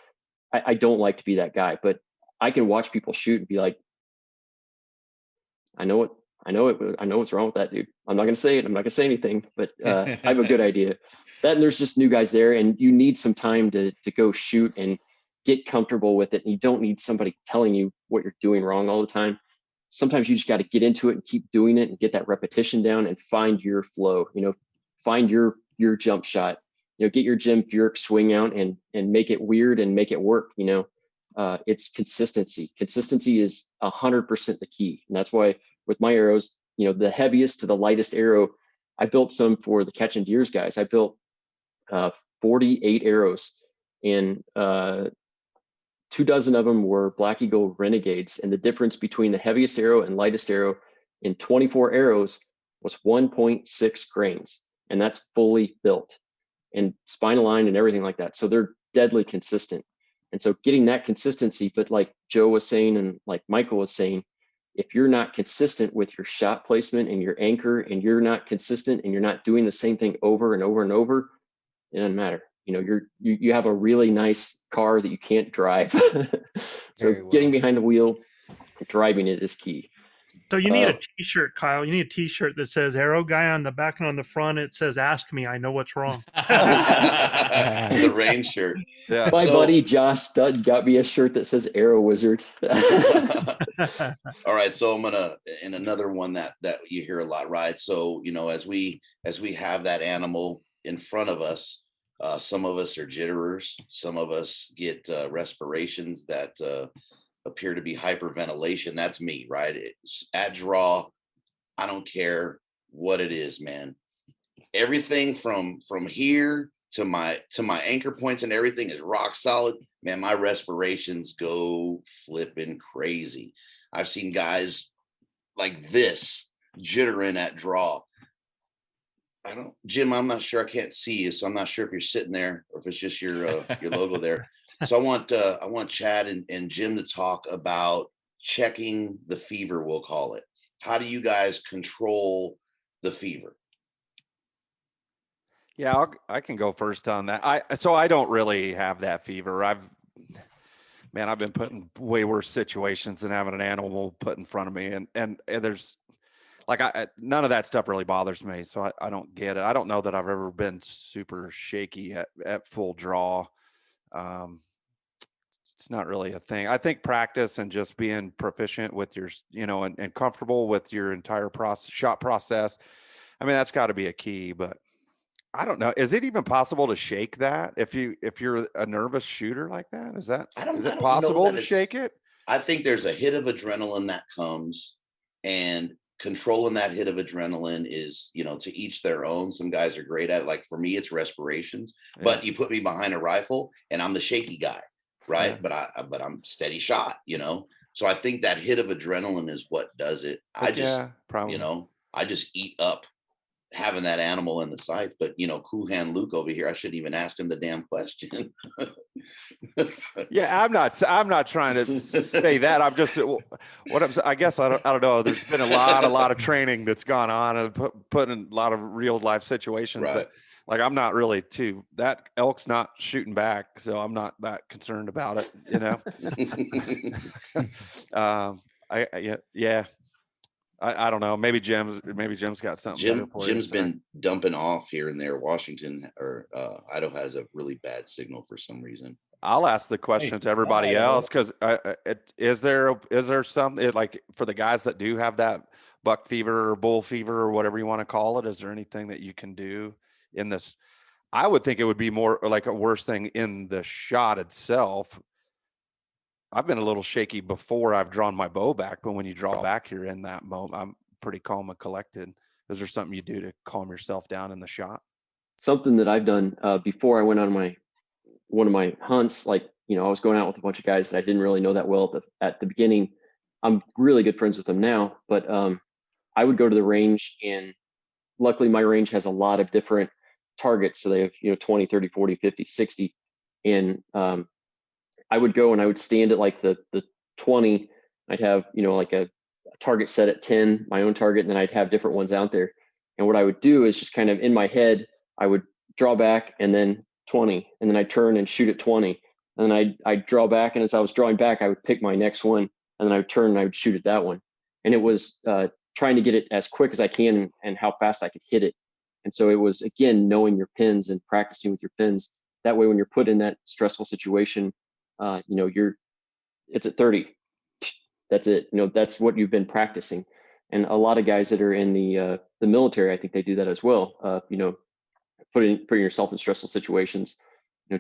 I don't like to be that guy. But I can watch people shoot and be like, I know what's wrong with that dude. I'm not going to say it. I'm not going to say anything, but I have a good idea. That, and there's just new guys there, and you need some time to go shoot and get comfortable with it. And you don't need somebody telling you what you're doing wrong all the time. Sometimes you just got to get into it and keep doing it and get that repetition down and find your flow. find your jump shot, get your Jim Furyk swing out and make it weird and make it work. It's consistency. Consistency is 100% the key. And that's why with my arrows, the heaviest to the lightest arrow, I built some for the catching deers guys. I built 48 arrows, and 24 of them were Black Eagle Renegades. And the difference between the heaviest arrow and lightest arrow in 24 arrows was 1.6 grains. And that's fully built and spinal line and everything like that. So they're deadly consistent. And so getting that consistency, but like Joe was saying, and like Michael was saying, if you're not consistent with your shot placement and your anchor, and you're not consistent and you're not doing the same thing over and over and over, it doesn't matter. You have a really nice car that you can't drive. So getting behind the wheel, driving it is key. So you need a t-shirt, Kyle. You need a t-shirt that says Arrow Guy on the back, and on the front it says "Ask me, I know what's wrong." The rain shirt. Yeah. My buddy Josh Dudd got me a shirt that says Arrow Wizard. All right, so I'm gonna, in another one that you hear a lot, right? So as we have that animal in front of us, some of us are jitterers, some of us get respirations that appear to be hyperventilation. That's me, right? It's at draw. I don't care what it is, man. Everything from here to my anchor points and everything is rock solid. Man, my respirations go flipping crazy. I've seen guys like this jittering at draw. Jim, I'm not sure. I can't see you, so I'm not sure if you're sitting there or if it's just your logo there. So I want Chad and Jim to talk about checking the fever, we'll call it. How do you guys control the fever? Yeah, I can go first on that. I don't really have that fever. I've been put in way worse situations than having an animal put in front of me, and there's none of that stuff really bothers me. So I don't get it. I don't know that I've ever been super shaky at full draw. It's not really a thing. I think practice and just being proficient with your, and comfortable with your entire shot process. I mean, that's got to be a key, but I don't know. Is it even possible to shake that if you're a nervous shooter like that? Is it possible to shake it? I think there's a hit of adrenaline that comes, and controlling that hit of adrenaline is, to each their own. Some guys are great at it. Like for me, it's respirations, but you put me behind a rifle and I'm the shaky guy. Right. Yeah. But I'm steady shot, so I think that hit of adrenaline is what does it. I just eat up having that animal in the sights. But Cool Hand Luke over here, I shouldn't even ask him the damn question. Yeah, I'm not trying to say that. I'm just I guess I don't know. There's been a lot of training that's gone on and put in a lot of real life situations that, like, I'm not really that elk's not shooting back, so I'm not that concerned about it, I don't know. Maybe Jim's got something better for you. Jim's been dumping off here and there. Washington or Idaho has a really bad signal for some reason. I'll ask the question to everybody else, because is there something like for the guys that do have that buck fever or bull fever or whatever you want to call it? Is there anything that you can do in this? I would think it would be more like a worse thing in the shot itself. I've been a little shaky before I've drawn my bow back, but when you draw back, you're in that moment. I'm pretty calm and collected. Is there something you do to calm yourself down in the shot? Something that I've done before I went on one of my hunts, I was going out with a bunch of guys that I didn't really know that well at the beginning. I'm really good friends with them now, but I would go to the range, and luckily my range has a lot of different targets. So they have, 20, 30, 40, 50, 60. And I would go and I would stand at like the 20. I'd have, like a target set at 10, my own target, and then I'd have different ones out there. And what I would do is just kind of in my head, I would draw back and then 20, and then I'd turn and shoot at 20. And then I'd draw back, and as I was drawing back, I would pick my next one, and then I would turn and I would shoot at that one. And it was trying to get it as quick as I can and how fast I could hit it. And so it was, again, knowing your pins and practicing with your pins. That way, when you're put in that stressful situation, it's at 30. That's it. That's what you've been practicing. And a lot of guys that are in the military, I think they do that as well. putting yourself in stressful situations,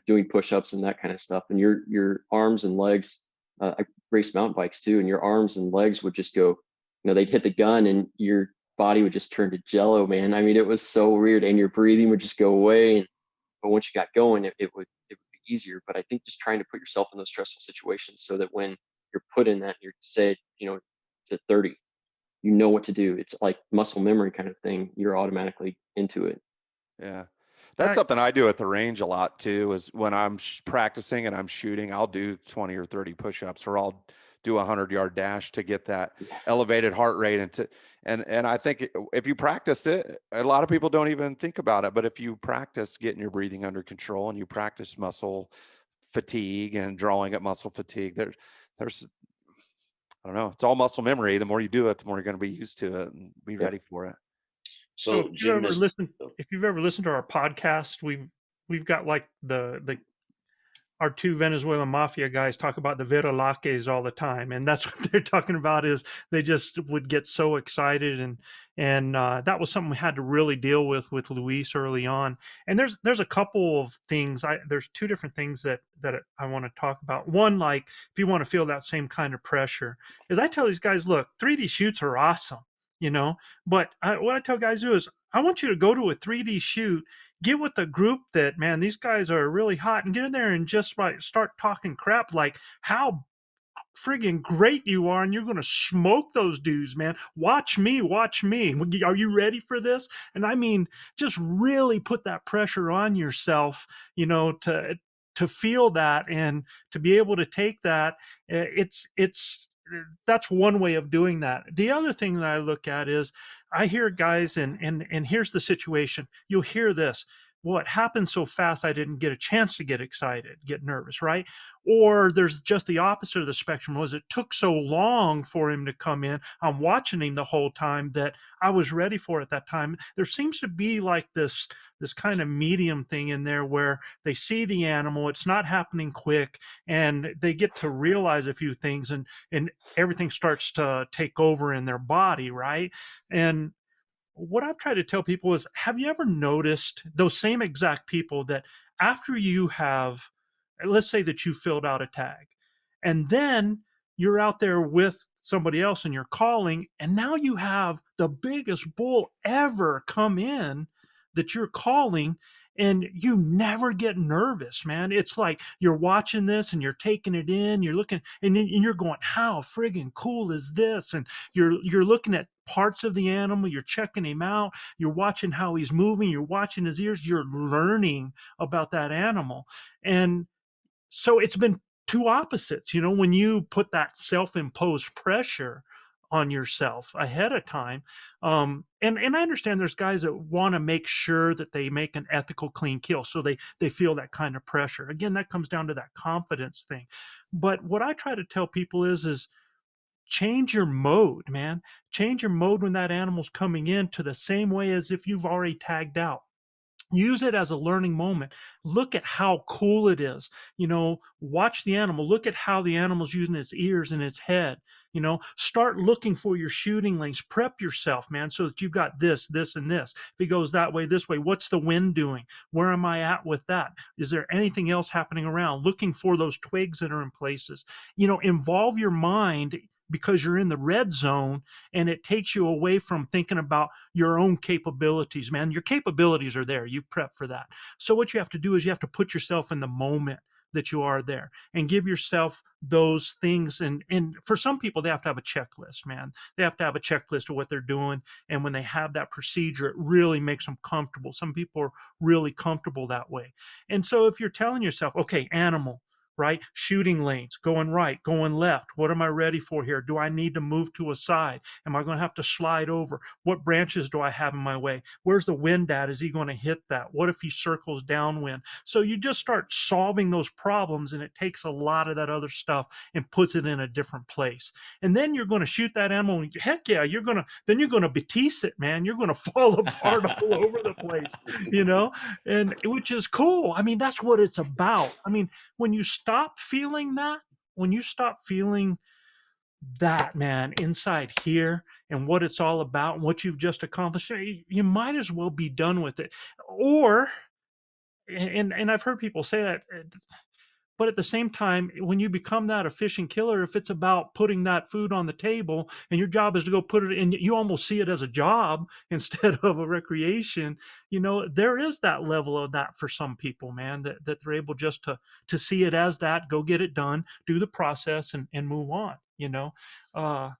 doing push-ups and that kind of stuff. And your arms and legs, I race mountain bikes too, and your arms and legs would just go, they'd hit the gun and your body would just turn to jello, man. I mean, it was so weird, and your breathing would just go away. But once you got going, it would be easier. But I think just trying to put yourself in those stressful situations so that when you're put in that, you're said, to 30, what to do. It's like muscle memory kind of thing. You're automatically into it. Yeah. That's something I do at the range a lot too, is when I'm practicing and I'm shooting, I'll do 20 or 30 push-ups, or I'll do a 100-yard dash to get that elevated heart rate. And I think if you practice it, a lot of people don't even think about it, but if you practice getting your breathing under control and you practice muscle fatigue and drawing at muscle fatigue, there's I don't know, it's all muscle memory. The more you do it, the more you're going to be used to it and be ready for it. So if you've ever listened to our podcast, we've got like our two Venezuelan mafia guys talk about the Veralaques all the time, and that's what they're talking about. Is they just would get so excited, and that was something we had to really deal with Luis early on. And there's a couple of things. There's two different things that I want to talk about. One, like if you want to feel that same kind of pressure, is I tell these guys, look, 3D shoots are awesome. But what I tell guys is I want you to go to a 3D shoot, get with a group that, man, these guys are really hot, and get in there and just start talking crap like how friggin' great you are, and you're going to smoke those dudes, man. Watch me. Are you ready for this? And I mean, just really put that pressure on yourself, to feel that and to be able to take that. That's one way of doing that. The other thing that I look at is I hear guys and here's the situation. You'll hear this. Well, it happened so fast I didn't get a chance to get excited, get nervous, right? Or there's just the opposite of the spectrum, was it took so long for him to come in. I'm watching him the whole time that I was ready for it at that time. There seems to be like this kind of medium thing in there where they see the animal, it's not happening quick, and they get to realize a few things, and everything starts to take over in their body, right? And what I've tried to tell people is, have you ever noticed those same exact people that after you have, let's say that you filled out a tag, and then you're out there with somebody else and you're calling, and now you have the biggest bull ever come in that you're calling, and you never get nervous, man. It's like you're watching this and you're taking it in, you're looking, and you're going, how friggin' cool is this? And you're looking at parts of the animal, you're checking him out, you're watching how he's moving, you're watching his ears, you're learning about that animal. And so it's been two opposites, when you put that self-imposed pressure on yourself ahead of time. And I understand there's guys that want to make sure that they make an ethical, clean kill. So they feel that kind of pressure. Again, that comes down to that confidence thing. But what I try to tell people is change your mode, man. Change your mode when that animal's coming in to the same way as if you've already tagged out. Use it as a learning moment. Look at how cool it is. Watch the animal. Look at how the animal's using its ears and its head. Start looking for your shooting lanes. Prep yourself, man, so that you've got this, and this. If it goes that way, this way, what's the wind doing? Where am I at with that? Is there anything else happening around? Looking for those twigs that are in places. Involve your mind, because you're in the red zone, and it takes you away from thinking about your own capabilities, man. Your capabilities are there. You've prepped for that. So what you have to do is you have to put yourself in the moment that you are there and give yourself those things. And for some people, they have to have a checklist, man. They have to have a checklist of what they're doing. And when they have that procedure, it really makes them comfortable. Some people are really comfortable that way. And so if you're telling yourself, okay, animal, right? Shooting lanes, going right, going left. What am I ready for here? Do I need to move to a side? Am I going to have to slide over? What branches do I have in my way? Where's the wind at? Is he going to hit that? What if he circles downwind? So you just start solving those problems, and it takes a lot of that other stuff and puts it in a different place. And then you're going to shoot that animal. And heck yeah, you're going to Batease it, man. You're going to fall apart all over the place, and which is cool. I mean, that's what it's about. I mean, when you stop feeling that, man, inside here, and what it's all about and what you've just accomplished, you might as well be done with it. Or, and I've heard people say that, but at the same time, when you become that efficient killer, if it's about putting that food on the table and your job is to go put it in, you almost see it as a job instead of a recreation. There is that level of that for some people, man, that they're able just to see it as that, go get it done, do the process, and move on. I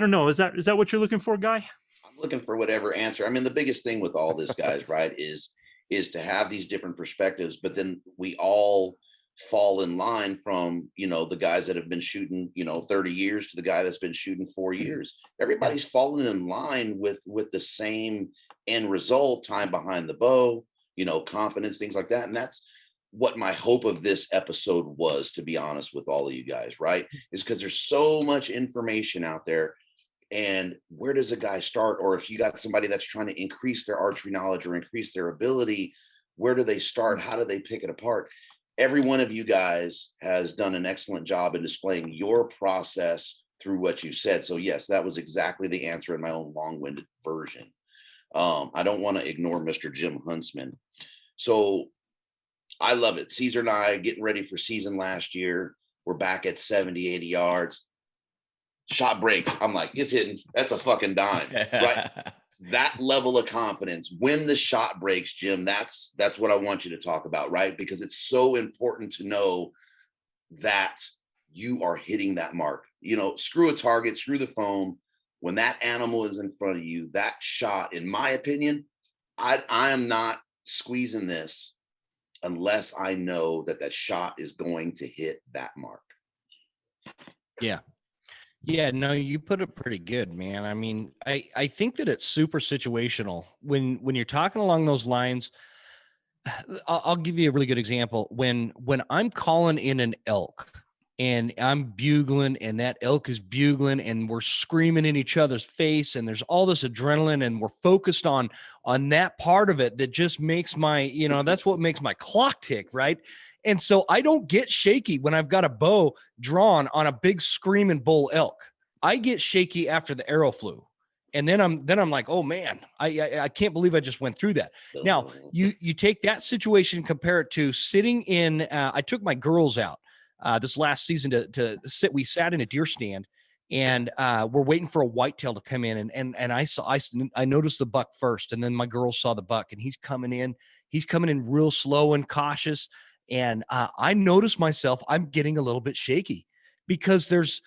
don't know. Is that what you're looking for, Guy? I'm looking for whatever answer. I mean, the biggest thing with all this, guys, right, is to have these different perspectives, but then we all fall in line from, the guys that have been shooting, 30 years to the guy that's been shooting 4 years. Everybody's falling in line with the same end result, time behind the bow, confidence, things like that. And that's what my hope of this episode was, to be honest with all of you guys, right? Is because there's so much information out there. And where does a guy start? Or if you got somebody that's trying to increase their archery knowledge or increase their ability, where do they start? How do they pick it apart? Every one of you guys has done an excellent job in displaying your process through what you said. So yes, that was exactly the answer in my own long-winded version. I don't want to ignore Mr. Jim Huntsman. So I love it. Cesar and I getting ready for season last year. We're back at 70, 80 yards. Shot breaks. I'm like, it's hitting. That's a fucking dime, right? That level of confidence when the shot breaks, Jim, that's what I want you to talk about, right? Because it's so important to know that you are hitting that mark. Screw a target, screw the foam. When that animal is in front of you, that shot, in my opinion, I am not squeezing this unless I know that shot is going to hit that mark. Yeah. Yeah, no, you put it pretty good, man. I mean, I think that it's super situational when you're talking along those lines. I'll give you a really good example. When I'm calling in an elk and I'm bugling and that elk is bugling and we're screaming in each other's face and there's all this adrenaline and we're focused on that part of it that just makes my, that's what makes my clock tick, right? And so I don't get shaky when I've got a bow drawn on a big screaming bull elk. I get shaky after the arrow flew. And then I'm like, oh man, I can't believe I just went through that. Now you take that situation, compare it to sitting in, I took my girls out this last season to sit. We sat in a deer stand and we're waiting for a whitetail to come in. And I noticed the buck first, and then my girls saw the buck, and he's coming in real slow and cautious. And I noticed myself, I'm getting a little bit shaky because there's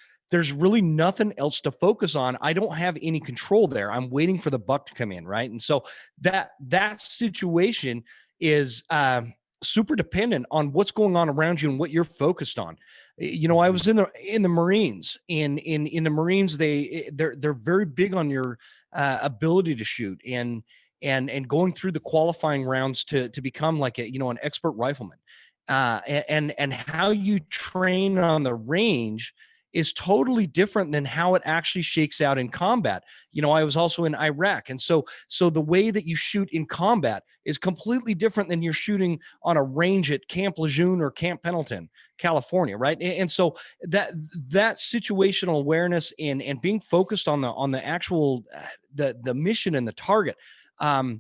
really nothing else to focus on. I don't have any control there. I'm waiting for the buck to come in, right? And so that situation is super dependent on what's going on around you and what you're focused on. I was in the Marines. In the Marines, they're very big on your ability to shoot and going through the qualifying rounds to become like an expert rifleman. And how you train on the range is totally different than how it actually shakes out in combat. I was also in Iraq. And so the way that you shoot in combat is completely different than you're shooting on a range at Camp Lejeune or Camp Pendleton, California. Right. And so that situational awareness and being focused on the actual, the mission and the target. I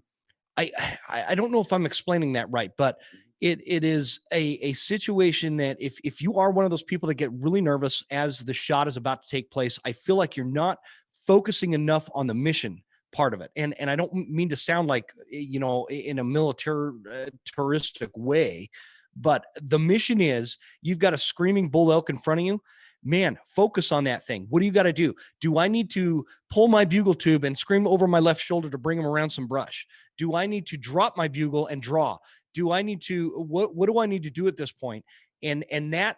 don't know if I'm explaining that right, but it is a situation that if you are one of those people that get really nervous as the shot is about to take place, I feel like you're not focusing enough on the mission part of it. And I don't mean to sound like, in a militaristic way, but the mission is you've got a screaming bull elk in front of you. Man, focus on that thing. What do you got to do? Do I need to pull my bugle tube and scream over my left shoulder to bring him around some brush? Do I need to drop my bugle and draw? Do I need to, what do I need to do at this point? And that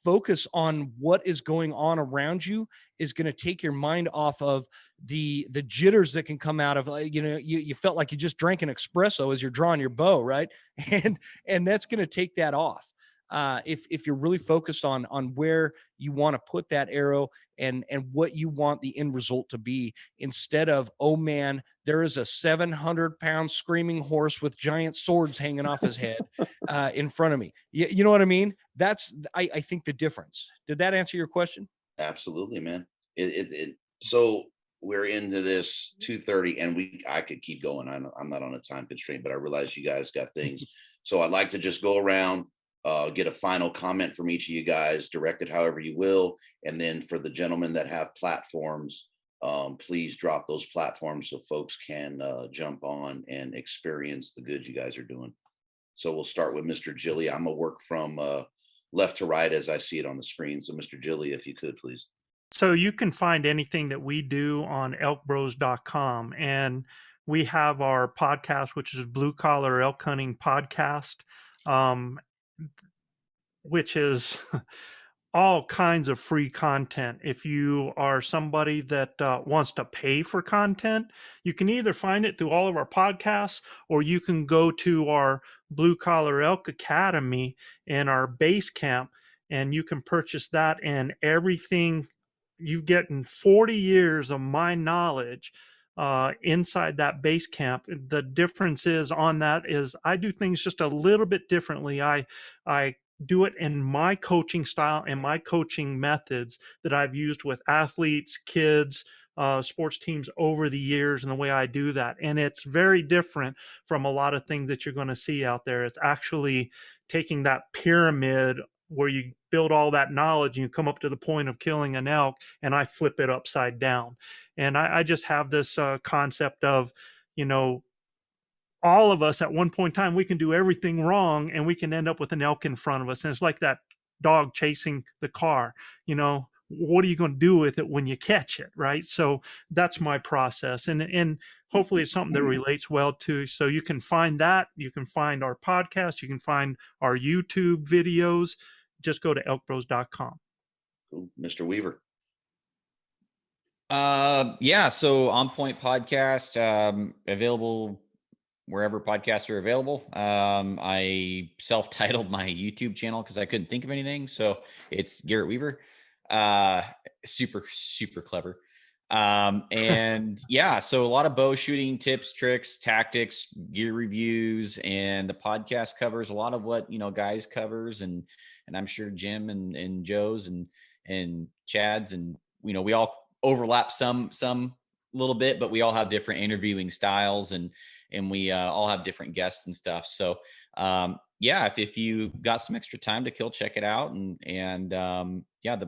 focus on what is going on around you is going to take your mind off of the jitters that can come out of, you felt like you just drank an espresso as you're drawing your bow, right? And that's going to take that off. If you're really focused on where you want to put that arrow and what you want the end result to be, instead of, oh man, there is a 700-pound screaming horse with giant swords hanging off his head in front of me. You know what I mean? That's, I think, the difference. Did that answer your question? Absolutely, man. So we're into this 2:30, and I could keep going. I'm not on a time constraint, but I realize you guys got things. So I'd like to just go around, get a final comment from each of you guys, direct it however you will. And then for the gentlemen that have platforms, please drop those platforms so folks can jump on and experience the good you guys are doing. So we'll start with Mr. Giglia. I'm gonna work from left to right as I see it on the screen. So Mr. Giglia, if you could, please. So you can find anything that we do on elkbros.com. And we have our podcast, which is Blue Collar Elk Hunting Podcast, which is all kinds of free content. If you are somebody that wants to pay for content, you can either find it through all of our podcasts, or you can go to our Blue Collar Elk Academy and our base camp, and you can purchase that, and everything you get in 40 years of my knowledge inside that base camp. The difference is on that is I do things just a little bit differently. I do it in my coaching style and my coaching methods that I've used with athletes, kids, sports teams over the years, and the way I do that. And it's very different from a lot of things that you're going to see out there. It's actually taking that pyramid where you build all that knowledge and you come up to the point of killing an elk, and I flip it upside down. And I just have this concept of, all of us at one point in time, we can do everything wrong and we can end up with an elk in front of us. And it's like that dog chasing the car. What are you going to do with it when you catch it, right? So that's my process. And hopefully it's something that relates well to. So you can find that. You can find our podcast. You can find our YouTube videos. Just go to elkbros.com. Cool. Mr. Weaver. Yeah. So On Point Podcast, available wherever podcasts are available. I self-titled my YouTube channel because I couldn't think of anything. So it's Garrett Weaver. Super, super clever. And yeah, so a lot of bow shooting tips, tricks, tactics, gear reviews, and the podcast covers a lot of what, guys covers, and I'm sure Jim and Joe's and Chad's, and, we all overlap some little bit, but we all have different interviewing styles, and we all have different guests and stuff. So, yeah, if you got some extra time to kill, check it out. And yeah,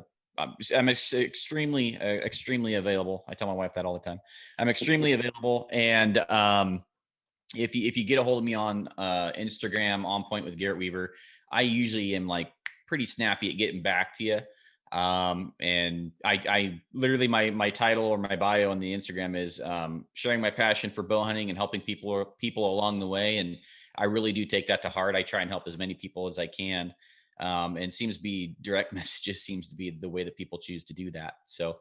I'm extremely available. I tell my wife that all the time. I'm extremely available. And if you get a hold of me on Instagram, On Point with Garrett Weaver, I usually am like pretty snappy at getting back to you. And I literally, my title or my bio on the Instagram is sharing my passion for bow hunting and helping people along the way. And I really do take that to heart. I try and help as many people as I can. And seems to be direct messages seems to be the way that people choose to do that. So,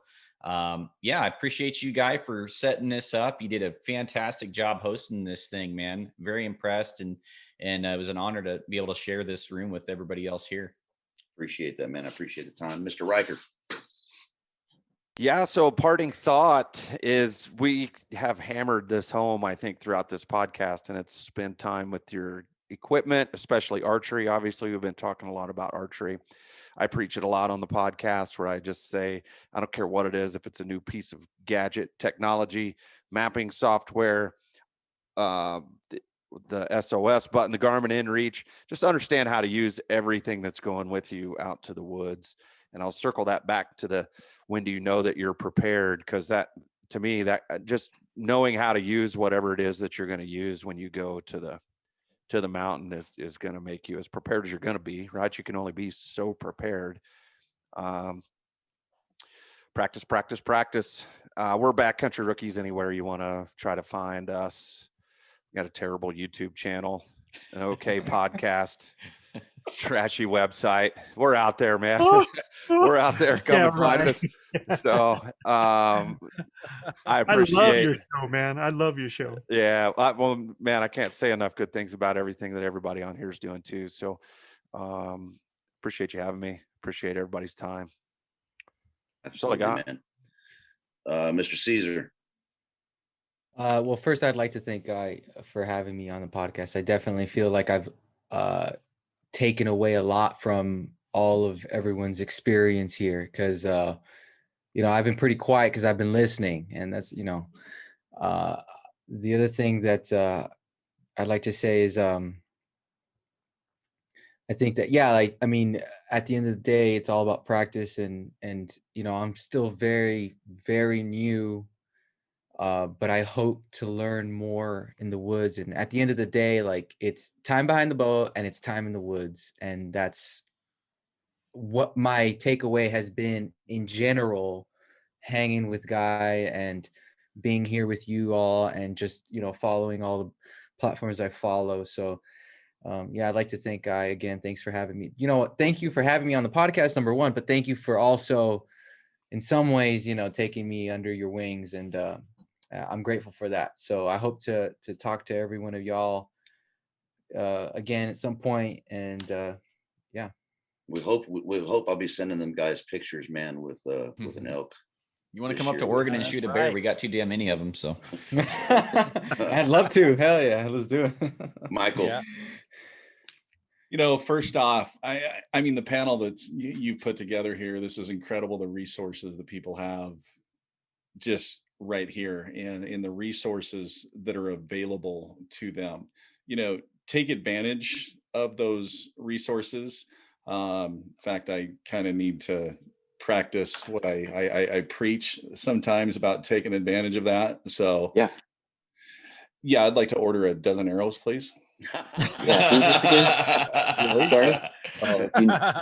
yeah, I appreciate you, Guy, for setting this up. You did a fantastic job hosting this thing, man. Very impressed. And it was an honor to be able to share this room with everybody else here. Appreciate that, man. I appreciate the time. Mr. Ryker. Yeah. So parting thought is we have hammered this home, I think, throughout this podcast, and it's spend time with your equipment, especially archery. Obviously, we've been talking a lot about archery. I preach it a lot on the podcast where I just say, I don't care what it is, if it's a new piece of gadget, technology, mapping software, the SOS button, the Garmin InReach, just understand how to use everything that's going with you out to the woods. And I'll circle that back to when do you know that you're prepared? Because that, to me, that just knowing how to use whatever it is that you're going to use when you go to the mountain is going to make you as prepared as you're going to be, right? You can only be so prepared. Practice. We're backcountry rookies anywhere you want to try to find us. We got a terrible YouTube channel, an okay podcast, trashy website. We're out there, man. We're out there. Come and find us. So I appreciate. I love your show, man. I love your show. Yeah. Well, man, I can't say enough good things about everything that everybody on here is doing too. So appreciate you having me. Appreciate everybody's time. That's all I got. Man. Mr. Cesar. Well, first, I'd like to thank Guy for having me on the podcast. I definitely feel like I've taken away a lot from all of everyone's experience here, because I've been pretty quiet because I've been listening, and that's, the other thing that I'd like to say is, I think that, at the end of the day, it's all about practice, and I'm still very, very new, but I hope to learn more in the woods. And at the end of the day, like, it's time behind the bow and it's time in the woods, and that's what my takeaway has been in general, hanging with Guy and being here with you all, and just following all the platforms I follow. So I'd like to thank Guy again. Thanks for having me. Thank you for having me on the podcast, number one, but thank you for also, in some ways, taking me under your wings, and I'm grateful for that. So I hope to talk to every one of y'all again at some point, and We hope I'll be sending them guys pictures, man, with an elk. You want to this come up to year. Oregon and That's shoot a bear? right. We got too damn many of them. So I'd love to. Hell yeah, let's do it. Michael. Yeah. First off, I mean, the panel that you've put together here, this is incredible. The resources that people have just right here, and in the resources that are available to them, take advantage of those resources. In fact, I kind of need to practice what I preach sometimes about taking advantage of that. So yeah, I'd like to order a dozen arrows, please. Yeah, who's this again? Really? Sorry.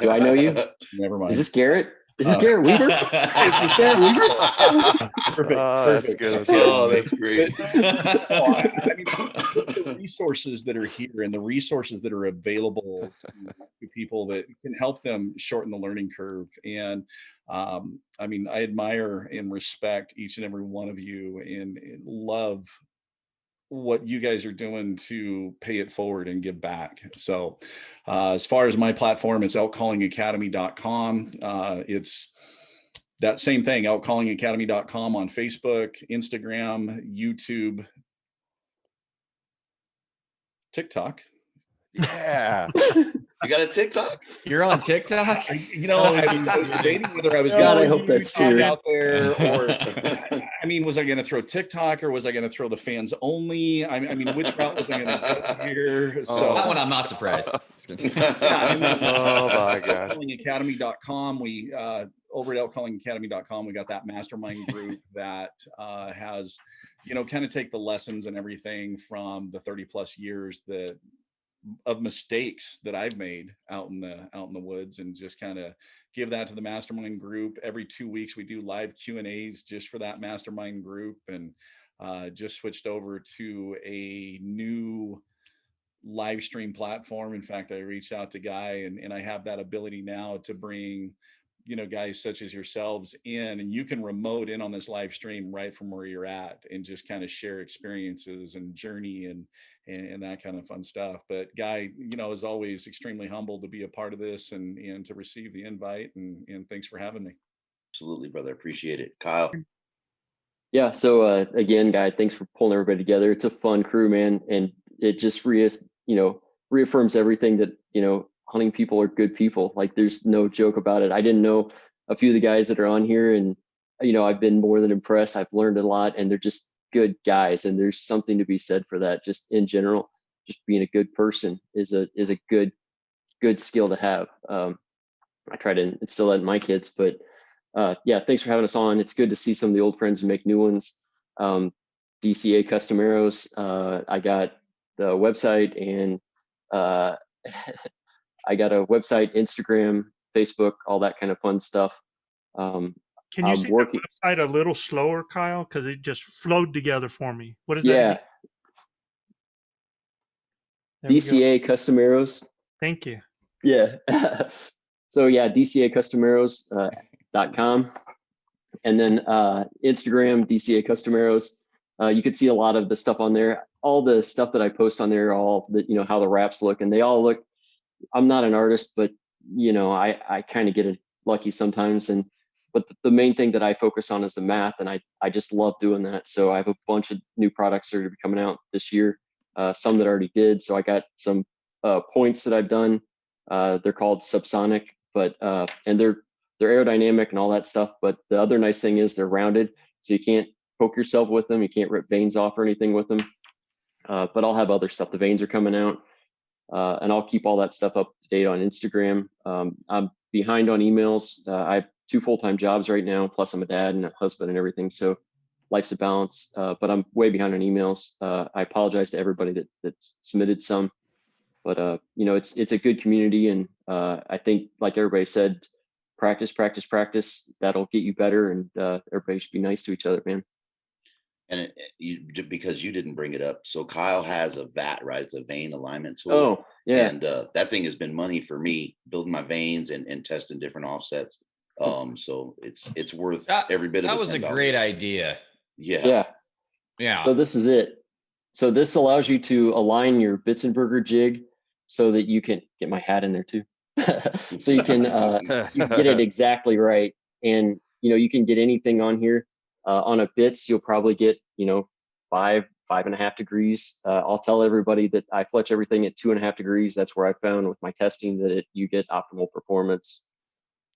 Do I know you? Never mind. Is this Garrett? Is this Garrett Weaver? Is this Garrett Weaver? Perfect. That's Perfect. good. Oh, that's great. I mean, the resources that are here and the resources that are available to people that can help them shorten the learning curve. And I mean, I admire and respect each and every one of you, and love what you guys are doing to pay it forward and give back. So as far as my platform, it's elkcallingacademy.com. It's that same thing, elkcallingacademy.com on Facebook, Instagram, YouTube, TikTok. Yeah. You got a TikTok? You're on TikTok? I was debating whether I was God, going I to hope that's true. out there, or I mean, was I going to throw TikTok, or was I going to throw the fans only? I mean, which route was I going to go here? So That one I'm not surprised. yeah, and then, Oh my gosh. elkcallingacademy.com. We over at elkcallingacademy.com, we got that mastermind group that has, kind of take the lessons and everything from the 30 plus years of mistakes that I've made out in the woods, and just kind of give that to the mastermind group. Every 2 weeks we do live Q&As just for that mastermind group, and just switched over to a new live stream platform. In fact, I reached out to Guy, and I have that ability now to bring guys such as yourselves in, and you can remote in on this live stream right from where you're at, and just kind of share experiences and journey and that kind of fun stuff. But Guy, is always extremely humbled to be a part of this, and to receive the invite, and thanks for having me. Absolutely, brother. Appreciate it. Kyle. Yeah. So again, Guy, thanks for pulling everybody together. It's a fun crew, man, and it just reaffirms everything that hunting people are good people. Like, there's no joke about it. I didn't know a few of the guys that are on here, and I've been more than impressed. I've learned a lot, and they're just good guys. And there's something to be said for that. Just in general, just being a good person is a good skill to have. I try to instill that in my kids. But yeah, thanks for having us on. It's good to see some of the old friends and make new ones. DCA Custom Arrows. I got the website, and I got a website, Instagram, Facebook, all that kind of fun stuff. Can you say the website a little slower, Kyle? Because it just flowed together for me. What is that? Yeah. DCA Custom Arrows. Thank you. Yeah. So yeah, DCACustomArrows.com. And then Instagram, DCA Custom Arrows. You can see a lot of the stuff on there. All the stuff that I post on there, all the, how the wraps look, and they all look. I'm not an artist, but I kind of get it lucky sometimes. But the main thing that I focus on is the math, and I just love doing that. So I have a bunch of new products that are going to be coming out this year. Some that I already did. So I got some points that I've done. They're called subsonic, but and they're they're aerodynamic and all that stuff. But the other nice thing is they're rounded, so you can't poke yourself with them. You can't rip veins off or anything with them. But I'll have other stuff. The veins are coming out, and I'll keep all that stuff up to date on Instagram. I'm behind on emails. I have 2 full-time jobs right now, plus I'm a dad and a husband and everything. So life's a balance, but I'm way behind on emails. I apologize to everybody that's submitted some, but you know, it's a good community, and I think, like everybody said, practice. That'll get you better, and everybody should be nice to each other, man. And because you didn't bring it up, so Kyle has a VAT, right? It's a vein alignment tool. Oh, yeah. And that thing has been money for me, building my veins and testing different offsets. So it's worth every bit of it. That was a great idea. Yeah. So this is it. So this allows you to align your Bitzenberger jig so that you can get my hat in there too. So you can get it exactly right, and you know, you can get anything on here. On a bits, you'll probably get, you know, 5.5 degrees. I'll tell everybody that I fletch everything at 2.5 degrees. That's where I found with my testing that you get optimal performance.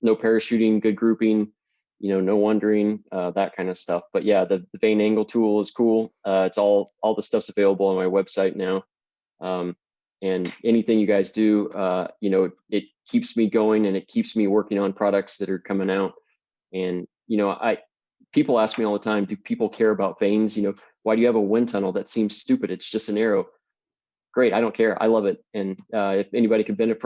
No parachuting, good grouping, you know, no wandering, that kind of stuff. But yeah, the vein angle tool is cool. It's all the stuff's available on my website now. And anything you guys do, you know, it keeps me going, and it keeps me working on products that are coming out. And, you know, people ask me all the time, do people care about veins? You know, why do you have a wind tunnel? That seems stupid. It's just an arrow. Great. I don't care. I love it. And if anybody can benefit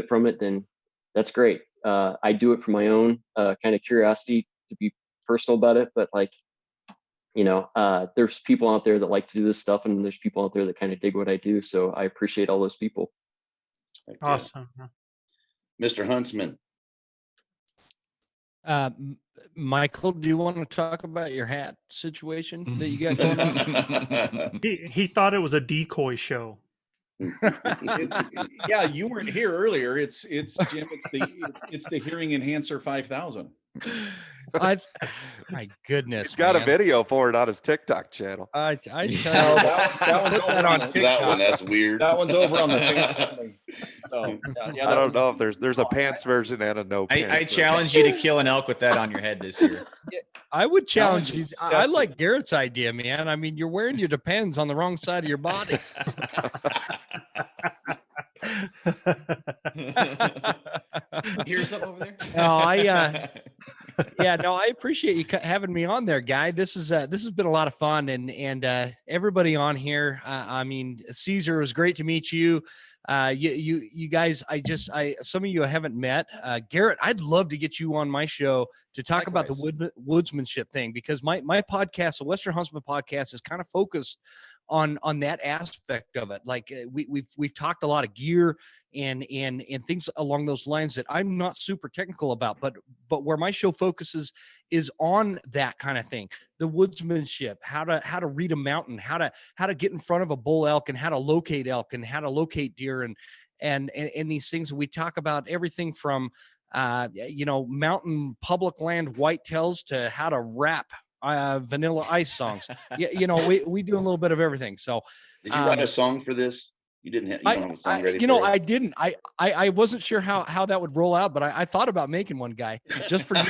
from it, then that's great. I do it for my own kind of curiosity, to be personal about it. But like, you know, there's people out there that like to do this stuff, and there's people out there that kind of dig what I do. So I appreciate all those people. Awesome. Mr. Huntsman. Michael, do you want to talk about your hat situation that you got going on? He thought it was a decoy show. Yeah, you weren't here earlier. It's Jim. It's the hearing enhancer 5000. My goodness, He's got man. a video for it on his TikTok channel. I tell you, that one's over on TikTok. That one, that's weird. That one's over on the family. So I don't know if there's a pants version and a no pants. I challenge you to kill an elk with that on your head this year. I would challenge you. I like Garrett's idea, man. I mean, you're wearing your Depends on the wrong side of your body. Here's something over there. No, I appreciate you having me on there, guy. This has been a lot of fun, and everybody on here. I mean, Cesar, it was great to meet you. You guys, some of you I haven't met. Garrett, I'd love to get you on my show to talk about the woodsmanship thing, because my podcast, the Western Huntsman podcast, is kind of focused on that aspect of it. Like we've talked a lot of gear and things along those lines that I'm not super technical about, but where my show focuses is on that kind of thing. The woodsmanship, how to read a mountain, how to get in front of a bull elk, and how to locate elk, and how to locate deer, and these things. We talk about everything from you know, mountain public land whitetails to how to rap Vanilla Ice songs. You know, we do a little bit of everything. So did you write a song for this? You didn't have, you don't have a song ready? I didn't. I wasn't sure how that would roll out, but I thought about making one, guy, just for you,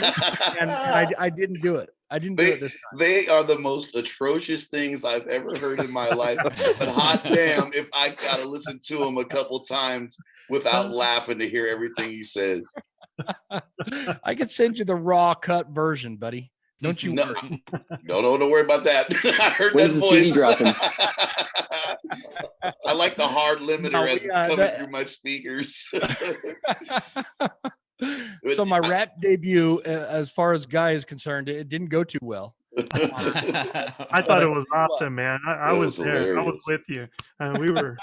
and I didn't do it. I didn't do it this time. They are the most atrocious things I've ever heard in my life. But hot damn, if I gotta listen to them a couple times without laughing to hear everything he says. I could send you the raw cut version, buddy. Don't you worry. Don't worry about that. I heard When's that the CD voice. dropping? I like the hard limiter as it's coming through my speakers. So my rap debut, as far as Guy is concerned, it didn't go too well. I thought it was awesome, man. I was there. Hilarious. I was with you. We were.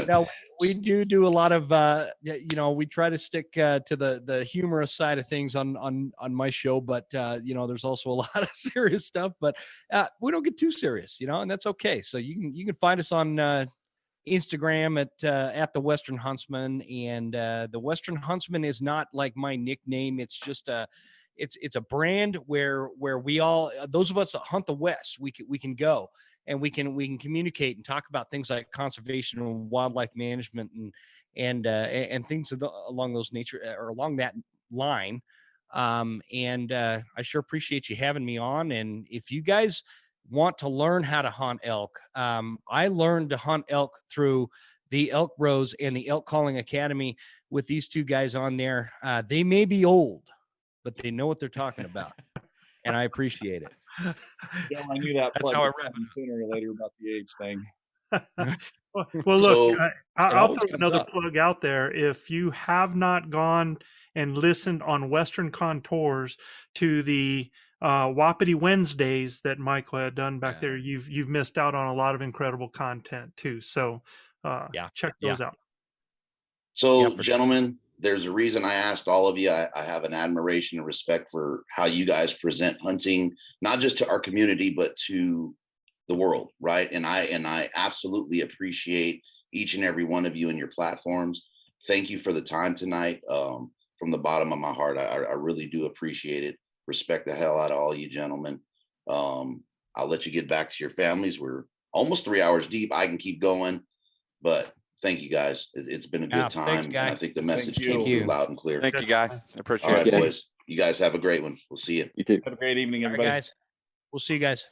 Now we do a lot of you know, we try to stick to the humorous side of things on my show, but you know, there's also a lot of serious stuff, but we don't get too serious, you know, and that's okay. So you can find us on Instagram at the Western Huntsman, and the Western Huntsman is not like my nickname. It's just it's a brand where we all, those of us that hunt the West, we can go and we can communicate and talk about things like conservation and wildlife management and things along those nature or along that line. I sure appreciate you having me on. And if you guys want to learn how to hunt elk, I learned to hunt elk through the Elk Bros and the Elk Calling Academy with these two guys on there. They may be old, but they know what they're talking about. And I appreciate it. Joe, I knew that. That's how I wrap it sooner or later about the age thing. Well, look, So, I'll always throw comes another up. plug out there. If you have not gone and listened on Western Contours to the Wapiti Wednesdays that Michael had done back there, you've missed out on a lot of incredible content too. So check those out. So, for gentlemen, there's a reason I asked all of you. I have an admiration and respect for how you guys present hunting, not just to our community, but to the world, right? And I absolutely appreciate each and every one of you and your platforms. Thank you for the time tonight. From the bottom of my heart, I really do appreciate it. Respect the hell out of all you gentlemen. I'll let you get back to your families. We're almost 3 hours deep. I can keep going, but thank you guys. It's been a good time. Thanks, guy. And I think the message you. came Thank through you. loud and clear. Thank you, guy. I appreciate All it. right, guy. boys. You guys have a great one. We'll see you. You too. Have a great evening, All right, everybody. guys. We'll see you guys.